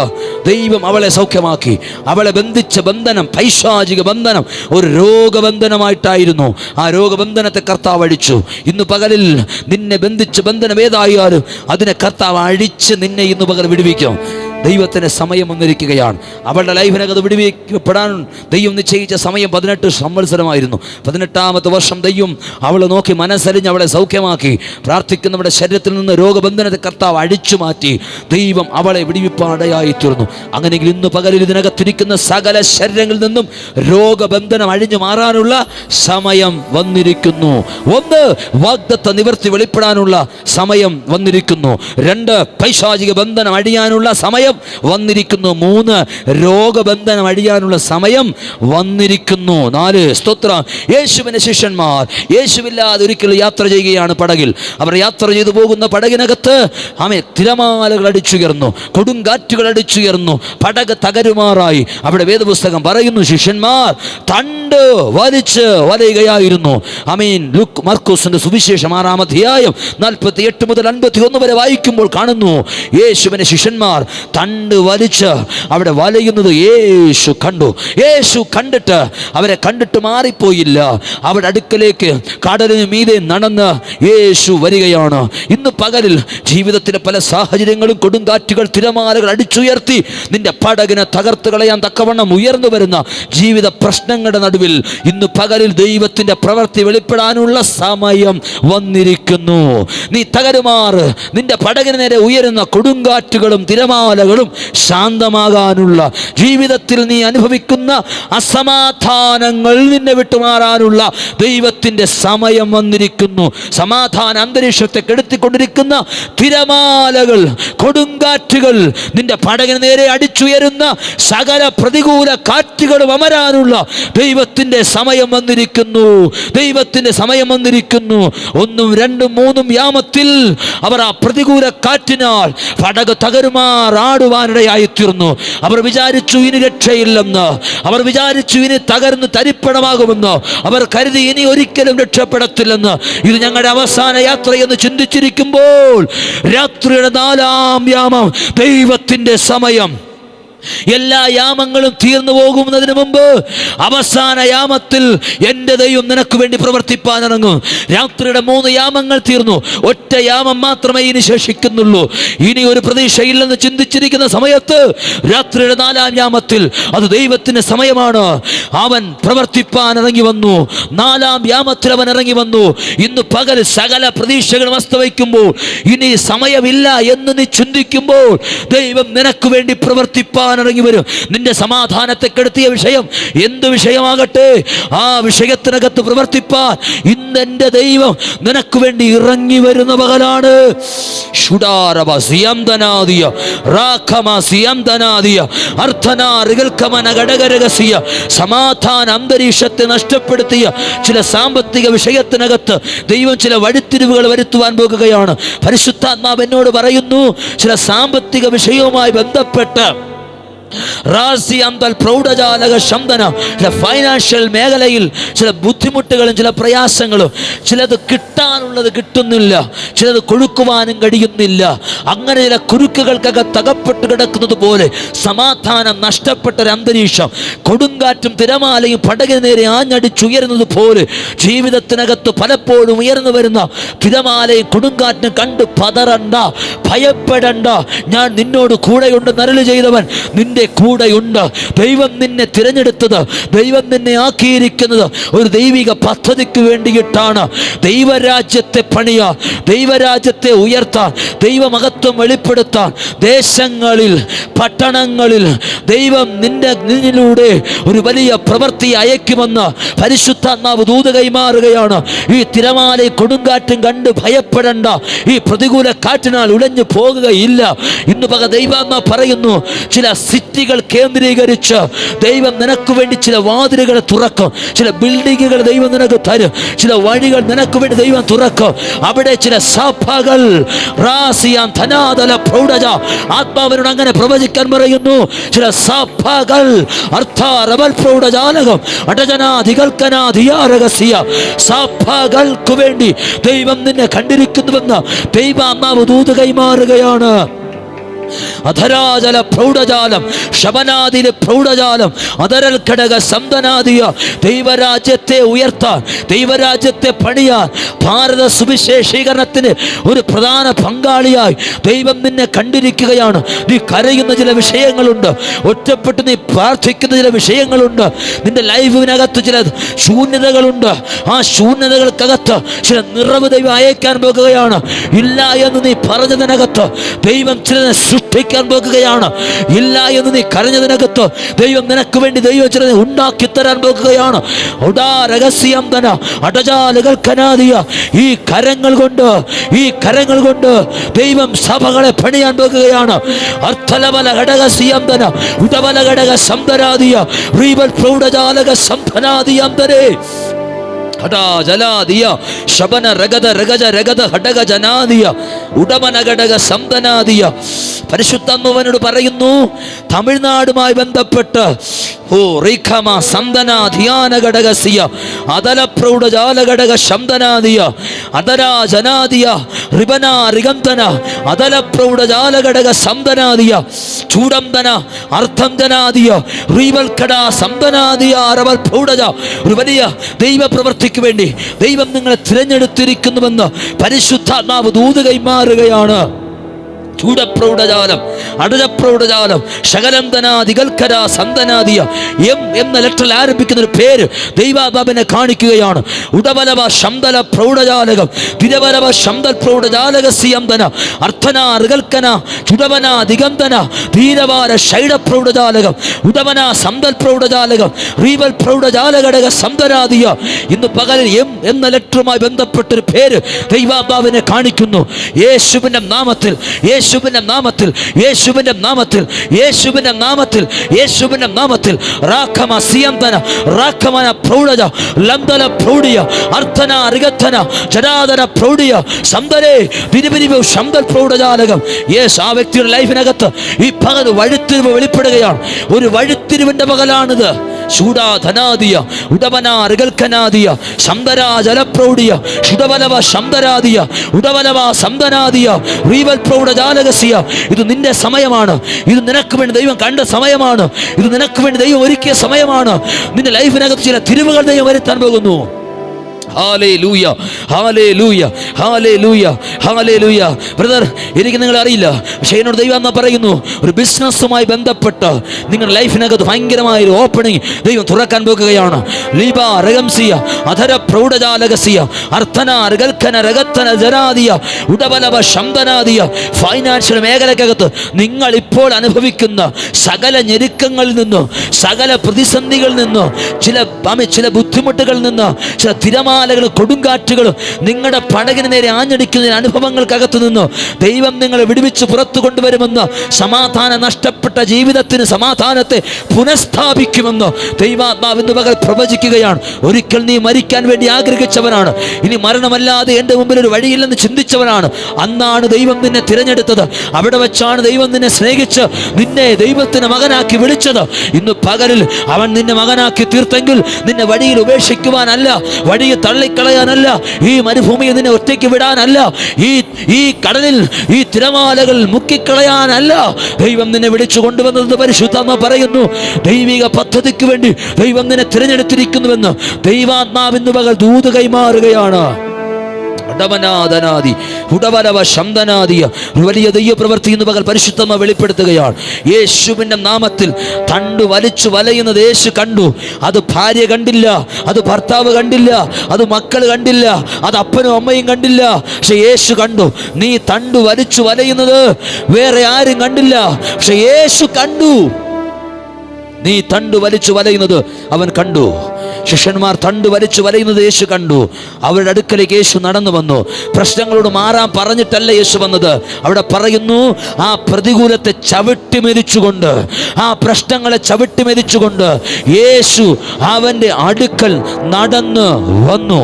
ദൈവം അവളെ സൗഖ്യമാക്കി. അവളെ ബന്ധിച്ച ബന്ധനം, പൈശാചിക ബന്ധനം, ഒരു രോഗബന്ധനമായിട്ടായിരുന്നു. ആ രോഗബന്ധനത്തെ കർത്താവ് അഴിച്ചു. ഇന്ന് പകലിൽ നിന്നെ ബന്ധിച്ച ബന്ധനം ഏതായാലും അതിനെ കർത്താവ് അഴിച്ച് നിന്നെ ഇന്ന് പകൽ വിടുവിക്കും. ദൈവത്തിന് സമയം വന്നിരിക്കുകയാണ്. അവളുടെ ലൈഫിനകത്ത് വിടുവിക്കപ്പെടാൻ ദൈവം നിശ്ചയിച്ച സമയം 18 സംവത്സരമായിരുന്നു. 18ാമത്തെ വർഷം ദൈവം അവളെ നോക്കി മനസ്സരിഞ്ഞ് അവളെ സൗഖ്യമാക്കി. പ്രാർത്ഥിക്കുന്നവരുടെ ശരീരത്തിൽ നിന്ന് രോഗബന്ധനത്തെ കർത്താവ് അടിച്ചു മാറ്റി ദൈവം അവളെ വിടുവിപ്പാടയായി തീർന്നു. അങ്ങനെയെങ്കിൽ ഇന്ന് പകലിൽ ഇതിനകത്തിരിക്കുന്ന സകല ശരീരങ്ങളിൽ നിന്നും രോഗബന്ധനം അഴിഞ്ഞു മാറാനുള്ള സമയം വന്നിരിക്കുന്നു. 1, വാഗ്ദത്ത നിവർത്തി വെളിപ്പെടാനുള്ള സമയം വന്നിരിക്കുന്നു. 2, പൈശാചിക ബന്ധനം അഴിയാനുള്ള സമയം വന്നിരിക്കുന്നു. 3, രോഗബന്ധനം അഴിയാനുള്ള സമയം വന്നിരിക്കുന്നു. 4, സ്തോത്രം. യേശുവിന്റെ ശിഷ്യന്മാർ യേശുവില്ലാതെ ഒരിക്കലും യാത്ര ചെയ്യുകയാണ് പടകിൽ. അവർ യാത്ര ചെയ്തു പോകുന്ന പടകിനകത്ത് തിരമാലകൾ അടിച്ചുയർന്നു, കൊടുങ്കാറ്റുകൾ അടിച്ചുയർന്നു, പടക് തകരുമാറായി. അവിടെ വേദപുസ്തകം പറയുന്നു ശിഷ്യന്മാർ തണ്ട് വലിച്ച് വലയുകയായിരുന്നു. മർക്കോസിന്റെ സുവിശേഷം 6-ാം അധ്യായം 48 മുതൽ 51 വരെ വായിക്കുമ്പോൾ കാണുന്നു യേശുവിന്റെ ശിഷ്യന്മാർ തണ്ട് വലിച്ച് അവിടെ വലയുന്നത് യേശു കണ്ടു. യേശു കണ്ടിട്ട് അവരെ കണ്ടിട്ട് മാറിപ്പോയില്ല. അവിടെ അടുക്കലേക്ക് കടലിന് മീതെ നടന്ന് യേശു വരികയാണ്. ഇന്ന് പകലിൽ ജീവിതത്തിലെ പല സാഹചര്യങ്ങളും കൊടുങ്കാറ്റുകൾ തിരമാലകൾ അടിച്ചുയർത്തി നിന്റെ പടകിനെ തകർത്ത് കളയാൻ തക്കവണ്ണം ഉയർന്നു വരുന്ന ജീവിത പ്രശ്നങ്ങളുടെ നടുവിൽ ഇന്ന് പകലിൽ ദൈവത്തിന്റെ പ്രവൃത്തി വെളിപ്പെടാനുള്ള സമയം വന്നിരിക്കുന്നു. നീ തകരുമാറ് നിന്റെ പടകിന് നേരെ ഉയരുന്ന കൊടുങ്കാറ്റുകളും തിരമാലകളും ശാന്തമാകാനുള്ള, ജീവിതത്തിൽ നീ അനുഭവിക്കുന്ന അസമാധാനങ്ങൾ നിന്നെ വിട്ടുമാറാനുള്ള ദൈവത്തിന്റെ സമയം വന്നിരിക്കുന്നു. സമാധാന അന്തരീക്ഷത്തെ കെടുത്തിക്കൊണ്ടിരിക്കുന്ന തിരമാലകൾ, കൊടുങ്കാറ്റുകൾ, നിന്റെ പടകിന് നേരെ അടിച്ചുയരുന്ന സകല പ്രതികൂല കാറ്റുകളും അമരാനുള്ള ദൈവത്തിന്റെ സമയം വന്നിരിക്കുന്നു. ദൈവത്തിന്റെ സമയം വന്നിരിക്കുന്നു. 1, 2, 3 യാമത്തിൽ അവർ ആ പ്രതികൂല കാറ്റിനാൽ പടക് തകരുമാറാടുവാനിടയായി തീർന്നു. അവർ വിചാരിച്ചു ഇനി രക്ഷയില്ലെന്ന്, അവർ വിചാരിച്ചു ഇനി തകർന്ന് തരിപ്പണമാകുമെന്ന്, അവർ കരുതി ഇനി ഒരിക്കലും രക്ഷപ്പെടത്തില്ലെന്ന്. ഇത് ഞങ്ങളുടെ അവസാന യാത്രയെന്ന് ചിന്തിച്ചിരിക്കുമ്പോൾ രാത്രിയുടെ 4-ാം യാമം ദൈവത്തിന്റെ സമയം. എല്ലാ യാമങ്ങളും തീർന്നു പോകുന്നതിന് മുമ്പ് അവസാന യാമത്തിൽ എൻ്റെ ദൈവം നിനക്ക് വേണ്ടി പ്രവർത്തിപ്പാൻ ഇറങ്ങും. രാത്രിയുടെ 3 യാമങ്ങൾ തീർന്നു, ഒറ്റ യാമം മാത്രമേ ഇനി ശേഷിക്കുന്നുള്ളൂ. ഇനി ഒരു പ്രതീക്ഷയില്ലെന്ന് ചിന്തിച്ചിരിക്കുന്ന സമയത്ത് രാത്രിയുടെ 4-ാം യാമത്തിൽ അത് ദൈവത്തിന്റെ സമയമാണ്. അവൻ പ്രവർത്തിപ്പാൻ ഇറങ്ങി വന്നു. 4-ാം യാമത്തിൽ അവൻ ഇറങ്ങി വന്നു. ഇന്ന് പകൽ സകല പ്രതീക്ഷകളും അസ്തമിക്കുമ്പോൾ ഇനി സമയമില്ല എന്ന് നീ ചിന്തിക്കുമ്പോൾ ദൈവം നിനക്ക് വേണ്ടി പ്രവർത്തിപ്പാൻ ഇറങ്ങി വരും. നിന്റെ സമാധാനത്തെ കെടുത്തിയ വിഷയം എന്ത് വിഷയമാകട്ടെ, ആ വിഷയത്തിനകത്ത് പ്രവർത്തിപ്പാൻ ഇന്ന് എൻ്റെ ദൈവം നിനക്ക് വേണ്ടി ഇറങ്ങി വരുന്ന പകലാണ്. സമാധാന അന്തരീക്ഷത്തെ നഷ്ടപ്പെടുത്തിയ ചില സാമ്പത്തിക വിഷയത്തിനകത്ത് ദൈവം ചില വഴിത്തിരിവുകൾ വരുത്തുവാൻ പോകുകയാണ്. പരിശുദ്ധാത്മാവ് എന്നോട് പറയുന്നു, ചില സാമ്പത്തിക വിഷയവുമായി ബന്ധപ്പെട്ട് ഫൈനാൻഷ്യൽ മേഖലയിൽ ചില ബുദ്ധിമുട്ടുകളും ചില പ്രയാസങ്ങളും, ചിലത് കിട്ടാനുള്ളത് കിട്ടുന്നില്ല, ചിലത് കൊടുക്കുവാനും കഴിയുന്നില്ല. അങ്ങനെ ചില കുരുക്കുകൾക്കകത്ത് അകപ്പെട്ട് കിടക്കുന്നത് പോലെ സമാധാനം നഷ്ടപ്പെട്ട ഒരു അന്തരീക്ഷം, കൊടുങ്കാറ്റും തിരമാലയും പടകിന് നേരെ ആഞ്ഞടിച്ചുയരുന്നത് പോലെ ജീവിതത്തിനകത്ത് പലപ്പോഴും ഉയർന്നു വരുന്ന തിരമാലയും കൊടുങ്കാറ്റിനും കണ്ട് പതറണ്ട, ഭയപ്പെടണ്ട. ഞാൻ നിന്നോട് കൂടെയുണ്ടെന്ന് അരുളി ചെയ്തവൻ നിന്റെ കൂടെയുണ്ട്. ദൈവം നിന്നെ തിരഞ്ഞെടുത്തത്, ദൈവം നിന്നെ ആക്കിയിരിക്കുന്നത് ഒരു ദൈവിക പദ്ധതിക്ക് വേണ്ടിയിട്ടാണ്. ദൈവരാജ്യത്തെ പണിയാൻ, ദൈവരാജ്യത്തെ ഉയർത്താൻ, ദൈവമഹത്വം വെളിപ്പെടുത്താൻ ദേശങ്ങളിൽ, പട്ടണങ്ങളിൽ ദൈവം നിന്നിലൂടെ ഒരു വലിയ പ്രവൃത്തി അയക്കുമെന്ന് പരിശുദ്ധാത്മാവ് ദൂത് കൈമാറുകയാണ്. ഈ തിരമാലയും കൊടുങ്കാറ്റും കണ്ട് ഭയപ്പെടണ്ട, ഈ പ്രതികൂല കാറ്റിനാൽ ഉലഞ്ഞു പോകുകയില്ല. ഇന്ന് പക ദൈവാത്മാവ് പറയുന്നു, ചില സിറ്റികൾ കേന്ദ്രീകരിച്ച് ദൈവം നിനക്ക് വേണ്ടി ചില വാതിലുകൾ തുറക്കും, ചില ബിൽഡിങ്ങുകൾ ദൈവം നിനക്ക് തരും, ചില വഴികൾ നിനക്ക് വേണ്ടി ദൈവം തുറക്കും. അവിടെ ചില സഭകൾ ആത്മാവിനോട് അങ്ങനെ പ്രവചിക്കാൻ പറയുന്നു. ചില സഭകൾ സഭകൾക്ക് വേണ്ടി ദൈവം നിന്നെ കണ്ടിരിക്കുന്നുവെന്ന് ദൈവാത്മാവ് ദൂത് കൈമാറുകയാണ്. അധരാജല പ്രൗഢജാലം, ശബനാദിലെ പ്രൗഢജാലം, അതരൽ ഘടക സന്തനാദിയ. ദൈവരാജ്യത്തെ ഉയർത്താൻ, ദൈവരാജ്യത്തെ പണിയാൻ, ഭാരത സുവിശേഷീകരണത്തിന് ഒരു പ്രധാന പങ്കാളിയായി ദൈവം നിന്നെ കണ്ടിരിക്കുകയാണ്. നീ കരയുന്ന ചില വിഷയങ്ങളുണ്ട്, ഒറ്റപ്പെട്ട് നീ പ്രാർത്ഥിക്കുന്ന ചില വിഷയങ്ങളുണ്ട്, നിന്റെ ലൈഫിനകത്ത് ചില ശൂന്യതകളുണ്ട്. ആ ശൂന്യതകൾക്കകത്ത് ചില നിറവ് ദൈവം അയക്കാൻ പോകുകയാണ്. ഇല്ല എന്ന് നീ പറഞ്ഞതിനകത്ത് ദൈവം ചിലതിനെ സൃഷ്ടിക്കാൻ പോകുകയാണ്. ഇല്ല എന്ന് നീ കരഞ്ഞതിനകത്ത് ദൈവം നിനക്ക് വേണ്ടി ദൈവം ചിലതിനെ ഉണ്ടാക്കി തരാൻ പോകുകയാണ്. രഹസ്യം തന അടജാലുകൾ കനാദിയ. ഈ കരങ്ങൾ കൊണ്ട് ദൈവം സഭകളെ പണിയാൻ പോകുകയാണ്. അർത്ഥലബല ഘടകസ്യം തന ഉടബല ഘടക സന്തരാദിയ റീബൽ പ്രൗഢജാലക സന്തനാദിയന്തരേ ജലാദിയ ശബന രഗത രഗജ രഗത ഘടക ജനാദിയ ഉടമന ഘടക സന്തനാദിയ. പരിശുദ്ധാത്മാവനോട് പറയുന്നു, തമിഴ്നാടുമായി ബന്ധപ്പെട്ട് റീഖമ സന്തന ധ്യാന ഘടകസിയ അതല പ്രൗഢജാല ഘടക ശബ്ദനാദിയ അതരാ ജനാദിയ റിബന റിഗന്തന അതല പ്രൗഢജാല ഘടക സന്തനാദിയ ചൂടംതന അർത്ഥം ജനാദിയ റീവൽ ഘട സന്തനാദിയ അറവൽ പ്രൗഢജ. ഒരു വലിയ ദൈവ പ്രവൃത്തിക്ക് വേണ്ടി ദൈവം നിങ്ങളെ തിരഞ്ഞെടുത്തിരിക്കുന്നുവെന്ന് പരിശുദ്ധാത്മാവ് ദൂത് കൈമാറുകയാണ്. ചൂടപ്രൗഢജാലം, അടജപ്രൗഢജാലം, ശകലന്തനാദികൽക്കര സന്തനാദിയ. എം എന്ന ലെറ്ററിൽ ആരംഭിക്കുന്ന ഒരു പേര് ദൈവാത്മാവിനെ കാണിക്കുകയാണ്. ഉടബലവ ശംദല പ്രൗഢജാലകം, തിരവലവ ശംദൽ പ്രൗഢജാലക സിയംതന അർത്ഥന ഋകൽക്കന ചുടവന ദിഗന്തന ധീരവാര ശൈഡ പ്രൗഢജാലകം ഉടവന സംദൽ പ്രൗഢജാലകം റീവൽ പ്രൗഢജാലഘടക സന്തനാദിയ. ഇന്ന് പകലിൽ എം എന്ന ലെറ്ററുമായി ബന്ധപ്പെട്ടൊരു പേര് ദൈവാത്മാവിനെ കാണിക്കുന്നു. യേശുവിന്റെ നാമത്തിൽ, യേശുവിന്റെ നാമത്തിൽ, യേശുവിന്റെ നാമത്തിൽ, യേശുവിന്റെ നാമത്തിൽ, യേശുവിന്റെ നാമത്തിൽ രാഖമ സിയംതന രാഖമന പ്രൗഢജ ലംദല പ്രൗഢിയ അർത്ഥന റിഗത്തന ജനാദന പ്രൗഢിയ സന്തരേ വിരിവിരിവ് ശംദൽ പ്രൗഢജാലകം. യേശു ആ വ്യക്തിയുടെ ലൈഫിനകത്ത് ഈ പകൽ വഴിത്തിരിവ് വെളിപ്പെടുകയാണ്. ഒരു വഴിത്തിരിവിന്റെ പകലാണിത്. ശൂഡാധനാദിയ ഉടവന റിഗൽക്കനാദിയ ശംദരാ ജലപ്രൗഢിയ ശുഡവലവ ശംദരാദിയ ഉടവലവ സന്തനാദിയ റീവൽ പ്രൗഢജാലകസിയ. ഇത് നിന്റെ സമയമാണ്. ഇത് നിനക്ക് വേണ്ടി ദൈവം കണ്ട സമയമാണ്. ഇത് നിനക്ക് വേണ്ടി ദൈവം ഒരുക്കിയ സമയമാണ്. നിന്റെ ലൈഫിനകത്ത് ചില തിരിവുകൾ ദൈവം വരുത്താൻ പോകുന്നു. ഹല്ലേലൂയ, ഹല്ലേലൂയ, ഹല്ലേലൂയ, ഹല്ലേലൂയ. ബ്രദർ, എനിക്ക് നിങ്ങളെ അറിയില്ല, പക്ഷേ എന്നോട് ദൈവം എന്നാ പറയുന്നു, ഒരു ബിസിനസ്സുമായി ബന്ധപ്പെട്ട് നിങ്ങളുടെ ലൈഫിനകത്ത് ഭയങ്കരമായ ഒരു ഓപ്പണിംഗ് ദൈവം തുറക്കാൻ പോകുകയാണ്. ലീബ രഗംസിയ അധര പ്രൗഢജാലകസിയ അർത്ഥന രഗൽഖന രഗത്തന ജനാദിയ ഉടബലവ ശംദനാദിയ. ഫൈനാൻഷ്യൽ മേഖലക്കകത്ത് നിങ്ങൾ ഇപ്പോൾ അനുഭവിക്കുന്ന സകല ഞെരുക്കങ്ങളിൽ നിന്നോ സകല പ്രതിസന്ധികളിൽ നിന്നോ ചില ബുദ്ധിമുട്ടുകളിൽ നിന്നോ ചില തിരമാലകളും കൊടുങ്കാറ്റുകളും നിങ്ങളുടെ പടകിന് നേരെ ആഞ്ഞടിക്കുന്ന അനുഭവങ്ങൾക്കകത്തു നിന്നോ ദൈവം നിങ്ങളെ വിടുവിച്ച് പുറത്തു കൊണ്ടുവരുമെന്ന്, സമാധാനം നഷ്ടപ്പെട്ട ജീവിതത്തിന് സമാധാനത്തെ പുനഃസ്ഥാപിക്കുമെന്ന് ദൈവാത്മാവ് ഇന്ന് പകൽ പ്രവചിക്കുകയാണ്. ഒരിക്കൽ നീ മരിക്കാൻ വേണ്ടി ആഗ്രഹിച്ചവനാണ്, ഇനി മരണമല്ലാതെ എൻ്റെ മുമ്പിൽ ഒരു വഴിയില്ലെന്ന് ചിന്തിച്ചവനാണ്. അന്നാണ് ദൈവം നിന്നെ തിരഞ്ഞെടുത്തത്. അവിടെ വെച്ചാണ് ദൈവം നിന്നെ സ്നേഹിച്ച് നിന്നെ ദൈവത്തിന് മകനാക്കി വിളിച്ചത്. ഇന്ന് പകലിൽ അവൻ നിന്നെ മകനാക്കി തീർത്തെങ്കിൽ നിന്നെ വഴിയിൽ ഉപേക്ഷിക്കുവാനല്ല, വഴിയെ തള്ളിക്കളയാനല്ല, ഈ മരുഭൂമിയിൽ നിന്നെ ഒറ്റയ്ക്ക് വിടാനല്ല, ഈ കടലിൽ ഈ തിരമാലകൾ മുക്കിക്കളയാനല്ല ദൈവം നിന്നെ വിളിച്ചു കൊണ്ടുവന്നത്. പരിശുദ്ധാത്മാവ് പറയുന്നു, ദൈവിക പദ്ധതിക്ക് വേണ്ടി ദൈവം നിന്നെ തിരഞ്ഞെടുത്തിരിക്കുന്നുവെന്ന് ദൈവാത്മാവിന്ന് പകൽ ദൂത് കൈമാറുകയാണ്. വലിയ ദൈവപ്രവൃത്തി ഇന്ന് പകൽ പരിശുദ്ധമായി വെളിപ്പെടുത്തുകയാണ്. യേശുവിന്റെ നാമത്തിൽ തണ്ടു വലിച്ചു വലയുന്നത് യേശു കണ്ടു. അത് ഭാര്യ കണ്ടില്ല, അത് ഭർത്താവ് കണ്ടില്ല, അത് മക്കൾ കണ്ടില്ല, അത് അപ്പനും അമ്മയും കണ്ടില്ല, പക്ഷെ യേശു കണ്ടു. നീ തണ്ടു വലിച്ചു വലയുന്നത് വേറെ ആരും കണ്ടില്ല, പക്ഷെ യേശു കണ്ടു. നീ തണ്ടു വലിച്ചു വലയുന്നത് അവൻ കണ്ടു. ശിഷ്യന്മാർ തണ്ടു വലിച്ചു വലയുന്നത് യേശു കണ്ടു. അവരുടെ അടുക്കലേക്ക് യേശു നടന്നു വന്നു. പ്രശ്നങ്ങളോട് മാറാൻ പറഞ്ഞിട്ടല്ല യേശു വന്നത്. അവിടെ പറയുന്നു, ആ പ്രതികൂലത്തെ ചവിട്ടി മെതിച്ചുകൊണ്ട്, ആ പ്രശ്നങ്ങളെ ചവിട്ടി മെതിച്ചുകൊണ്ട് യേശു അവൻ്റെ അടുക്കൽ നടന്നു വന്നു.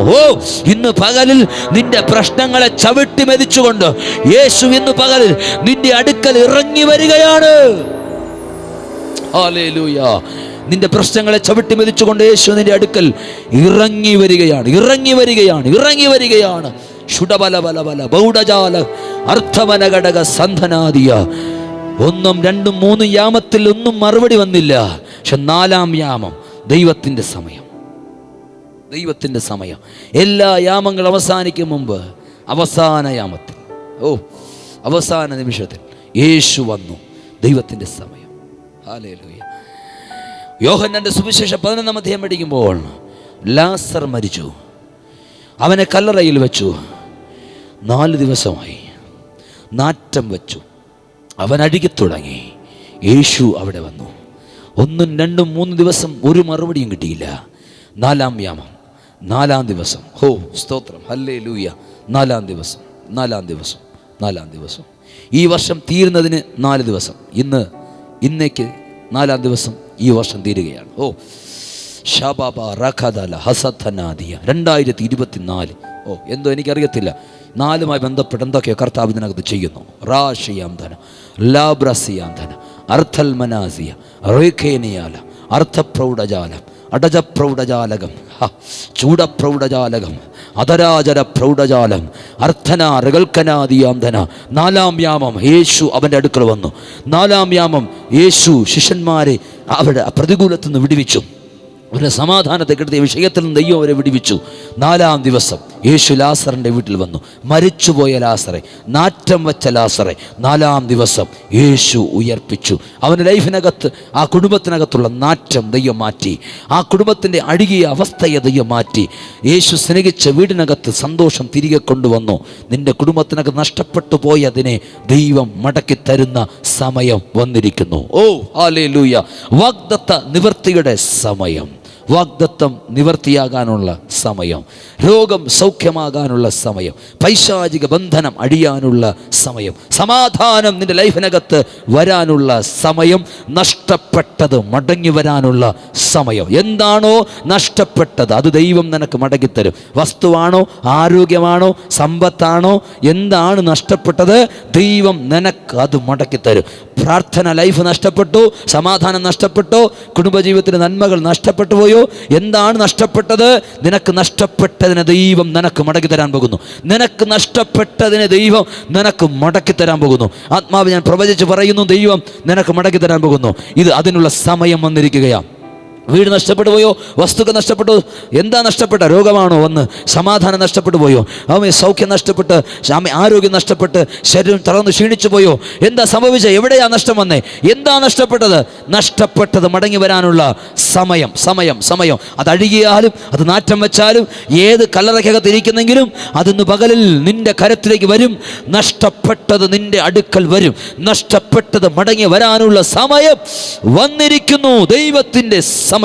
ഇന്ന് പകലിൽ നിന്റെ പ്രശ്നങ്ങളെ ചവിട്ടി മെതിച്ചുകൊണ്ട് യേശു ഇന്ന് പകലിൽ നിന്റെ അടുക്കൽ ഇറങ്ങി വരികയാണ്. ഹല്ലേലൂയ. നിന്റെ പ്രശ്നങ്ങളെ ചവിട്ടി മെതിച്ചുകൊണ്ട് യേശു നിന്റെ അടുക്കൽ ഇറങ്ങി വരികയാണ്, ഇറങ്ങി വരികയാണ്, ഇറങ്ങി വരികയാണ്. ശുഡബല ബല ബല ബൗഡജാല അർത്ഥവന ഘടക സന്ധനാദിയ ഒന്നും രണ്ടും മൂന്നും യാമത്തിൽ ഒന്നും മറുപടി വന്നില്ല. പക്ഷെ 4-ാം യാമം ദൈവത്തിൻ്റെ സമയം, ദൈവത്തിൻ്റെ സമയം. എല്ലാ യാമങ്ങൾ അവസാനിക്കും മുമ്പ് അവസാന യാമത്തിൽ, അവസാന നിമിഷത്തിൽ യേശു വന്നു. ദൈവത്തിൻ്റെ സമയം. ഹല്ലേലൂയ. യോഹന്നാന്റെ സുവിശേഷം 11-ാം അധ്യായം പഠിക്കുമ്പോൾ ലാസർ മരിച്ചു, അവനെ കല്ലറയിൽ വെച്ചു. 4 ദിവസമായി നാറ്റം വെച്ചു, അവൻ അഴുകിത്തുടങ്ങി. യേശു അവിടെ വന്നു. 1, 2, 3 ദിവസം ഒരു മറുപടിയും കിട്ടിയില്ല. 4-ാം യാമം, 4-ാം ദിവസം. സ്തോത്രം, ഹല്ലേലൂയ. 4-ാം ദിവസം, 4-ാം ദിവസം, 4-ാം ദിവസം. ഈ വർഷം തീരുന്നതിന് 4 ദിവസം. ഇന്നേക്ക് 4-ാം ദിവസം ഈ വർഷം തീരുകയാണ്. ഷബാബ റഖദല ഹസത്തനാദിയ 2024. എന്തോ എനിക്കറിയത്തില്ല, 4-മായി ബന്ധപ്പെട്ട് എന്തൊക്കെയോ കർത്താവ് ഇതിനകത്ത് ചെയ്യുന്നു. റാഷിയാന്തന ലാബ്രസിയാന്തന അർത്ഥൽ മനാസിയ റേഖേനിയാല അർത്ഥപ്രൗഢജാലം അടജപ്രൗഢജാലകം ചൂടപ്രൗഢജാലകം അധരാചര പ്രൗഢജാലം അർത്ഥന റകൽക്കനാദിയാന്തന. 4-ാം യാമം യേശു അവൻ്റെ അടുക്കൽ വന്നു. 4-ാം യാമം യേശു ശിഷ്യന്മാരെ അവരുടെ പ്രതികൂലത്തിൽ നിന്ന് വിടുവിച്ചു. അവരുടെ സമാധാനത്തെ കെടുത്തിയ വിഷയത്തിൽ നിന്ന് ദൈവം അവരെ വിടുവിച്ചു. 4-ാം ദിവസം യേശു ലാസറിൻ്റെ വീട്ടിൽ വന്നു. മരിച്ചുപോയ ലാസറെ, നാറ്റം വെച്ച ലാസറെ 4-ാം ദിവസം യേശു ഉയർപ്പിച്ചു. അവൻ്റെ ലൈഫിനകത്ത്, ആ കുടുംബത്തിനകത്തുള്ള നാറ്റം ദൈവം മാറ്റി. ആ കുടുംബത്തിൻ്റെ അഴുകിയ അവസ്ഥയെ ദൈവം മാറ്റി. യേശു സ്നേഹിച്ച വീടിനകത്ത് സന്തോഷം തിരികെ കൊണ്ടുവന്നു. നിന്റെ കുടുംബത്തിനകത്ത് നഷ്ടപ്പെട്ടു പോയതിനെ ദൈവം മടക്കി തരുന്ന സമയം വന്നിരിക്കുന്നു. ഹല്ലേലൂയ. വാഗ്ദത്ത നിവൃത്തിയുടെ സമയം, വാഗ്ദത്തം നിവർത്തിയാകാനുള്ള സമയം, രോഗം സൗഖ്യമാകാനുള്ള സമയം, പൈശാചിക ബന്ധനം അഴിയാനുള്ള സമയം, സമാധാനം നിന്റെ ലൈഫിനകത്ത് വരാനുള്ള സമയം, നഷ്ടപ്പെട്ടത് മടങ്ങി വരാനുള്ള സമയം. എന്താണോ നഷ്ടപ്പെട്ടത് അത് ദൈവം നിനക്ക് മടങ്ങിത്തരും. വസ്തുവാണോ, ആരോഗ്യമാണോ, സമ്പത്താണോ, എന്താണ് നഷ്ടപ്പെട്ടത് ദൈവം നിനക്ക് അത് മടക്കിത്തരും. പ്രാർത്ഥന ലൈഫ് നഷ്ടപ്പെട്ടു, സമാധാനം നഷ്ടപ്പെട്ടു, കുടുംബജീവിതത്തിലെ നന്മകൾ നഷ്ടപ്പെട്ടു പോയോ, എന്താണ് നഷ്ടപ്പെട്ടത്? നിനക്ക് നഷ്ടപ്പെട്ടതിനെ ദൈവം നിനക്ക് മടക്കി തരാൻ പോകുന്നു. നിനക്ക് നഷ്ടപ്പെട്ടതിനെ ദൈവം നിനക്ക് മടക്കി തരാൻ പോകുന്നു. ആത്മാവ് ഞാൻ പ്രവചിച്ച് പറയുന്നു, ദൈവം നിനക്ക് മടക്കി തരാൻ പോകുന്നു. ഇത് അതിനുള്ള സമയം വന്നിരിക്കുകയാണ്. വീട് നഷ്ടപ്പെട്ടു പോയോ, വസ്തുക്കൾ നഷ്ടപ്പെട്ടു, എന്താ നഷ്ടപ്പെട്ട? രോഗമാണോ വന്ന്, സമാധാനം നഷ്ടപ്പെട്ടു പോയോ, സൗഖ്യം നഷ്ടപ്പെട്ട്, ആരോഗ്യം നഷ്ടപ്പെട്ട്, ശരീരം തളർന്ന് ക്ഷീണിച്ചു പോയോ, എന്താ സംഭവിച്ച? എവിടെയാ നഷ്ടം വന്നേ? എന്താ നഷ്ടപ്പെട്ടത്? നഷ്ടപ്പെട്ടത് മടങ്ങി വരാനുള്ള സമയം, സമയം, സമയം. അത് അഴുകിയാലും, അത് നാറ്റം വെച്ചാലും, ഏത് കല്ലറയ്ക്കകത്ത് ഇരിക്കുന്നെങ്കിലും അതിന്ന് പകലിൽ നിന്റെ കരത്തിലേക്ക് വരും. നഷ്ടപ്പെട്ടത് നിന്റെ അടുക്കൽ വരും. നഷ്ടപ്പെട്ടത് മടങ്ങി വരാനുള്ള സമയം വന്നിരിക്കുന്നു. ദൈവത്തിൻ്റെ സമയം.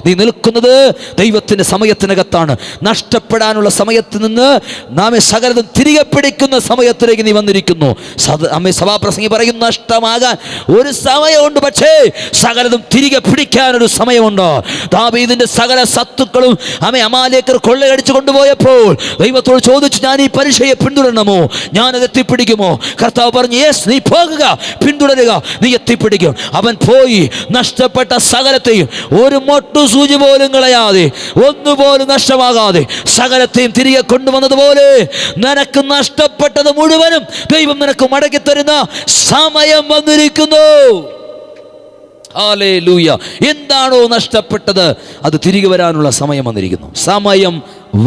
നീ നിൽക്കുന്നത് ദൈവത്തിന്റെ സമയത്തിനകത്താണ്. നഷ്ടപ്പെടാനുള്ള സമയത്ത് നിന്ന് നാം സകലതും തിരികെ പിടിക്കുന്ന സമയത്തിലേക്ക് നീ വന്നിരിക്കുന്നു. സഭാപ്രസംഗി പറയും, നഷ്ടമാകാൻ ഒരു സമയമുണ്ട്, പക്ഷേ സകലതും തിരികെ പിടിക്കാനൊരു സമയമുണ്ട്. ദാവീദിന്റെ സകല സത്തുക്കളും അമാലേക്കർ കൊള്ളയടിച്ചു കൊണ്ടുപോയപ്പോൾ ദൈവത്തോട് ചോദിച്ചു, ഞാൻ ഈ പരീക്ഷയെ പിന്തുടരണമോ, ഞാനത് എത്തിപ്പിടിക്കുമോ? കർത്താവ് പറഞ്ഞു, യെസ്, നീ പോകുക, പിന്തുടരുക, നീ എത്തിപ്പിടിക്കും. അവൻ പോയി നഷ്ടപ്പെട്ട സകലത്തെയും ഒരു മൊട്ടു സൂചി പോലും കളയാതെ, ഒന്നുപോലും നഷ്ടമാകാതെ സകലത്തെയും തിരികെ കൊണ്ടുവന്നതുപോലെ നിനക്ക് നഷ്ടപ്പെട്ടത് മുഴുവനും ദൈവം നിനക്ക് മടക്കി തരുന്ന സമയം വന്നിരിക്കുന്നു. ഹല്ലേലൂയ. എന്താണോ നഷ്ടപ്പെട്ടത് അത് തിരികെ വരാനുള്ള സമയം വന്നിരിക്കുന്നു. സമയം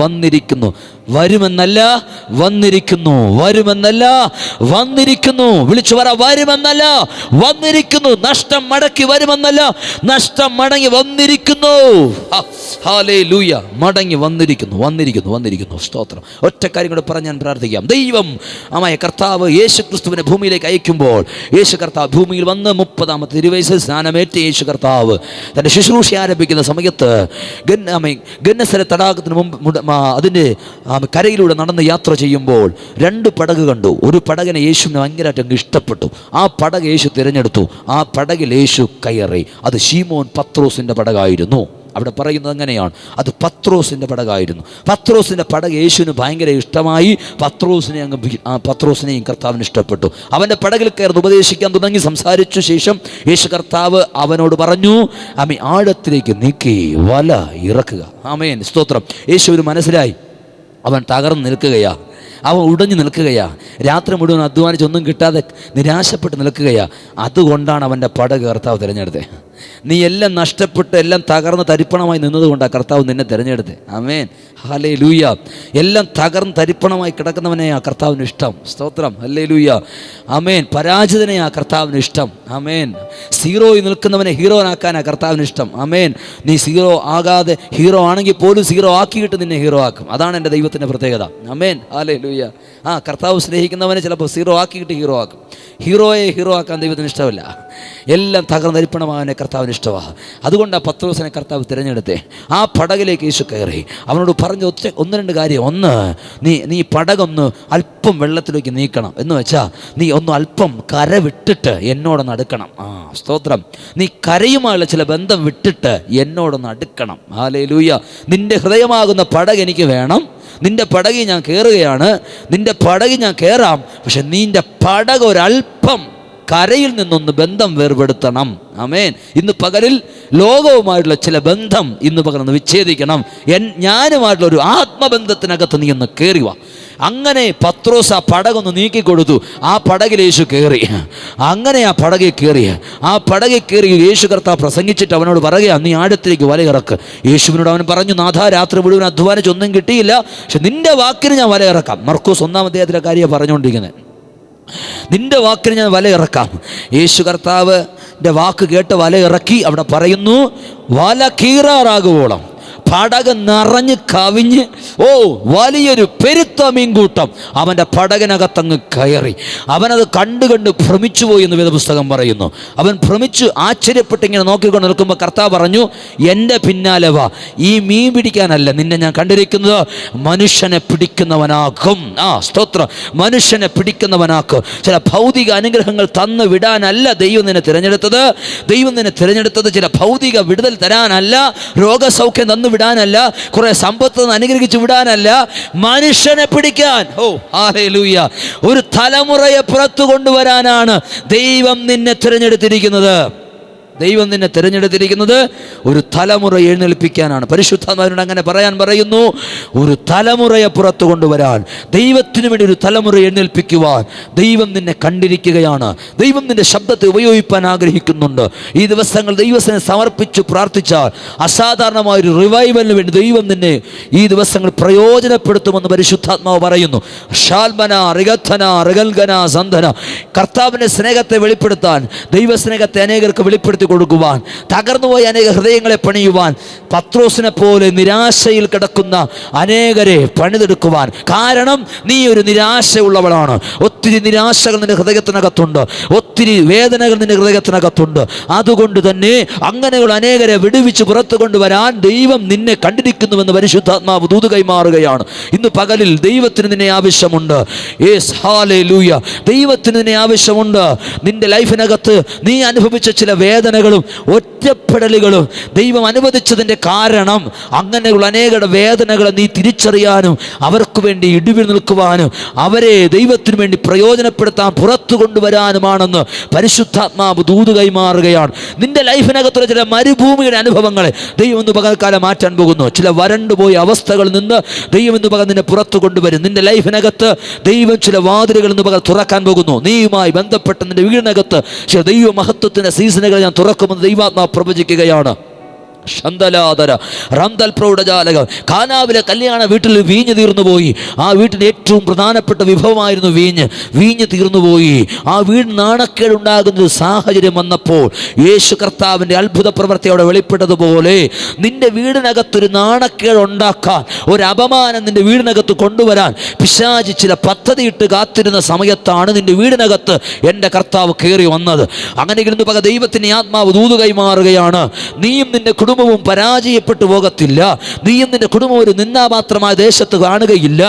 വന്നിരിക്കുന്നു. വരുമെന്നല്ല, വന്നിരിക്കുന്നു. വരുമെന്നല്ല, വന്നിരിക്കുന്നു. വിളിച്ചു പറ, വരുമെന്നല്ല, വന്നിരിക്കുന്നു. നഷ്ടം മടക്കി വരുമെന്നല്ല, നഷ്ടം മടങ്ങി വന്നിരിക്കുന്നു. ഹല്ലേലൂയ. മടങ്ങി വന്നിരിക്കുന്നു, വന്നിരിക്കുന്നു, വന്നിരിക്കുന്നു. സ്തോത്രം. ഒറ്റ കാര്യം കൂടെ പറഞ്ഞ് ഞാൻ പ്രാർത്ഥിക്കാം. ദൈവം കർത്താവ് യേശു ക്രിസ്തുവിനെ ഭൂമിയിലേക്ക് അയക്കുമ്പോൾ, യേശു കർത്താവ് ഭൂമിയിൽ വന്ന് 30-ാമത്തെ തിരുവയസ്സിൽ സ്നാനമേറ്റ് യേശു കർത്താവ് തൻ്റെ ശുശ്രൂഷ ആരംഭിക്കുന്ന സമയത്ത് ഗന്നസരത്ത് തടാകത്തിന് മുമ്പ് അതിൻ്റെ കരയിലൂടെ നടന്ന് യാത്ര ചെയ്യുമ്പോൾ 2 പടക് കണ്ടു. ഒരു പടകിനെ യേശുവിന് ഭയങ്കരമായിട്ട് ഇഷ്ടപ്പെട്ടു. ആ പടക് യേശു തിരഞ്ഞെടുത്തു. ആ പടകിൽ യേശു കയറി. അത് ശീമോൻ പത്രോസിൻ്റെ പടകായിരുന്നു. അവിടെ പറയുന്നത് അങ്ങനെയാണ്, അത് പത്രോസിൻ്റെ പടകായിരുന്നു. പത്രോസിൻ്റെ പടക് യേശുവിന് ഭയങ്കര ഇഷ്ടമായി. പത്രോസിനെയും കർത്താവിന് ഇഷ്ടപ്പെട്ടു. അവൻ്റെ പടകിൽ കയർന്ന് ഉപദേശിക്കാൻ തുടങ്ങി. സംസാരിച്ച ശേഷം യേശു കർത്താവ് അവനോട് പറഞ്ഞു, ആഴത്തിലേക്ക് നീക്കി വല ഇറക്കുക. ആമേൻ, സ്തോത്രം. യേശുവിന് മനസ്സിലായി അവൻ തകർന്ന് നിൽക്കുകയാ. അവൻ ഉടഞ്ഞു നിൽക്കുകയാ. രാത്രി മുഴുവൻ അധ്വാനിച്ചൊന്നും കിട്ടാതെ നിരാശപ്പെട്ട് നിൽക്കുകയാ. അതുകൊണ്ടാണ് അവൻ്റെ പടക് കർത്താവ് തിരഞ്ഞെടുത്തത്. നീ എല്ലാം നഷ്ടപ്പെട്ട് എല്ലാം തകർന്ന് തരിപ്പണമായി നിന്നതുകൊണ്ടാണ് കർത്താവ് നിന്നെ തിരഞ്ഞെടുത്തത്. ആമേൻ, ഹല്ലേലൂയ. എല്ലാം തകർന്ന് തരിപ്പണമായി കിടക്കുന്നവനെയാ കർത്താവിന് ഇഷ്ടം. സ്തോത്രം, ഹല്ലേലൂയ. ആമേൻ. പരാജിതനെയാ കർത്താവിന് ഇഷ്ടം. ആമേൻ. സീറോയിൽ നിൽക്കുന്നവനെ ഹീറോനാക്കാനാ കർത്താവിന് ഇഷ്ടം. ആമേൻ. നീ സീറോ ആകാതെ ഹീറോ ആണെങ്കിൽ പോലും സീറോ ആക്കിയിട്ട് നിന്നെ ഹീറോ ആക്കും. അതാണ് എൻ്റെ ദൈവത്തിൻ്റെ പ്രത്യേകത. ആമേൻ, ഹല്ലേലൂയ. കർത്താവ് സ്നേഹിക്കുന്നവനെ ചിലപ്പോൾ സീറോ ആക്കിയിട്ട് ഹീറോ ആക്കും. ഹീറോയെ ഹീറോ ആക്കാൻ ദൈവത്തിന് ഇഷ്ടമല്ല. എല്ലാം തകർന്ന് തരിപ്പണമാകാനെ കർത്താവിന് ഇഷ്ടമാണ്. അതുകൊണ്ടാണ് പത്രോസിനെ കർത്താവ് തിരഞ്ഞെടുത്തേ. ആ പടകിലേക്ക് യേശു കയറി. അവനോട് പറഞ്ഞ ഒന്ന് രണ്ട് കാര്യം. ഒന്ന്, നീ പടകൊന്ന് അല്പം വെള്ളത്തിലേക്ക് നീക്കണം. എന്ന് വെച്ചാൽ നീ ഒന്ന് അല്പം കര വിട്ടിട്ട് എന്നോടൊന്ന് അടുക്കണം. സ്തോത്രം. നീ കരയുമായുള്ള ചില ബന്ധം വിട്ടിട്ട് എന്നോടൊന്ന് അടുക്കണം. ഹല്ലേലൂയ. നിന്റെ ഹൃദയമാകുന്ന പടക് എനിക്ക് വേണം. നിന്റെ പടകിൽ ഞാൻ കയറുകയാണ്. നിന്റെ പടകിൽ ഞാൻ കയറാം. പക്ഷെ നിന്റെ പടക് ഒരല്പം കരയിൽ നിന്നൊന്ന് ബന്ധം വേർപെടുത്തണം. ആമേൻ. ഇന്ന് പകലിൽ ലോകവുമായിട്ടുള്ള ചില ബന്ധം ഇന്ന് പകർന്ന് വിച്ഛേദിക്കണം. ഞാനുമായിട്ടുള്ള ഒരു ആത്മബന്ധത്തിനകത്ത് നീ ഒന്ന് കയറിവാ. അങ്ങനെ പത്രോസ് ആ പടകൊന്ന് നീക്കിക്കൊടുത്തു. ആ പടകിൽ യേശു കയറി. അങ്ങനെ ആ പടകിൽ കയറിയ ആ പടകിൽ കയറി യേശു കർത്താവ് പ്രസംഗിച്ചിട്ട് അവനോട് പറയുക, നീ ആഴത്തിലേക്ക് വലയിറക്ക്. യേശുവിനോട് അവൻ പറഞ്ഞു, നാഥാ, രാത്രി മുഴുവൻ അധ്വാനിച്ചൊന്നും കിട്ടിയില്ല, പക്ഷെ നിന്റെ വാക്കിന് ഞാൻ വലയിറക്കാം. മർക്കോസ് 1-ാം അധ്യായത്തിലെ കാര്യം പറഞ്ഞുകൊണ്ടിരിക്കുന്നത്. നിന്റെ വാക്കിന് ഞാൻ വലയിറക്കാം. യേശു കർത്താവിൻ്റെ വാക്ക് കേട്ട് വലയിറക്കി. അവിടെ പറയുന്നു, വല കീറാറാകുവോളം പടക് നിറഞ്ഞ് കവിഞ്ഞ് വലിയൊരു പെരുത്ത മീൻകൂട്ടം അവൻ്റെ പടകിനകത്തങ്ങ് കയറി. അവനത് കണ്ട് ഭ്രമിച്ചു പോയി എന്ന് വേദപുസ്തകം പറയുന്നു. അവൻ ഭ്രമിച്ച് ആശ്ചര്യപ്പെട്ട് ഇങ്ങനെ നോക്കിക്കൊണ്ട് നിൽക്കുമ്പോൾ കർത്താവ് പറഞ്ഞു, എൻ്റെ പിന്നാലെ വാ. ഈ മീൻ പിടിക്കാനല്ല നിന്നെ ഞാൻ കണ്ടിരിക്കുന്നത്, മനുഷ്യനെ പിടിക്കുന്നവനാക്കും. സ്തോത്രം. മനുഷ്യനെ പിടിക്കുന്നവനാക്കും. ചില ഭൗതിക അനുഗ്രഹങ്ങൾ തന്നു വിടാനല്ല ദൈവം നിന്നെ തിരഞ്ഞെടുത്തത്. ദൈവം നിന്നെ തിരഞ്ഞെടുത്തത് ചില ഭൗതിക വിടുതൽ തരാനല്ല, രോഗസൗഖ്യം തന്നു വിടാനല്ല, കുറെ സമ്പത്ത് അനുഗ്രഹിച്ചു വിടാനല്ല, മനുഷ്യനെ പിടിക്കാൻ. ഹല്ലേലൂയ. ഒരു തലമുറയെ പുറത്തു കൊണ്ടുവരാനാണ് ദൈവം നിന്നെ തിരഞ്ഞെടുത്തിരിക്കുന്നത്. ദൈവം നിന്നെ തിരഞ്ഞെടുത്തിരിക്കുന്നത് ഒരു തലമുറ എഴുന്നേൽപ്പിക്കാനാണ്. പരിശുദ്ധാത്മാവിനോട് അങ്ങനെ പറയാൻ പറയുന്നു. ഒരു തലമുറയെ പുറത്തു കൊണ്ടുവരാൻ, ദൈവത്തിന് വേണ്ടി ഒരു തലമുറ എഴുന്നേൽപ്പിക്കുവാൻ ദൈവം നിന്നെ കണ്ടിരിക്കുകയാണ്. ദൈവം നിന്റെ ശബ്ദത്തെ ഉപയോഗിക്കാൻ ആഗ്രഹിക്കുന്നുണ്ട്. ഈ ദിവസങ്ങൾ ദൈവത്തിനെ സമർപ്പിച്ച് പ്രാർത്ഥിച്ചാൽ അസാധാരണമായൊരു റിവൈവലിന് വേണ്ടി ദൈവം നിന്നെ ഈ ദിവസങ്ങൾ പ്രയോജനപ്പെടുത്തുമെന്ന് പരിശുദ്ധാത്മാവ് പറയുന്നു. കർത്താവിൻ്റെ സ്നേഹത്തെ വെളിപ്പെടുത്താൻ, ദൈവസ്നേഹത്തെ അനേകർക്ക് വെളിപ്പെടുത്തി കൊടുക്കുവാൻ, തകർന്നുപോയ അനേക ഹൃദയങ്ങളെ പണിയുവാൻ, പത്രോസിനെ പോലെ നിരാശയിൽ കിടക്കുന്ന അനേകരെ പണിതെടുക്കുവാൻ. കാരണം നീ ഒരു നിരാശയുള്ളവളാണ്. ഒത്തിരി നിരാശകൾ നിന്റെ ഹൃദയത്തിനകത്തുണ്ട്, ഒത്തിരി വേദനകൾ നിന്റെ ഹൃദയത്തിനകത്തുണ്ട്. അതുകൊണ്ട് തന്നെ അങ്ങനെയുള്ള അനേകരെ വിടുവിച്ച് പുറത്തു കൊണ്ടുവരാൻ ദൈവം നിന്നെ കണ്ടിരിക്കുന്നുവെന്ന് പരിശുദ്ധാത്മാവ് ദൂത് കൈമാറുകയാണ്. ഇന്ന് പകലിൽ ദൈവത്തിന് നിന്നെ ആവശ്യമുണ്ട്. Yes, hallelujah. ദൈവത്തിന് നിന്നെ ആവശ്യമുണ്ട്. നിന്റെ ലൈഫിനകത്ത് നീ അനുഭവിച്ച ചില വേദനകളും ഒറ്റപ്പെടലുകളും ദൈവം അനുവദിച്ചതിൻ്റെ കാരണം അങ്ങനെയുള്ള അനേകരുടെ വേദനകളെ നീ തിരിച്ചറിയാനും അവർക്ക് വേണ്ടി ഇടിവിൽ നിൽക്കുവാനും അവരെ ദൈവത്തിന് വേണ്ടി പ്രയോജനപ്പെടുത്താൻ പുറത്തു കൊണ്ടുവരാനുമാണെന്ന് പരിശുദ്ധാത്മാവ് ദൂത് കൈമാറുകയാണ്. നിന്റെ ലൈഫിനകത്തുള്ള ചില മരുഭൂമിയുടെ അനുഭവങ്ങളെ ദൈവം ഇന്ന് പകൽക്കാലം മാറ്റാൻ പോകുന്നു. ചില വരണ്ടുപോയ അവസ്ഥകളിൽ നിന്ന് ദൈവം ഇന്ന് പകൽ നിന്നെ പുറത്തു കൊണ്ടുവരും. നിന്റെ ലൈഫിനകത്ത് ദൈവം ചില വാതിലുകൾ ഇന്ന് പകൽ തുറക്കാൻ പോകുന്നു. നീയുമായി ബന്ധപ്പെട്ട് നിന്റെ വീടിനകത്ത് ചില ദൈവ മഹത്വത്തിൻ്റെ സീസണുകൾ ഞാൻ തുറക്കുമെന്ന് ദൈവാത്മാവ് പ്രവചിക്കുകയാണ്. കാനാവിലെ കല്യാണ വീട്ടിൽ വീഞ്ഞ് തീർന്നുപോയി. ആ വീട്ടിൻ്റെ ഏറ്റവും പ്രധാനപ്പെട്ട വിഭവമായിരുന്നു വീഞ്ഞ് തീർന്നുപോയി. ആ വീട് നാണക്കേടുണ്ടാകുന്ന ഒരു സാഹചര്യം വന്നപ്പോൾ യേശു കർത്താവിൻ്റെ അത്ഭുത പ്രവൃത്തി അവിടെ വെളിപ്പെട്ടതുപോലെ നിന്റെ വീടിനകത്തൊരു നാണക്കേട് ഉണ്ടാക്കാൻ, ഒരു അപമാനം നിന്റെ വീടിനകത്ത് കൊണ്ടുവരാൻ പിശാചി ചില പദ്ധതിയിട്ട് കാത്തിരുന്ന സമയത്താണ് നിന്റെ വീടിനകത്ത് എൻ്റെ കർത്താവ് കയറി വന്നത്. അങ്ങനെ ഇരുന്ന് പക ദൈവത്തിൻ്റെ ആത്മാവ് ദൂത് കൈമാറുകയാണ്. നീയും നിന്റെ കുടുംബവും പരാജയപ്പെട്ടു പോകത്തില്ല. നീയും നിന്റെ കുടുംബം ഒരു നിന്ദാപാത്രമായ ദേശത്ത് കാണുകയില്ല.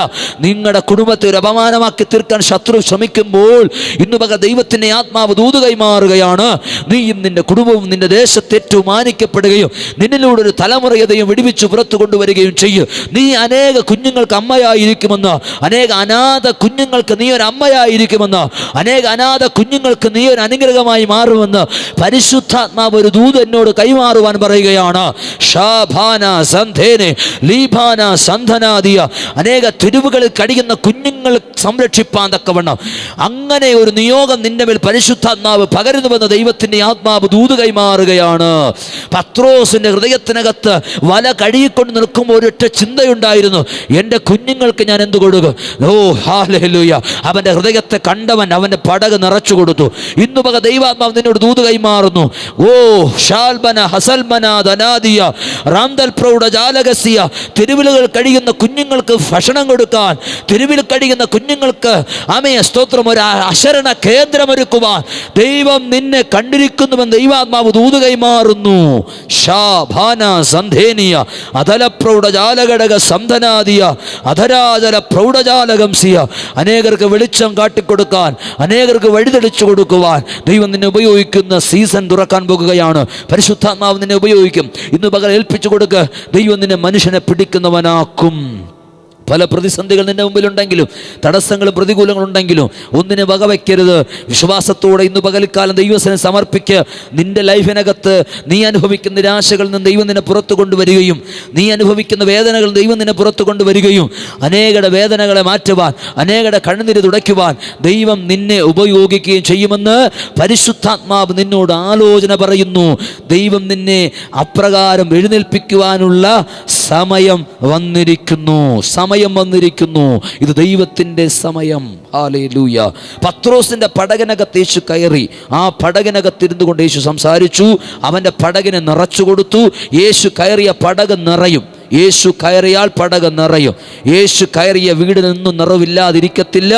നിങ്ങളുടെ കുടുംബത്തെ ഒരു അപമാനമാക്കി തീർക്കാൻ ശത്രു ശ്രമിക്കുമ്പോൾ ഇന്ന് പക ദൈവത്തിന്റെ ആത്മാവ് ദൂത് കൈമാറുകയാണ്. നീയും നിന്റെ കുടുംബവും നിന്റെ ദേശത്ത് ഏറ്റവും മാനിക്കപ്പെടുകയും നിന്നിലൂടെ ഒരു തലമുറയതയും വിടുവിച്ച് പുറത്തു കൊണ്ടുവരികയും ചെയ്യും. നീ അനേക കുഞ്ഞുങ്ങൾക്ക് അമ്മയായിരിക്കുമെന്ന്, അനേക അനാഥ കുഞ്ഞുങ്ങൾക്ക് നീ ഒരു അമ്മയായിരിക്കുമെന്ന്, അനേക അനാഥ കുഞ്ഞുങ്ങൾക്ക് നീ ഒരു അനുഗ്രഹമായി മാറുമെന്ന് പരിശുദ്ധാത്മാവ് ഒരു ദൂത് എന്നോട് കൈമാറുവാൻ പറയുകയാണ്. പറയുകയാണ്, ഷാഭാന സന്ധേനെ ലീഭാന സന്ധനാദിയ, അനേക തെരുവുകളിൽ കഴിയുന്ന കുഞ്ഞുങ്ങൾ സംരക്ഷിപ്പാൻ തക്കവണ്ണം അങ്ങനെ ഒരു നിയോഗം നിന്റെ മേൽ പരിശുദ്ധാത്മാവ് പകരുന്നുവെന്ന് ദൈവത്തിന്റെ ആത്മാവ് ദൂത് കൈമാറുകയാണ്. പത്രോസിന്റെ ഹൃദയത്തിനകത്ത് വല കഴുകിക്കൊണ്ട് നിൽക്കുമ്പോൾ ഒരൊറ്റ ചിന്തയുണ്ടായിരുന്നു, എൻ്റെ കുഞ്ഞുങ്ങൾക്ക് ഞാൻ എന്ത് കൊടുക്കും? ഓ ഹല്ലേലൂയ! അവന്റെ ഹൃദയത്തെ കണ്ടവൻ അവന്റെ പടക് നിറച്ചു കൊടുത്തു. ഇന്നു പക ദൈവാത്മാവ് നിന്നോട് ദൂത് കൈമാറുന്നു. ഓ ഷാൽബന ഹസൽമന ധനാദിയ റാംദൽ പ്രൗഢ ജാലകസിയ, തെരുവിലുകൾ കഴിയുന്ന കുഞ്ഞുങ്ങൾക്ക് ഭക്ഷണം കൊടുക്കാൻ, തെരുവിൽ കഴിയുന്ന കുഞ്ഞുങ്ങൾക്ക് ആമേൻ സ്തോത്രം ഒരു അശരണ കേന്ദ്രമൊരുക്കുവാൻ ദൈവം നിന്നെ കണ്ടിരിക്കുന്നുവെന്ന് ദൈവാത്മാവ് ദൂത് കൈമാറുന്നു. ഷാഭാന സന്ധേനിയ അധല പ്രൗഢജാലഘടക സന്ധനാദിയ അധരാജല പ്രൗഢജാലകം സിയ, അനേകർക്ക് വെളിച്ചം കാട്ടിക്കൊടുക്കാൻ, അനേകർക്ക് വഴിതെളിച്ചു കൊടുക്കുവാൻ ദൈവം നിന്നെ ഉപയോഗിക്കുന്ന സീസൺ തുറക്കാൻ പോകുകയാണ്. പരിശുദ്ധാത്മാവ് നിന്നെ ഉപയോഗിക്കും. ഇന്ന് പകൽ ഏൽപ്പിച്ചു കൊടുക്കുക. ദൈവം നിന്നെ മനുഷ്യനെ പിടിക്കുന്നവനാക്കും. പല പ്രതിസന്ധികൾ നിന്റെ മുമ്പിലുണ്ടെങ്കിലും, തടസ്സങ്ങളും പ്രതികൂലങ്ങളുണ്ടെങ്കിലും ഒന്നിനെ വകവയ്ക്കരുത്. വിശ്വാസത്തോടെ ഇന്ന് പകൽക്കാലം ദൈവസനെ സമർപ്പിക്കുക. നിന്റെ ലൈഫിനകത്ത് നീ അനുഭവിക്കുന്ന നിരാശകളിൽ നിന്ന് ദൈവം നിന്നെ പുറത്തു കൊണ്ടുവരികയും, നീ അനുഭവിക്കുന്ന വേദനകൾ ദൈവം നിന്നെ പുറത്തു കൊണ്ടുവരികയും, അനേകരുടെ വേദനകളെ മാറ്റുവാൻ, അനേകരുടെ കണ്ണുനീര് തുടയ്ക്കുവാൻ ദൈവം നിന്നെ ഉപയോഗിക്കുകയും ചെയ്യുമെന്ന് പരിശുദ്ധാത്മാവ് നിന്നോട് ആലോചന പറയുന്നു. ദൈവം നിന്നെ അപ്രകാരം എഴുന്നേൽപ്പിക്കുവാനുള്ള സമയം വന്നിരിക്കുന്നു. ഇത് ദൈവത്തിൻ്റെ സമയം. ഹല്ലേലൂയ! പത്രോസിന്റെ പടകിനകത്ത് യേശു കയറി. ആ പടകിനകത്തിരുന്നു കൊണ്ട് യേശു സംസാരിച്ചു. അവന്റെ പടകിനെ നിറച്ചു കൊടുത്തു. യേശു കയറിയ പടക് നിറയും. യേശു കയറിയാൽ പടക് നിറയും. യേശു കയറിയ വീടിനൊന്നും നിറവില്ലാതിരിക്കത്തില്ല.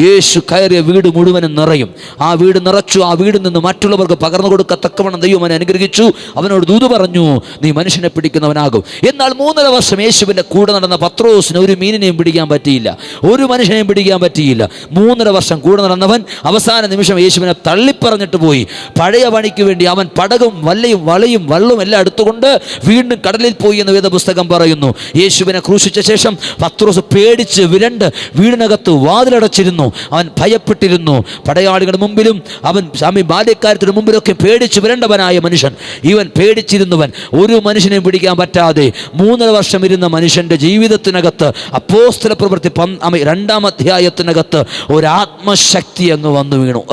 യേശു കയറിയ വീട് മുഴുവനും നിറയും. ആ വീട് നിറച്ചു. ആ വീടിൽ നിന്ന് മറ്റുള്ളവർക്ക് പകർന്നു കൊടുക്കത്തക്കവണ്ണം ദൈവം അവനെ അനുഗ്രഹിച്ചു. അവനോട് ദൂത് പറഞ്ഞു, നീ മനുഷ്യനെ പിടിക്കുന്നവനാകും. എന്നാൽ 3.5 വർഷം യേശുവിൻ്റെ കൂടെ നടന്ന പത്രോസിന് ഒരു മീനിനെയും പിടിക്കാൻ പറ്റിയില്ല, ഒരു മനുഷ്യനെയും പിടിക്കാൻ പറ്റിയില്ല. 3.5 വർഷം കൂടെ നടന്നവൻ അവസാന നിമിഷം യേശുവിനെ തള്ളിപ്പറഞ്ഞിട്ട് പോയി. പഴയ പണിക്ക് വേണ്ടി അവൻ പടകും വളയും വള്ളവും എല്ലാം എടുത്തുകൊണ്ട് വീണ്ടും കടലിൽ പോയി എന്ന് വേദപുസ്തകം പറയുന്നു. യേശുവിനെ ക്രൂശിച്ച ശേഷം പത്രോസ് പേടിച്ച് വിരണ്ട് വീടിനകത്ത് വാതിലടച്ചിരുന്നു. അവൻ ഭയപ്പെട്ടിരുന്നു. പടയാളികളുടെ മുമ്പിലും അവൻ ബാല്യക്കാരത്തിന് മുമ്പിലൊക്കെ പേടിച്ച് വിരണ്ടവനായ മനുഷ്യൻ. ഇവൻ പേടിച്ചിരുന്നവൻ, ഒരു മനുഷ്യനെ പിടിക്കാൻ പറ്റാതെ 3.5 വർഷം ഇരുന്ന മനുഷ്യന്റെ ജീവിതത്തിനകത്ത് അപ്പോസ്തല പ്രവൃത്തി 2-ാം അധ്യായത്തിനകത്ത് ഒരാത്മശക്തി അങ്ങ് വന്നു വീണു.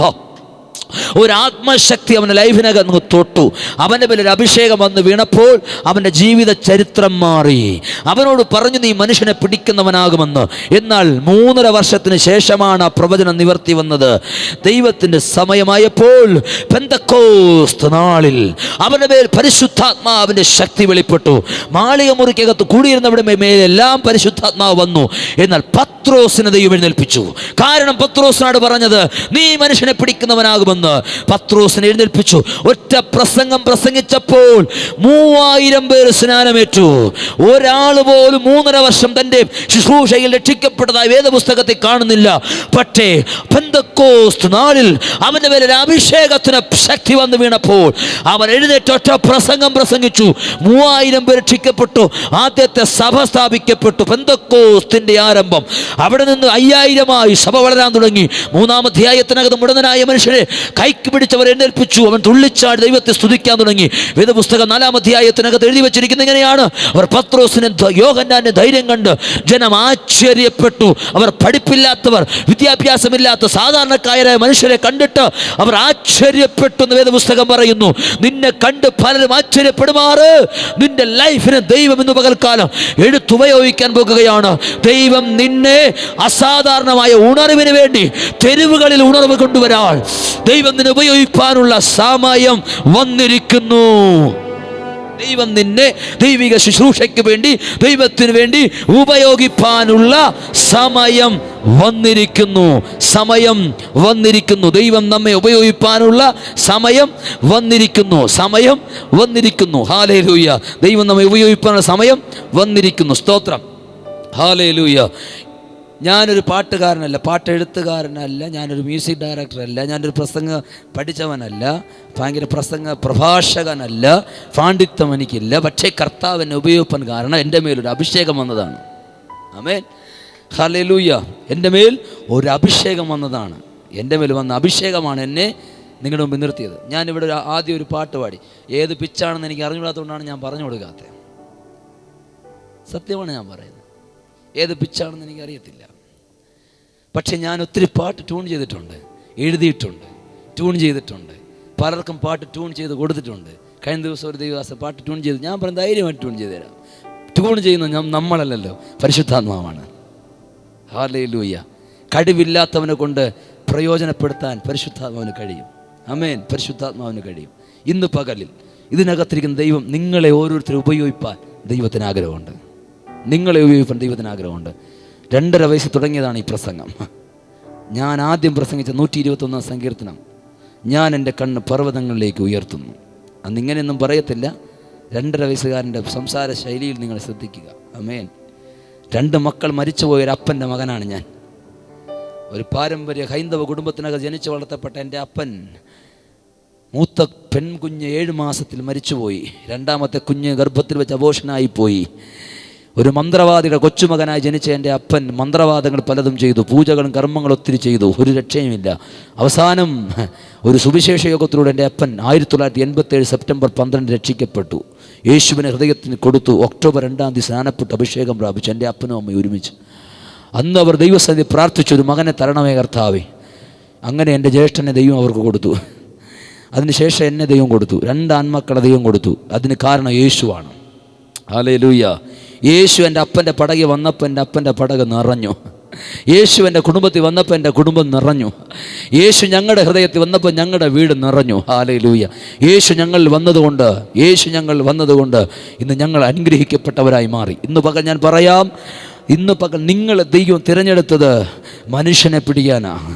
ഒരു ആത്മശക്തി അവൻ്റെ ലൈഫിനകത്ത് തൊട്ടു. അവൻ്റെ മേലെ ഒരു അഭിഷേകം വന്ന് വീണപ്പോൾ അവൻ്റെ ജീവിത ചരിത്രം മാറി. അവനോട് പറഞ്ഞു, നീ മനുഷ്യനെ പിടിക്കുന്നവനാകുമെന്ന്. എന്നാൽ 3.5 വർഷത്തിന് ശേഷമാണ് ആ പ്രവചനം നിവർത്തി വന്നത്. ദൈവത്തിൻ്റെ സമയമായപ്പോൾ പെന്തക്കോസ്ത് നാളിൽ അവൻ്റെ മേൽ പരിശുദ്ധാത്മാവിൻ്റെ ശക്തി വെളിപ്പെട്ടു. മാളിക മുറിക്കകത്ത് കൂടിയിരുന്നവിടെ മേലെല്ലാം പരിശുദ്ധാത്മാവ് വന്നു. എന്നാൽ പത്രോസിനെ ദൈവം എഴുന്നേൽപ്പിച്ചു. കാരണം പത്രോസിനോട് പറഞ്ഞത്, നീ മനുഷ്യനെ പിടിക്കുന്നവനാകുമെന്ന്. പത്രോസിനെ എഴുന്നേൽപ്പിച്ചു. ഒറ്റ പ്രസംഗം പ്രസംഗിച്ചപ്പോൾ 3000 പേര് സ്നാനമേറ്റു. ഒരാൾ പോലും 3.5 വർഷം തന്റെ ശുശ്രൂഷയിൽ രക്ഷിക്കപ്പെട്ടതായി വേദപുസ്തകത്തിൽ കാണുന്നില്ല. പക്ഷേ പെന്തക്കോസ്ത് നാളിൽ അവന്റെ മേലെ അഭിഷേകത്തിന് ശക്തി വന്നു വീണപ്പോൾ അവൻ എഴുന്നേറ്റ് ഒറ്റ പ്രസംഗം പ്രസംഗിച്ചു. 3000 പേര് രക്ഷിക്കപ്പെട്ടു. ആദ്യത്തെ സഭ സ്ഥാപിക്കപ്പെട്ടു. പെന്തക്കോസ്തിന്റെ ആരംഭം. അവിടെ നിന്ന് 5000-ആയി സഭ വളരാൻ തുടങ്ങി. 3-ാം അധ്യായത്തിനകത്ത് മുടന്തനായ മനുഷ്യരെ കൈക്ക് പിടിച്ചവർ എഴുന്നേൽപ്പിച്ചു. അവൻ തുള്ളിച്ചാടി ദൈവത്തെ സ്തുതിക്കാൻ തുടങ്ങി. വേദപുസ്തകം 4-ാം അധ്യായത്തിനകത്ത് എഴുതി വെച്ചിരിക്കുന്നത് ഇങ്ങനെയാണ്: അവർ പത്രോസിനെ യോഹന്നാന്റെ ധൈര്യം കണ്ട് ജനം ആശ്ചര്യപ്പെട്ടു. അവർ പഠിപ്പില്ലാത്തവർ, വിദ്യാഭ്യാസമില്ലാത്ത സാധാരണക്കാരായ മനുഷ്യരെ കണ്ടിട്ട് അവർ ആശ്ചര്യപ്പെട്ടു എന്ന് വേദപുസ്തകം പറയുന്നു. നിന്നെ കണ്ട് പലരും ആശ്ചര്യപ്പെടുമാറ് നിന്റെ ലൈഫിനെ ദൈവം ഇന്ന് പകൽക്കാലം എടുത്തുപയോഗിക്കാൻ പോകുകയാണ്. ദൈവം നിന്നെ അസാധാരണമായ ഉണർവിന് വേണ്ടി തെരുവുകളിൽ ഉണർവ് കൊണ്ടുവരാൻ ദൈവം നിന്നെ ഉപയോഗിക്കാനുള്ള സമയം വന്നിരിക്കുന്നു. ദൈവം നിന്നെ ദൈവിക ശുശ്രൂഷയ്ക്ക് വേണ്ടി, ദൈവത്തിന് വേണ്ടി ഉപയോഗിക്കാനുള്ള സമയം വന്നിരിക്കുന്നു. സമയം വന്നിരിക്കുന്നു. ദൈവം നമ്മെ ഉപയോഗിക്കാനുള്ള സമയം വന്നിരിക്കുന്നു. സമയം വന്നിരിക്കുന്നു. ഹല്ലേലൂയ! ദൈവം നമ്മെ ഉപയോഗിക്കാനുള്ള സമയം വന്നിരിക്കുന്നു. സ്തോത്രം. ഹല്ലേലൂയ! ഞാനൊരു പാട്ടുകാരനല്ല, പാട്ടെഴുത്തുകാരനല്ല, ഞാനൊരു മ്യൂസിക് ഡയറക്ടറല്ല, ഞാനൊരു പ്രസംഗ പഠിച്ചവനല്ല, ഭയങ്കര പ്രഭാഷകനല്ല, പാണ്ഡിത്യം എനിക്കില്ല. പക്ഷേ കർത്താവ് എന്നെ ഉപയോഗിക്കാൻ കാരണം എൻ്റെ മേലൊരു അഭിഷേകം വന്നതാണ്. ആമേൻ, ഹല്ലേലൂയ! എൻ്റെ മേൽ ഒരു അഭിഷേകം വന്നതാണ്. എൻ്റെ മേൽ വന്ന അഭിഷേകമാണ് എന്നെ നിങ്ങളുടെ മുമ്പ് നിർത്തിയത്. ഞാനിവിടെ ആദ്യം ഒരു പാട്ട് പാടി. ഏത് പിച്ചാണെന്ന് എനിക്ക് അറിഞ്ഞുകൂടാത്തതുകൊണ്ടാണ് ഞാൻ പറഞ്ഞു കൊടുക്കാത്തത്. സത്യമാണ് ഞാൻ പറയുന്നത്. ഏത് പിച്ചാണെന്ന് എനിക്കറിയത്തില്ല. പക്ഷെ ഞാൻ ഒത്തിരി പാട്ട് ട്യൂൺ ചെയ്തിട്ടുണ്ട്, എഴുതിയിട്ടുണ്ട്, ട്യൂൺ ചെയ്തിട്ടുണ്ട്. പലർക്കും പാട്ട് ട്യൂൺ ചെയ്ത് കൊടുത്തിട്ടുണ്ട്. കഴിഞ്ഞ ദിവസം ഒരു ദൈവദാസൻ പാട്ട് ട്യൂൺ ചെയ്ത്, ഞാൻ പറഞ്ഞ ധൈര്യമായിട്ട് ട്യൂൺ ചെയ്ത് തരാം. ട്യൂൺ ചെയ്യുന്ന നമ്മളല്ലല്ലോ, പരിശുദ്ധാത്മാവാണ്. ഹല്ലേലൂയ. കഴിവില്ലാത്തവനെ കൊണ്ട് പ്രയോജനപ്പെടുത്താൻ പരിശുദ്ധാത്മാവിന് കഴിയും. ആമേൻ. പരിശുദ്ധാത്മാവിന് കഴിയും. ഇന്ന് പകലിൽ ഇതിനകത്തിരിക്കുന്ന ദൈവം നിങ്ങളെ ഓരോരുത്തരെ ഉപയോഗിപ്പാൻ ദൈവത്തിന് ആഗ്രഹമുണ്ട്. നിങ്ങളെ ഉപയോഗിപ്പാൻ ദൈവത്തിന് ആഗ്രഹമുണ്ട്. 2.5 വയസ്സ് തുടങ്ങിയതാണ് ഈ പ്രസംഗം. ഞാൻ ആദ്യം പ്രസംഗിച്ച 121 സങ്കീർത്തനം, ഞാൻ എൻ്റെ കണ്ണ് പർവ്വതങ്ങളിലേക്ക് ഉയർത്തുന്നു. അന്നിങ്ങനെയൊന്നും പറയത്തില്ല. 2.5 വയസ്സുകാരൻ്റെ സംസാര ശൈലിയിൽ നിങ്ങൾ ശ്രദ്ധിക്കുക. ആമേൻ. 2 മക്കൾ മരിച്ചുപോയൊരു അപ്പൻ്റെ മകനാണ് ഞാൻ. ഒരു പാരമ്പര്യ ഹൈന്ദവ കുടുംബത്തിനകത്ത് ജനിച്ചു വളർത്തപ്പെട്ട എൻ്റെ അപ്പൻ മൂത്ത പെൺകുഞ്ഞ് 7 മാസത്തിൽ മരിച്ചുപോയി. 2ാമത്തെ കുഞ്ഞ് ഗർഭത്തിൽ വെച്ച് അബോഷനായിപ്പോയി. ഒരു മന്ത്രവാദിയുടെ കൊച്ചുമകനായി ജനിച്ച എൻ്റെ അപ്പൻ മന്ത്രവാദങ്ങൾ പലതും ചെയ്തു, പൂജകളും കർമ്മങ്ങളും ഒത്തിരി ചെയ്തു, ഒരു രക്ഷയുമില്ല. അവസാനം ഒരു സുവിശേഷ യോഗത്തിലൂടെ എൻ്റെ അപ്പൻ 1987 സെപ്റ്റംബർ 12 രക്ഷിക്കപ്പെട്ടു. യേശുവിനെ ഹൃദയത്തിന് കൊടുത്തു. ഒക്ടോബർ 2-ാം തീയതി സ്നാനപ്പെട്ട് അഭിഷേകം പ്രാപിച്ചു. എൻ്റെ അപ്പനും അമ്മയും ഒരുമിച്ച്. അന്ന് അവർ ദൈവസന്നിധി പ്രാർത്ഥിച്ചു, ഒരു മകനെ തരണമേ കർത്താവേ. അങ്ങനെ എൻ്റെ ജ്യേഷ്ഠനെ ദൈവം അവർക്ക് കൊടുത്തു. അതിനുശേഷം എന്നെ ദൈവം കൊടുത്തു. 2 ആൺമക്കളെ ദൈവം കൊടുത്തു. അതിന് കാരണം യേശുവാണ്. ഹല്ലേലൂയ. യേശു എൻ്റെ അപ്പൻ്റെ പടകി വന്നപ്പോൾ എൻ്റെ അപ്പൻ്റെ പടക് നിറഞ്ഞു. യേശു എൻ്റെ കുടുംബത്തിൽ വന്നപ്പോൾ എൻ്റെ കുടുംബം നിറഞ്ഞു. യേശു ഞങ്ങളുടെ ഹൃദയത്തിൽ വന്നപ്പോൾ ഞങ്ങളുടെ വീട് നിറഞ്ഞു. ഹല്ലേലൂയ. യേശു ഞങ്ങൾ വന്നതുകൊണ്ട് ഇന്ന് ഞങ്ങൾ അനുഗ്രഹിക്കപ്പെട്ടവരായി മാറി. ഇന്ന് പകൽ ഞാൻ പറയാം, ഇന്ന് പകൽ നിങ്ങളെ ദൈവം തിരഞ്ഞെടുത്തത് മനുഷ്യനെ പിടിക്കാനാണ്.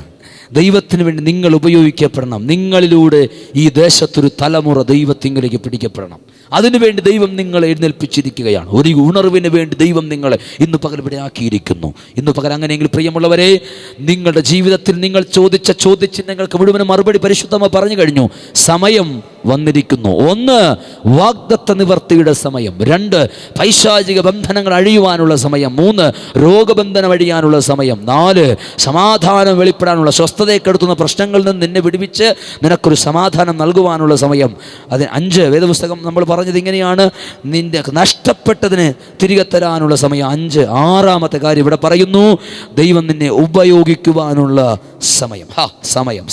ദൈവത്തിന് വേണ്ടി നിങ്ങൾ ഉപയോഗിക്കപ്പെടണം. നിങ്ങളിലൂടെ ഈ ദേശത്തൊരു തലമുറ ദൈവത്തിങ്കിലേക്ക് പിടിക്കപ്പെടണം. അതിനുവേണ്ടി ദൈവം നിങ്ങളെ എഴുന്നേൽപ്പിച്ചിരിക്കുകയാണ്. ഒരു ഉണർവിന് വേണ്ടി ദൈവം നിങ്ങളെ ഇന്ന് പകൽ ഇവിടെ ആക്കിയിരിക്കുന്നു. ഇന്ന് പകൽ അങ്ങനെയെങ്കിൽ പ്രിയമുള്ളവരെ, നിങ്ങളുടെ ജീവിതത്തിൽ നിങ്ങൾ ചോദിച്ച ചോദ്യചിഹ്നങ്ങൾക്ക് മുഴുവനും മറുപടി പരിശുദ്ധമായി പറഞ്ഞു കഴിഞ്ഞു. സമയം വന്നിരിക്കുന്നു. 1, വാഗ്ദത്ത നിവർത്തിയുടെ സമയം. 2, പൈശാചിക ബന്ധനങ്ങൾ അഴിയുവാനുള്ള സമയം. 3, രോഗബന്ധനം അഴിയാനുള്ള സമയം. 4, സമാധാനം വെളിപ്പെടാനുള്ള, സ്വസ്ഥതയെക്കെടുത്തുന്ന പ്രശ്നങ്ങളിൽ നിന്ന് നിന്നെ വിടുവിച്ച് നിനക്കൊരു സമാധാനം നൽകുവാനുള്ള സമയം. 5, വേദപുസ്തകം നമ്മൾ പറഞ്ഞത് ഇങ്ങനെയാണ്, നിന്റെ നഷ്ടപ്പെട്ടതിന് തിരികെ തരാനുള്ള സമയം. 5, 6ാമത്തെ കാര്യം ഇവിടെ പറയുന്നു, ദൈവം നിന്നെ ഉപയോഗിക്കുവാനുള്ള സമയം.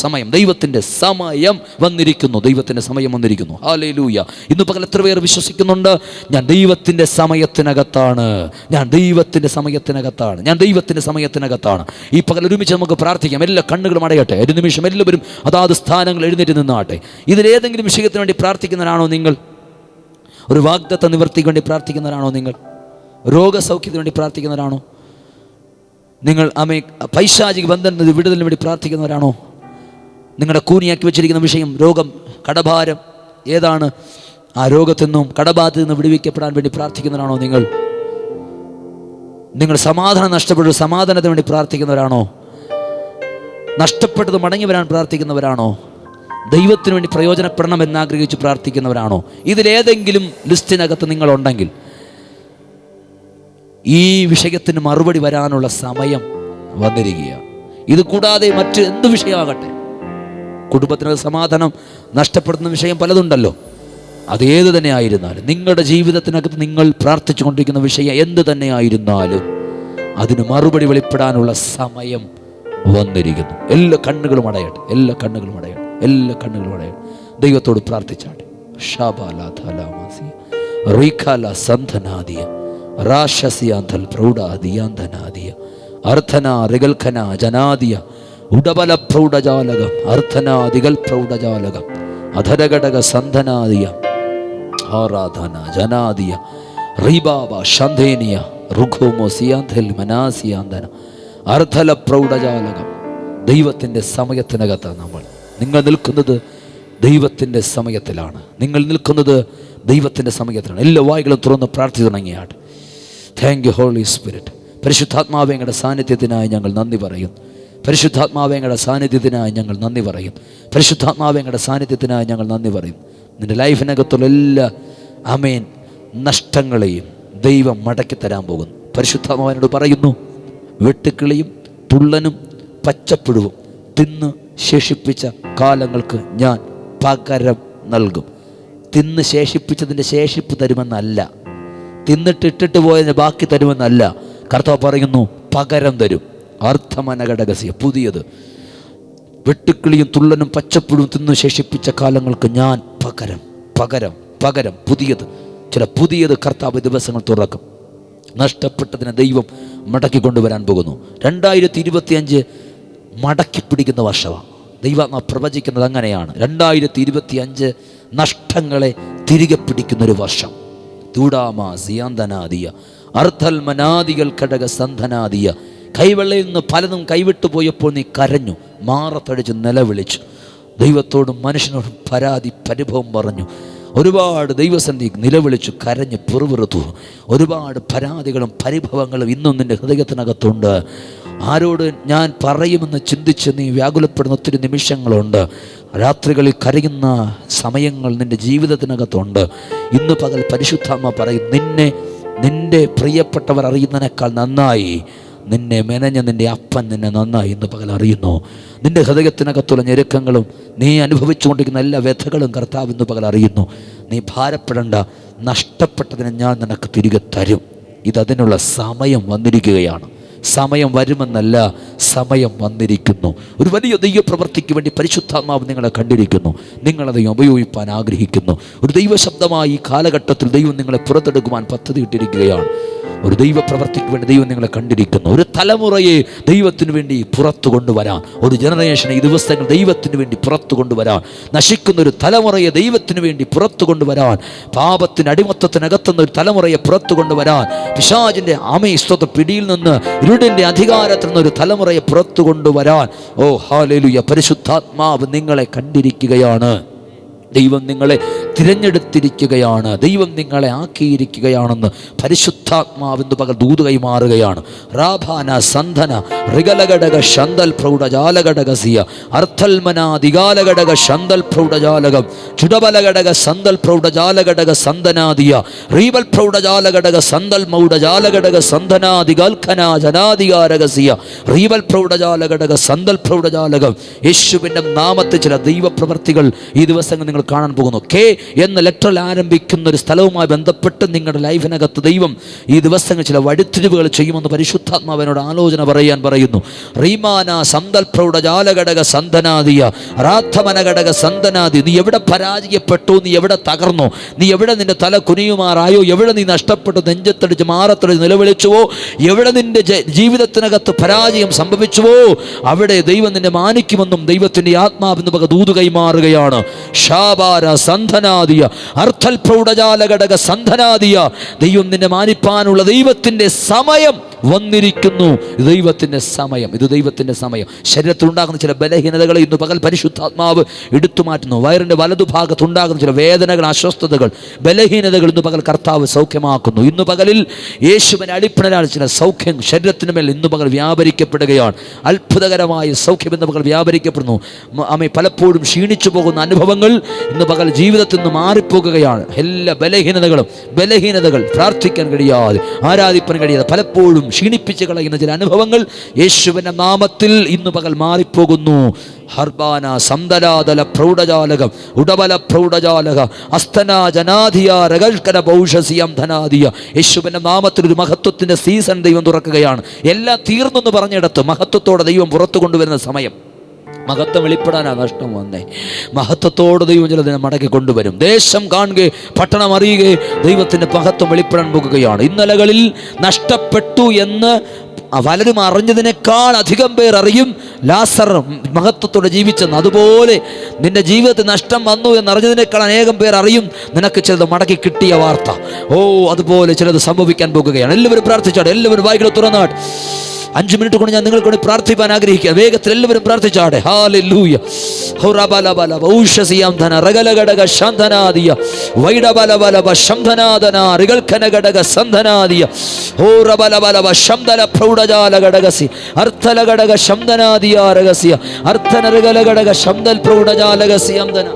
സമയം ദൈവത്തിൻ്റെ സമയം വന്നിരിക്കുന്നു. ദൈവത്തിൻ്റെ സമയം വന്നിരിക്കുന്നു. ഹല്ലേലൂയ. ഇന്ന് പകൽ എത്ര പേർ വിശ്വസിക്കുന്നുണ്ട്, ഞാൻ ദൈവത്തിൻ്റെ സമയത്തിനകത്താണ്, ഞാൻ ദൈവത്തിൻ്റെ സമയത്തിനകത്താണ്. ഈ പകൽ ഒരുമിച്ച് നമുക്ക് പ്രാർത്ഥിക്കാം. എല്ലാ കണ്ണുകളും അടയട്ടെ. ഒരു നിമിഷം എല്ലാവരും അതാത് സ്ഥാനങ്ങൾ എഴുന്നേറ്റ് നിന്നാട്ടെ. ഇതിലേതെങ്കിലും വിഷയത്തിന് വേണ്ടി പ്രാർത്ഥിക്കുന്നവരാണോ നിങ്ങൾ? ഒരു വാഗ്ദത്ത നിവർത്തിക്ക് വേണ്ടി പ്രാർത്ഥിക്കുന്നവരാണോ നിങ്ങൾ? രോഗസൗഖ്യത്തിന് വേണ്ടി പ്രാർത്ഥിക്കുന്നവരാണോ നിങ്ങൾ? പൈശാചിക ബന്ധനത്തിന് വിടുതലിന് വേണ്ടി പ്രാർത്ഥിക്കുന്നവരാണോ? നിങ്ങളുടെ കൂനിയാക്കി വെച്ചിരിക്കുന്ന വിഷയം, രോഗം, കടഭാരം ഏതാണ്? ആ രോഗത്തിൽ നിന്നും കടബാധയിൽ നിന്നും വിടുവിക്കപ്പെടാൻ വേണ്ടി പ്രാർത്ഥിക്കുന്നവരാണോ നിങ്ങൾ? നിങ്ങൾ സമാധാനം നഷ്ടപ്പെട്ടു സമാധാനത്തിന് വേണ്ടി പ്രാർത്ഥിക്കുന്നവരാണോ? നഷ്ടപ്പെട്ടത് മടങ്ങി വരാൻ പ്രാർത്ഥിക്കുന്നവരാണോ? ദൈവത്തിന് വേണ്ടി പ്രയോജനപ്പെടണം എന്നാഗ്രഹിച്ച് പ്രാർത്ഥിക്കുന്നവരാണോ? ഇതിലേതെങ്കിലും ലിസ്റ്റിനകത്ത് നിങ്ങളുണ്ടെങ്കിൽ ഈ വിഷയത്തിന് മറുപടി വരാനുള്ള സമയം വന്നിരിക്കുകയാണ്. ഇത് കൂടാതെ മറ്റ് എന്ത് വിഷയമാകട്ടെ, കുടുംബത്തിനകത്ത് സമാധാനം നഷ്ടപ്പെടുന്ന വിഷയം പലതുണ്ടല്ലോ. അതേത് തന്നെ ആയിരുന്നാലും, നിങ്ങളുടെ ജീവിതത്തിനകത്ത് നിങ്ങൾ പ്രാർത്ഥിച്ചു കൊണ്ടിരിക്കുന്ന വിഷയം എന്ത് തന്നെ ആയിരുന്നാലും അതിന് മറുപടി വെളിപ്പെടാനുള്ള സമയം വന്നിരിക്കുന്നു. എല്ലാ കണ്ണുകളും അടയട്ടെ. ദൈവത്തോട് പ്രാർത്ഥിച്ചാട്ടെ. ഉടബല പ്രൗഢജാലകം അർത്ഥനാദികൾ പ്രൗഢജാലകം അധരഘടക സന്ധനാദിയ ആരാധന ജനാദിയ റീബാബ ശാന്തേനിയ റുഖോമോ സിയാന്തൽ മനാസിയാന്തന അർദ്ധല പ്രൗഢജാലകം. ദൈവത്തിൻ്റെ സമയത്തിനകത്താണ് നിങ്ങൾ നിൽക്കുന്നത്. ദൈവത്തിൻ്റെ സമയത്തിലാണ് നിങ്ങൾ നിൽക്കുന്നത്. ദൈവത്തിൻ്റെ സമയത്തിലാണ്. എല്ലാ വായികളും തുറന്ന് പ്രാർത്ഥിച്ചു തുടങ്ങിയാട്ട്. Thank you holy spirit. പരിശുദ്ധാത്മാവേ, അങ്ങയുടെ സാന്നിധ്യത്തിനായി ഞങ്ങൾ നന്ദി പറയുന്നു. പരിശുദ്ധാത്മാവേ, അങ്ങയുടെ സാന്നിധ്യത്തിനായി ഞങ്ങൾ നന്ദി പറയുന്നു. പരിശുദ്ധാത്മാവേ, അങ്ങയുടെ സാന്നിധ്യത്തിനായി ഞങ്ങൾ നന്ദി പറയുന്നു. നിൻ്റെ ലൈഫിനകത്തുള്ള എല്ലാ നഷ്ടങ്ങളെയും ദൈവം മടക്കി തരാൻ പോകുന്നു. പരിശുദ്ധാത്മാവിനോട് പറയുന്നു, വെട്ടുക്കിളിയും തുള്ളനും പച്ചപ്പുഴുവും തിന്ന് ശേഷിപ്പിച്ച കാലങ്ങൾക്ക് ഞാൻ പകരം നൽകും. തിന്ന് ശേഷിപ്പിച്ചതിൻ്റെ ശേഷിപ്പ് തരുമെന്നല്ല, തിന്നിട്ടിട്ടിട്ട് പോയതിന് ബാക്കി തരുമെന്നല്ല. കർത്താവ് പറയുന്നു പകരം തരും. അർത്ഥമനഘടകസ്യ, പുതിയത്. വെട്ടുക്കിളിയും തുള്ളനും പച്ചപ്പുഴും തിന്നു ശേഷിപ്പിച്ച കാലങ്ങൾക്ക് ഞാൻ പകരം പകരം പകരം പുതിയത്. ചില പുതിയത് കർത്താവ് ദിവസങ്ങൾ തുറക്കും. നഷ്ടപ്പെട്ടതിനെ ദൈവം മടക്കി കൊണ്ടുവരാൻ പോകുന്നു. 2025 മടക്കി പിടിക്കുന്ന വർഷമാണ്. ദൈവം പ്രവചിക്കുന്നത് അങ്ങനെയാണ്. 2025 നഷ്ടങ്ങളെ തിരികെ പിടിക്കുന്നൊരു വർഷം. തൂടാമാസിയാന്തനാദിയ അർത്ഥൽ മനാദികൾ ഘടക സന്ധനാദിയ. കൈവെള്ളയിൽ നിന്ന് പലതും കൈവിട്ടു പോയപ്പോൾ നീ കരഞ്ഞു, മാറത്തടിച്ച് നിലവിളിച്ചു, ദൈവത്തോടും മനുഷ്യനോടും പരിഭവം പറഞ്ഞു. ഒരുപാട് ദൈവസന്ധി നിലവിളിച്ചു, കരഞ്ഞ് പിറുപിറുത്തു. ഒരുപാട് പരാതികളും പരിഭവങ്ങളും ഇന്നും നിൻ്റെ ഹൃദയത്തിനകത്തുണ്ട്. ആരോട് ഞാൻ പറയുമെന്ന് ചിന്തിച്ച് നീ വ്യാകുലപ്പെടുന്ന ഒത്തിരി നിമിഷങ്ങളുണ്ട്. രാത്രികളിൽ കരയുന്ന സമയങ്ങൾ നിൻ്റെ ജീവിതത്തിനകത്തുണ്ട്. ഇന്ന് പകൽ പരിശുദ്ധാത്മ പറയും, നിൻ്റെ പ്രിയപ്പെട്ടവർ അറിയുന്നതിനേക്കാൾ നന്നായി നിന്നെ മെനഞ്ഞ നിൻ്റെ അപ്പൻ നിന്നെ നന്നായി ഇന്ന് പകൽ അറിയുന്നു. നിൻ്റെ ഹൃദയത്തിനകത്തുള്ള ഞെരുക്കങ്ങളും നീ അനുഭവിച്ചുകൊണ്ടിരിക്കുന്ന എല്ലാ വ്യഥകളും കർത്താവ് ഇന്ന് പകൽ അറിയുന്നു. നീ ഭാരപ്പെടേണ്ട, നഷ്ടപ്പെട്ടതിനെ ഞാൻ നിനക്ക് തിരികെ തരും. ഇതതിനുള്ള സമയം വന്നിരിക്കുകയാണ്. സമയം വരുമെന്നല്ല, സമയം വന്നിരിക്കുന്നു. ഒരു വലിയ ദൈവപ്രവൃത്തിക്ക് വേണ്ടി പരിശുദ്ധാത്മാവ് നിങ്ങളെ കണ്ടിരിക്കുന്നു. നിങ്ങളത് ഉപയോഗിക്കാൻ ആഗ്രഹിക്കുന്നു. ഒരു ദൈവശബ്ദമായി ഈ കാലഘട്ടത്തിൽ ദൈവം നിങ്ങളെ പുറത്തെടുക്കുവാൻ പദ്ധതി ഇട്ടിരിക്കുകയാണ്. ഒരു ദൈവപ്രവൃത്തിക്ക് വേണ്ടി ദൈവം നിങ്ങളെ കണ്ടിരിക്കുന്നു. ഒരു തലമുറയെ ദൈവത്തിന് വേണ്ടി പുറത്തു കൊണ്ടുവരാൻ, ഒരു ജനറേഷനെ ഈ ദിവസങ്ങൾ ദൈവത്തിന് വേണ്ടി പുറത്തു കൊണ്ടുവരാൻ, നശിക്കുന്നൊരു തലമുറയെ ദൈവത്തിന് വേണ്ടി പുറത്തു കൊണ്ടുവരാൻ, പാപത്തിന് അടിമത്തത്തിനകത്തുന്ന ഒരു തലമുറയെ പുറത്തു കൊണ്ടുവരാൻ, പിശാചിൻ്റെ ആമേസ്തോത്ര പിടിയിൽ നിന്ന് ഇരുടിൻ്റെ അധികാരത്തിൽ നിന്ന് ഒരു തലമുറയെ പുറത്തു കൊണ്ടുവരാൻ, ഓ ഹല്ലേലൂയ, പരിശുദ്ധാത്മാവ് നിങ്ങളെ കണ്ടിരിക്കുകയാണ്. ദൈവം നിങ്ങളെ തിരഞ്ഞെടുത്തിരിക്കുകയാണ്. ദൈവം നിങ്ങളെ ആക്കിയിരിക്കുകയാണെന്ന് പരിശുദ്ധാത്മാവെന്ന് പകൽ ദൂത് കൈമാറുകയാണ്. റാഭാന സന്ധന ഋഗലഘടക ശന്തൽ പ്രൗഢജാലഘടകസിയ അർത്ഥൽമനാദികാലഘടക ശന്തൽ പ്രൗഢജാലകം ചുടബലഘടക സന്തൽ പ്രൗഢജാലഘടക സന്ധനാദിയ റീബൽ പ്രൗഢജാലഘടക സന്തൽ മൗഢജാലഘടക സന്ധനാദികൽഖന ജനാധികാരകസിയ റീബൽ പ്രൗഢജാലഘടക സന്തൽ പ്രൗഢജാലകം. യേശുവിൻ്റെ നാമത്തിൽ ചില ദൈവപ്രവർത്തികൾ ഈ ദിവസങ്ങൾ നിങ്ങൾ കാണാൻ പോകുന്നു. കെ എന്ന ലെറ്ററിൽ ആരംഭിക്കുന്ന ഒരു സ്ഥലവുമായി ബന്ധപ്പെട്ട് നിങ്ങളുടെ ലൈഫിനകത്ത് ദൈവം ഈ ദിവസങ്ങൾ ചില വഴിത്തിരിവുകൾ ചെയ്യുമെന്ന് പരിശുദ്ധാത്മാവിനോട് ആലോചന പറയുന്നു. റീമാന സന്തൽ പ്രൗഢജാലഘടക സന്ധനാദിയ റാദ്ധമനഘടക സന്ധനാദി. നീ എവിടെ പരാജയപ്പെട്ടു, നീ എവിടെ തകർന്നു, നീ എവിടെ നിന്റെ തല കുനിയുമാറായോ, എവിടെ നീ നഷ്ടപ്പെട്ടു നെഞ്ചത്തടിച്ച് മാറത്തടിച്ച് നിലവിളിച്ചുവോ, എവിടെ നിന്റെ ജീവിതത്തിനകത്ത് പരാജയം സംഭവിച്ചുവോ, അവിടെ ദൈവം നിന്നെ മാനിക്കുമെന്നും ദൈവത്തിൻ്റെ ആത്മാവെന്ന് പക ദൂത് കൈമാറുകയാണ്. ഷാബാര സന്ധനാദിയ അർത്ഥൽ പ്രൗഢജാലഘടക സന്ധനാദിയ. ദൈവം നിന്നെ മാനിപ്പാനുള്ള ദൈവത്തിൻ്റെ സമയം വന്നിരിക്കുന്നു. ദൈവത്തിൻ്റെ സമയം, ഇത് ദൈവത്തിൻ്റെ സമയം. ശരീരത്തിലുണ്ടാകുന്ന ചില ബലഹീനതകളെ ഇന്ന് പകൽ പരിശുദ്ധാത്മാവ് എടുത്തു മാറ്റുന്നു. വയറിൻ്റെ വലതുഭാഗത്തുണ്ടാകുന്ന ചില വേദനകൾ, അസ്വസ്ഥതകൾ, ബലഹീനതകൾ ഇന്ന് പകൽ കർത്താവ് സൗഖ്യമാക്കുന്നു. ഇന്ന് പകലിൽ യേശുവിനെ അടിപ്പിണരാൽ ചില സൗഖ്യം ശരീരത്തിന് മേൽ ഇന്ന് പകൽ വ്യാപരിക്കപ്പെടുകയാണ്. അത്ഭുതകരമായ സൗഖ്യം ഇന്ന് പകൽ വ്യാപരിക്കപ്പെടുന്നു. പലപ്പോഴും ക്ഷീണിച്ചു പോകുന്ന അനുഭവങ്ങൾ ഇന്ന് പകൽ ജീവിതത്തിൽ നിന്ന് മാറിപ്പോകുകയാണ്. എല്ലാ ബലഹീനതകൾ പ്രാർത്ഥിക്കാൻ കഴിയാതെ, ആരാധിപ്പാൻ കഴിയാതെ, പലപ്പോഴും ക്ഷീണിപ്പിച്ച് കളയുന്ന ചില അനുഭവങ്ങൾ യേശുവിൻ്റെ നാമത്തിൽ ഇന്ന് പകൽ മാറിപ്പോകുന്നു. ഹർബാന സന്തലാതല പ്രൗഢജാലകം ഉടബല പ്രൗഢജാലക അസ്തന ജനാധിയ രകൽക്കര പൗഷസിയം ധനാദിയ. യേശുവിൻ്റെ നാമത്തിൽ ഒരു മഹത്വത്തിൻ്റെ സീസൺ ദൈവം തുറക്കുകയാണ്. എല്ലാം തീർന്നെന്ന് പറഞ്ഞിടത്ത് മഹത്വത്തോടെ ദൈവം പുറത്തു കൊണ്ടുവരുന്ന സമയം. മഹത്വം വെളിപ്പെടാനാ നഷ്ടം വന്നേ. മഹത്വത്തോട് ദൈവം ചിലതിനെ മടക്കി കൊണ്ടുവരും. ദേശം കാണുക, പട്ടണം അറിയുക, ദൈവത്തിൻ്റെ മഹത്വം വെളിപ്പെടാൻ പോകുകയാണ്. ഇന്നലകളിൽ നഷ്ടപ്പെട്ടു എന്ന് പലരും അറിഞ്ഞതിനേക്കാൾ അധികം പേർ അറിയും ലാസർ മഹത്വത്തോടെ ജീവിച്ചെന്ന്. അതുപോലെ നിന്റെ ജീവിതത്തിൽ നഷ്ടം വന്നു എന്നറിഞ്ഞതിനേക്കാൾ അനേകം പേർ അറിയും നിനക്ക് ചിലത് മടക്കി കിട്ടിയ വാർത്ത. അതുപോലെ ചിലത് സംഭവിക്കാൻ പോകുകയാണ്. എല്ലാവരും പ്രാർത്ഥിച്ചാട്ടെ, എല്ലാവരും വായികൾ തുറന്നാട്ടെ. 5 മിനിറ്റ് കൊണ്ട് ഞാൻ നിങ്ങൾക്ക് വേണ്ടി പ്രാർത്ഥിക്കാൻ ആഗ്രഹിക്കുക. വേഗത്തിൽ എല്ലാവരും പ്രാർത്ഥിച്ചാട്ടെ. ഹല്ലേലൂയ. ഹോറബലബല ഔഷസിയം ധന റഗലഘടക ശന്ധനാദിയ വൈഡബലബലബ ശംധനാദന റിഗൽഖനഘടക സന്ധനാദിയ ഹോറബലബലബ ശംദല പ്രൗഢജാലഘടകസി അർത്ഥലഘടക ശംധനാദിയ രഗസിയ അർത്ഥനരഗലഘടക ശംദൽ പ്രൗഢജാലകസിയം ധന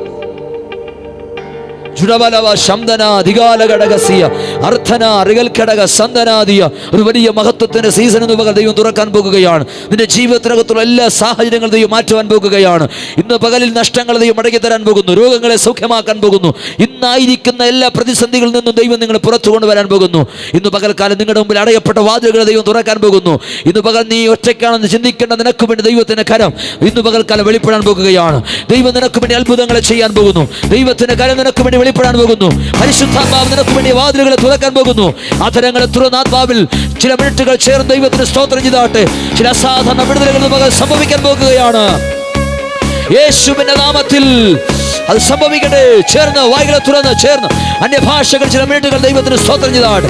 ജുഡബലവ ശംദന അധികാലഘടകസിയ അർത്ഥന റികൽ ഘടക സന്തനാദിയ ഒരു വലിയ മഹത്വത്തിന്റെ സീസൺ എന്ന് പകൽ ദൈവം തുറക്കാൻ പോകുകയാണ്. നിന്റെ ജീവിതത്തിനകത്തുള്ള എല്ലാ സാഹചര്യങ്ങളും ദൈവം മാറ്റുവാൻ പോകുകയാണ്. ഇന്ന് പകലിൽ നഷ്ടങ്ങൾ ദൈവം മടക്കി തരാൻ പോകുന്നു. രോഗങ്ങളെ സൗഖ്യമാക്കാൻ പോകുന്നു. ഇന്നായിരിക്കുന്ന എല്ലാ പ്രതിസന്ധികളിൽ നിന്നും ദൈവം നിങ്ങളെ പുറത്തു കൊണ്ടുവരാൻ പോകുന്നു. ഇന്ന് പകൽക്കാലം നിങ്ങളുടെ മുമ്പിൽ അടയപ്പെട്ട വാതിലുകളെ ദൈവം തുറക്കാൻ പോകുന്നു. ഇന്ന് പകൽ നീ ഒറ്റയ്ക്കാണെന്ന് ചിന്തിക്കേണ്ട നിനക്ക് വേണ്ടി ദൈവത്തിന്റെ കരം ഇന്ന് പകൽക്കാലം വെളിപ്പെടാൻ പോകുകയാണ്. ദൈവം നിനക്ക് വേണ്ടി അത്ഭുതങ്ങളെ ചെയ്യാൻ പോകുന്നു. ദൈവത്തിന്റെ കരം നിനക്ക് വേണ്ടി വെളിപ്പെടാൻ പോകുന്നു. പരിശുദ്ധാത്മാവ് നിനക്ക് വേണ്ടി വാതിലുകളെ തുറക്കാൻ പോകുന്നു. അധരങ്ങളെ തുറന്ന ആത്മാവിൽ ചില മിനിറ്റുകൾ ചേർന്ന് ദൈവത്തിന് സ്തോത്രം ചെയ്താട്ടെ. ചില അസാധാരണ വിടുതലുകൾ പകൽ സംഭവിക്കാൻ പോകുകയാണ്. യേശുവിന്റെ നാമത്തിൽ അത് സംഭവിക്കട്ടെ. ചേർന്ന് വായികളെ തുറന്ന് ചേർന്ന് അന്യഭാഷകൾ ചില മിനിറ്റുകൾ ദൈവത്തിന് സ്തോത്രം ചെയ്താട്ടെ.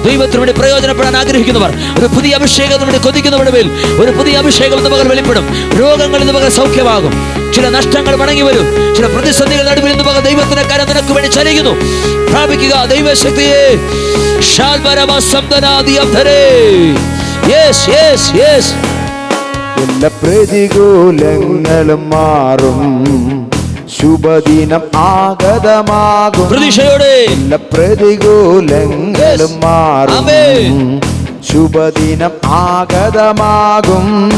ദൈവത്തിന് വേണ്ടി പ്രയോജനപ്പെടാൻ ആഗ്രഹിക്കുന്നവർ, ഒരു പുതിയ അഭിഷേകത്തിന് വേണ്ടി കൊതിക്കുന്നവരുടെ മേൽ ഒരു പുതിയ അഭിഷേകം ഇന്ന് പകൽ വെളിപ്പെടും. രോഗങ്ങൾ ഇന്ന് പകൽ സൗഖ്യമാകും. ചില നഷ്ടങ്ങൾ മടങ്ങി വരും. ചില പ്രതിസന്ധികൾ നടുവിൽ ഇന്ന് പകൽ ദൈവത്തിന്റെ കരം നിനക്ക് വേണ്ടി ചലിക്കുന്നു. പ്രാപിക്കുക ദൈവശക്തിയെ. എല്ലാ പ്രതികൂലങ്ങളും മാറും. ശുഭദിനം ആഗതമാകും. പ്രതീക്ഷയോടെ എല്ലാ പ്രതികൂലങ്ങളും മാറും. ശുഭദിനം ആഗതമാകും.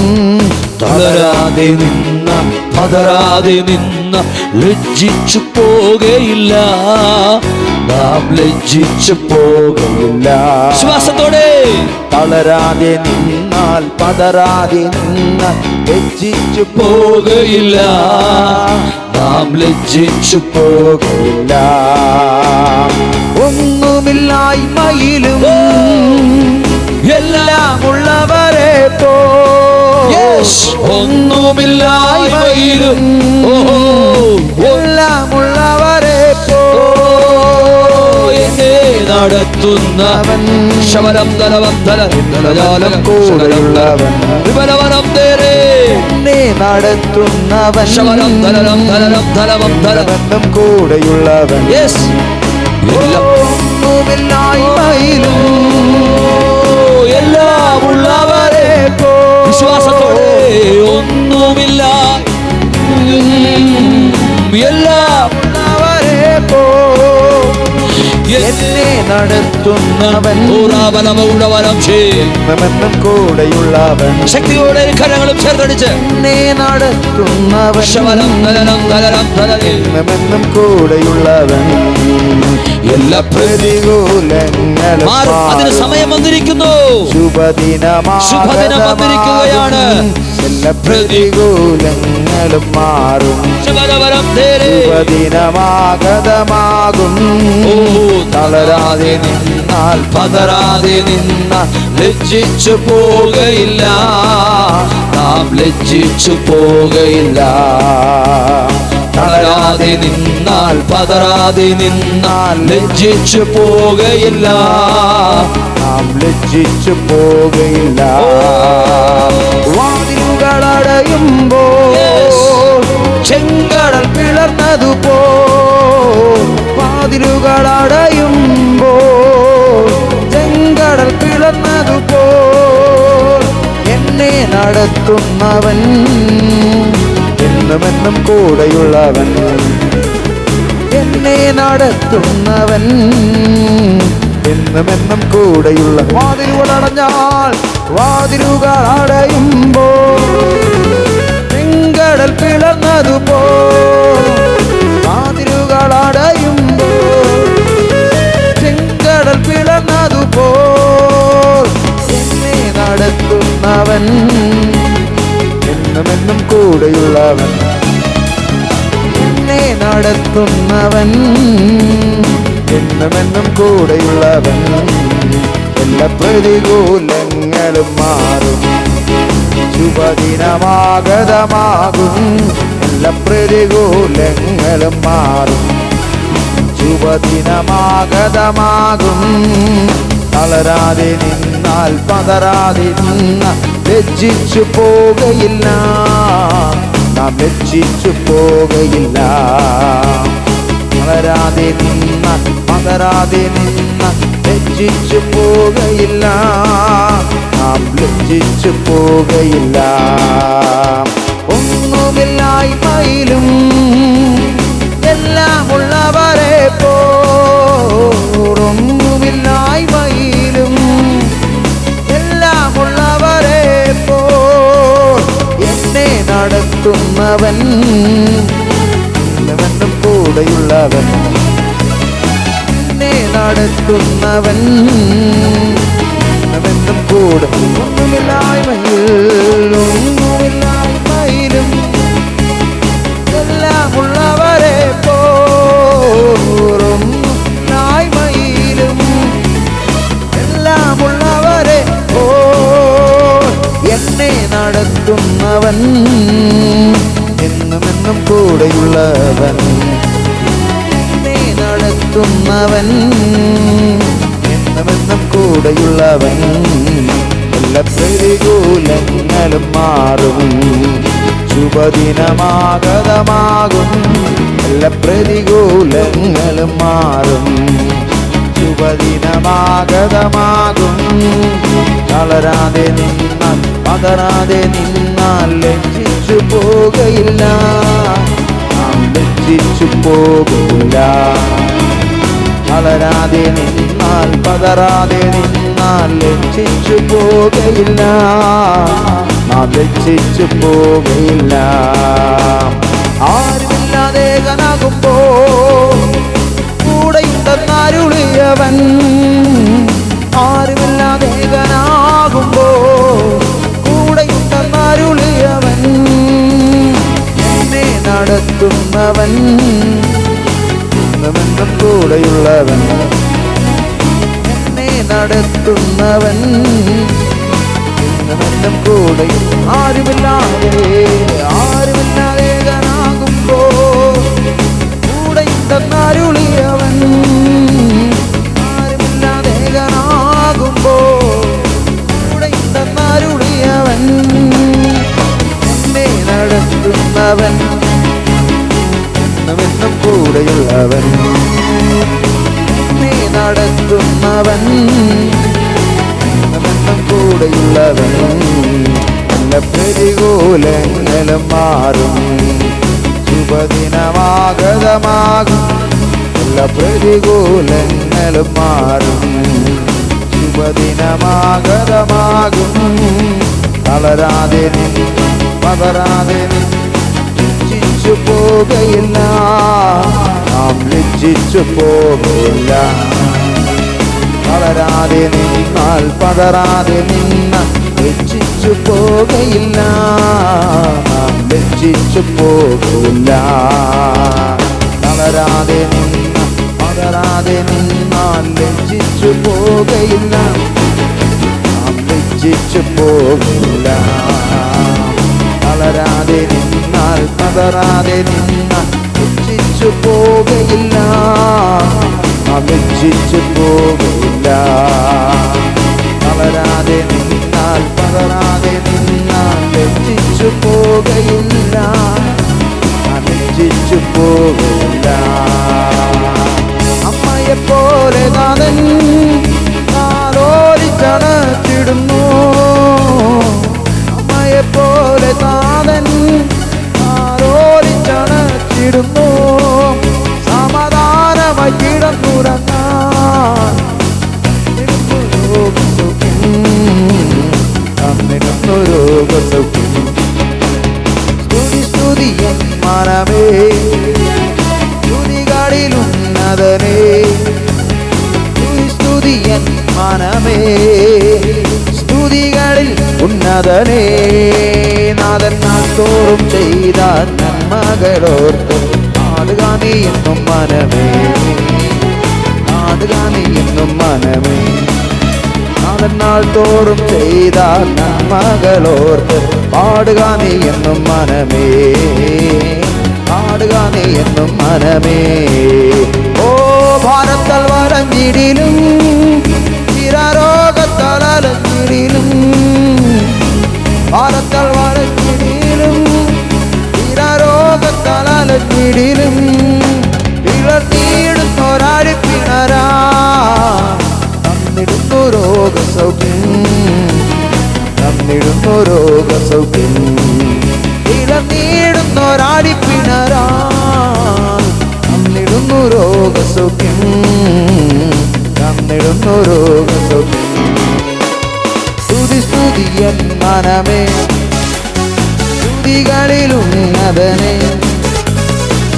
തളരാതെ നിന്ന പതറാതെ നിന്ന ലജ്ജിച്ചു പോകയില്ല. നാം ലജ്ജിച്ചു പോകയില്ല. വിശ്വാസത്തോടെ തളരാതെ നിന്നാൽ പതറാതെ നിന്നാൽ ലജ്ജിച്ചു പോകയില്ല. നാം ലജ്ജിച്ചു പോകയില്ല. ഒന്നുമില്ലായ്മയിലും എല്ലാം ഉള്ളവരെ പോ. ഒന്നുമില്ലായ്മയിലും എല്ലാം ഉള്ളവരെ പോ. എന്നെ നടത്തുന്നവൻ ശവരം തലവം തലജാലം കൂടെയുള്ളവൻ. വിപലവനം തേരേ എന്നെ നടത്തുന്നവൻ ശവരം തലരം തലരം തലവം തലവം കൂടെയുള്ളവൻ. ഒന്നുമില്ലായ്മയിലും എല്ലാം ഉള്ളവരെ പോ. വിശ്വാസത്തോടെ ഒന്നുമില്ല എല്ലാം ഉള്ളവരെ പോ. എന്നെ നടത്തുന്നവൻ കൂടെയുള്ളവൻ. ശക്തിയോടെ കരങ്ങളും ചേർത്തടിച്ച് എന്നെ നടത്തുന്നവൻ കൂടെയുള്ളവൻ. എല്ലാ പ്രതികൂലങ്ങളും അതിന് സമയം വന്നിരിക്കുന്നു. ശുഭദിനം വന്നിരിക്കുകയാണ്. എല്ലാ പ്രതികൂലങ്ങളും മാറും. ശുഭദിനമാഗതമാകും. തളരാതെ നിന്നാൽ പതറാതെ നിന്നാൽ ലജ്ജിച്ചു പോകയില്ല. നാം ലജ്ജിച്ചു പോകയില്ല. തളരാതെ നിന്നാൽ പതറാതെ നിന്നാൽ ലജ്ജിച്ചു പോകയില്ല. നാം ലജ്ജിച്ചു പോകയില്ല. വാതിലുകളടയുമ്പോ ചെങ്കടൽ പിളർന്നതുപോ. വാതിലുകളടയുമ്പോ ചെങ്കടൽ പിളർന്നതുപോ. എന്നെ നടത്തുന്നവൻ എന്നുമെന്നും കൂടെയുള്ളവൻ. എന്നെ നടത്തുന്നവൻ എന്നുമെന്നും കൂടെയുള്ള. വാതിലുകളടഞ്ഞാൽ വാതിലുകൾ അടയുമ്പോ ചെങ്കടൽ പിളർന്നതുപോ. വാതിലുകൾ അടയുമ്പോ ചെങ്കടൽ പിളർന്നതുപോ. എന്നെ നടത്തുന്നവൻ എന്നുമെന്നും കൂടെയുള്ളവൻ. എന്നെ നടത്തുന്നവൻ എന്നുമെന്നും കൂടെയുള്ളവൻ. എല്ലാ പ്രതികൂലങ്ങളും മാറും. ശുഭദിനമാഗതമാകും. എല്ലാ പ്രതികൂലങ്ങളും മാറും. ശുഭദിനമാഗതമാകും. തളരാതെ നിന്നാൽ പതറാതെ നിന്നാൽ ലജ്ജിച്ചു പോകയില്ല. നാം ലജ്ജിച്ചു പോകയില്ല. തളരാതെ നിന്നാൽ പതറാതെ നിന്നാൽ ലജ്ജിച്ചു പോകയില്ല. നാം ലജ്ജിച്ചു പോകയില്ല. ഒന്നുമില്ലായ്മയിലും എല്ലാം ഉള്ളവരെ പോ. നടത്തുന്നവൻ എന്നുമെന്നും കൂടെയുള്ളവൻ എന്നെ നടത്തുന്നവൻ എന്നുമെന്നും കൂടെ ഒന്നുമില്ലായ്മയിലും എല്ലാമുള്ളവരെ പോയിലും എല്ലാമുള്ളവരെ എന്നെ നടത്തുന്നവൻ എന്നുമെന്നും കൂടെയുള്ളവൻ എന്നെ നടത്തുന്നവൻ എന്നുമെന്നും കൂടെയുള്ളവൻ എല്ലാ പ്രതികൂലങ്ങളും മാറും ശുഭദിനമാഗതമാകും എല്ലാ പ്രതികൂലങ്ങളും മാറും ശുഭദിനമാഗതമാകും തളരാതെ നിന്നാൽ പതറാതെ നിന്നാൽ ലജ്ജിച്ചു പോകയില്ല നാം ലജ്ജിച്ചു പോകില്ല തളരാതെ നിന്നാൽ പതറാതെ നിന്നാൽ ലജ്ജിച്ചു പോകയില്ല നാം ലജ്ജിച്ചു പോകയില്ല ആരുമില്ലാതെ കനാകുമ്പോ കൂടെയുണ്ടെന്നരുളിയവൻ ആരുമില്ലാതെ കനാകുമ്പോ കൂടെയുണ്ടെന്നരുളിയവൻ എന്നെ നടത്തുന്നവൻ എന്നുമെന്നും കൂടെയുള്ളവൻ എന്നെ നടത്തുന്നവൻ എന്നുമെന്നും കൂടെ ആരുമില്ലാതെ കനാകുമ്പോ കൂടെയുണ്ടെന്നരുളിയവൻ ആരുമില്ലാതെ കനാകുമ്പോ കൂടെയുണ്ടെന്നരുളിയവൻ എന്നെ നടത്തുന്നവൻ എന്നുമെന്നും കൂടെയുള്ളവൻ എന്നെ നടത്തുന്നവൻ എന്നുമെന്നും കൂടെയുള്ളവൻ എല്ലാ പ്രതികൂലങ്ങളും മാറും ശുഭദിനമാഗതമാകും എല്ലാ പ്രതികൂലങ്ങളും മാറും ശുഭദിനമാഗതമാകും തളരാതെ പതറാതെ ലജ്ജിച്ചു പോകയില്ല നാം ലജ്ജിച്ചു പോകയില്ല തളരാതെ നിന്നാൽ പതറാതെ നിന്നാൽ ലജ്ജിച്ചു പോകയില്ല നാം ലജ്ജിച്ചു പോകില്ല തളരാതെ നിന്നാൽ പതറാതെ നിന്നാൽ ലജ്ജിച്ചു പോകയില്ല നാം ലജ്ജിച്ചു പോകില്ല തളരാതെ നിന്നാൽ പതറാതെ നിന്നാൽ ലജ്ജിച്ചു പോകയില്ല നാം ലജ്ജിച്ചു പോകില്ല തളരാതെ നിന്നാൽ പതറാതെ നിന്നാൽ ലജ്ജിച്ചു പോകയില്ല നാം ലജ്ജിച്ചു പോകില്ല അമ്മയെപ്പോലെ നാഥൻ നാലോലിച്ചണച്ചിടുന്നു അമ്മയെപ്പോലെ നാഥൻ നാലോലിച്ചണച്ചിടുന്നു സമാധാനമായി കിടന്നുറങ്ങാൻ രോഗസൗഖ്യം സ്തുതിയൻ മനമേ സ്തുതികളിലുന്നതനേ സ്തുതിയൻ മനമേ സ്തുതികളിൽ ഉന്നതനേ നാഥൻ നാൾ തോറും ചെയ്ത നന്മകളോർത്ത് നാടുക നീ എന്നും മനമേ നാടുക നീ എന്നും മനമേ നാഥൻ നാൾ തോറും ചെയ്ത നന്മകളോർത്ത് പാടുക നീ എന്നും മനമേ പാടുക നീ എന്നും മനമേ ഓ ഭാരത്താൽ വരഞ്ഞിടിലും ചിരരോഗത്താൽ അലഞ്ഞിടിലും ഭാരത്താൽ വരഞ്ഞിടിലും ചിരരോഗത്താൽ അലഞ്ഞിടിലും പിളർത്തിയിടുന്നൊരാഴി പിണരാ തന്നിടുന്നു രോഗസൗഖ്യം തന്നിടുന്നു രോഗസൗഖ്യം ഇളനീടുന്നൊരാടി പിണരാ തന്നിടുന്നു രോഗസൗഖ്യം തന്നിടുന്നു രോഗസൗഖ്യം സ്തുതിയൻ മനമേ സ്തുതികളിലും ഉന്നതനെ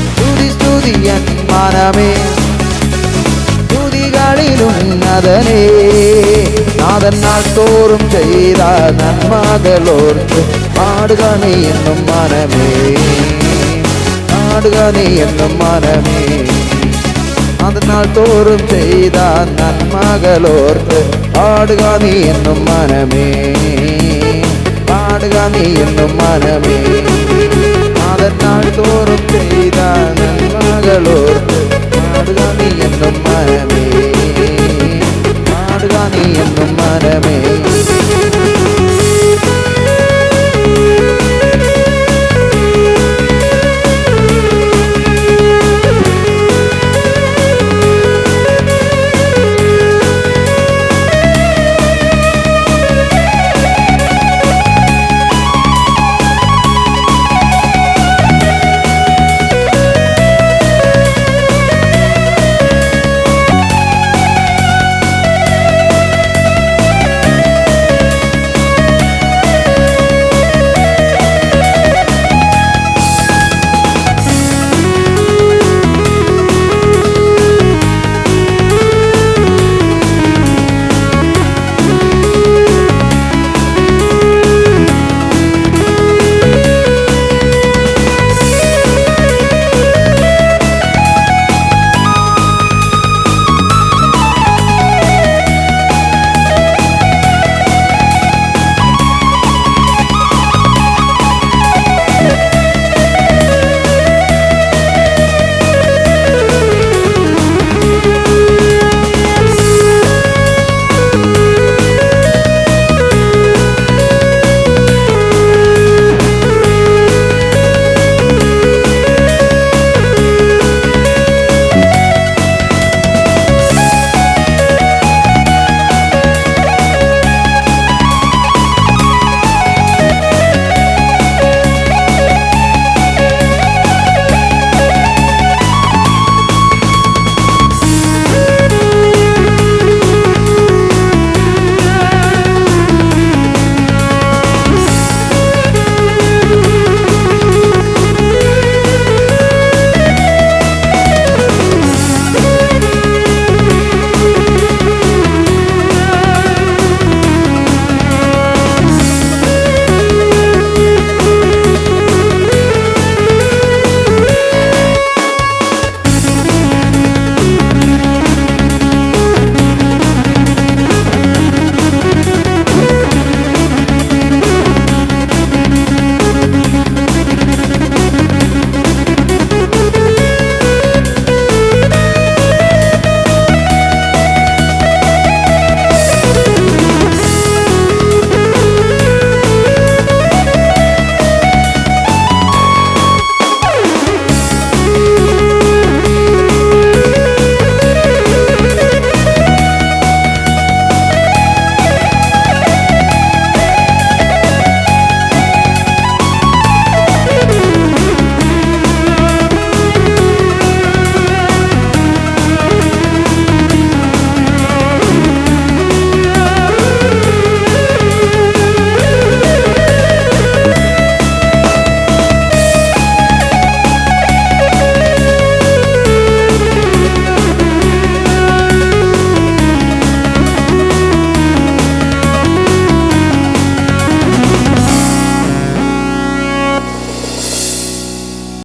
സ്തുതി സ്തുതിയൻ മനമേ സ്തുതികളിലുന്നതനെ നാഥൻ നാൾ തോറും ചെയ്ത നന്മകളോർത്ത് പാടുക നീ എന്നും മനമേ പാടുക നീ എന്നും മനമേ നാഥൻ നാൾ തോറും ചെയ്ത നന്മകളോർത്ത് പാടുക നീ എന്നും മനമേ പാടുക നീ എന്നും മനമേ നാഥൻ നാൾ തോറും ചെയ്ത നന്മകളോർത്ത് പാടുക നീ എന്നും മനമേ പാടുക നീ എന്നും മനമേ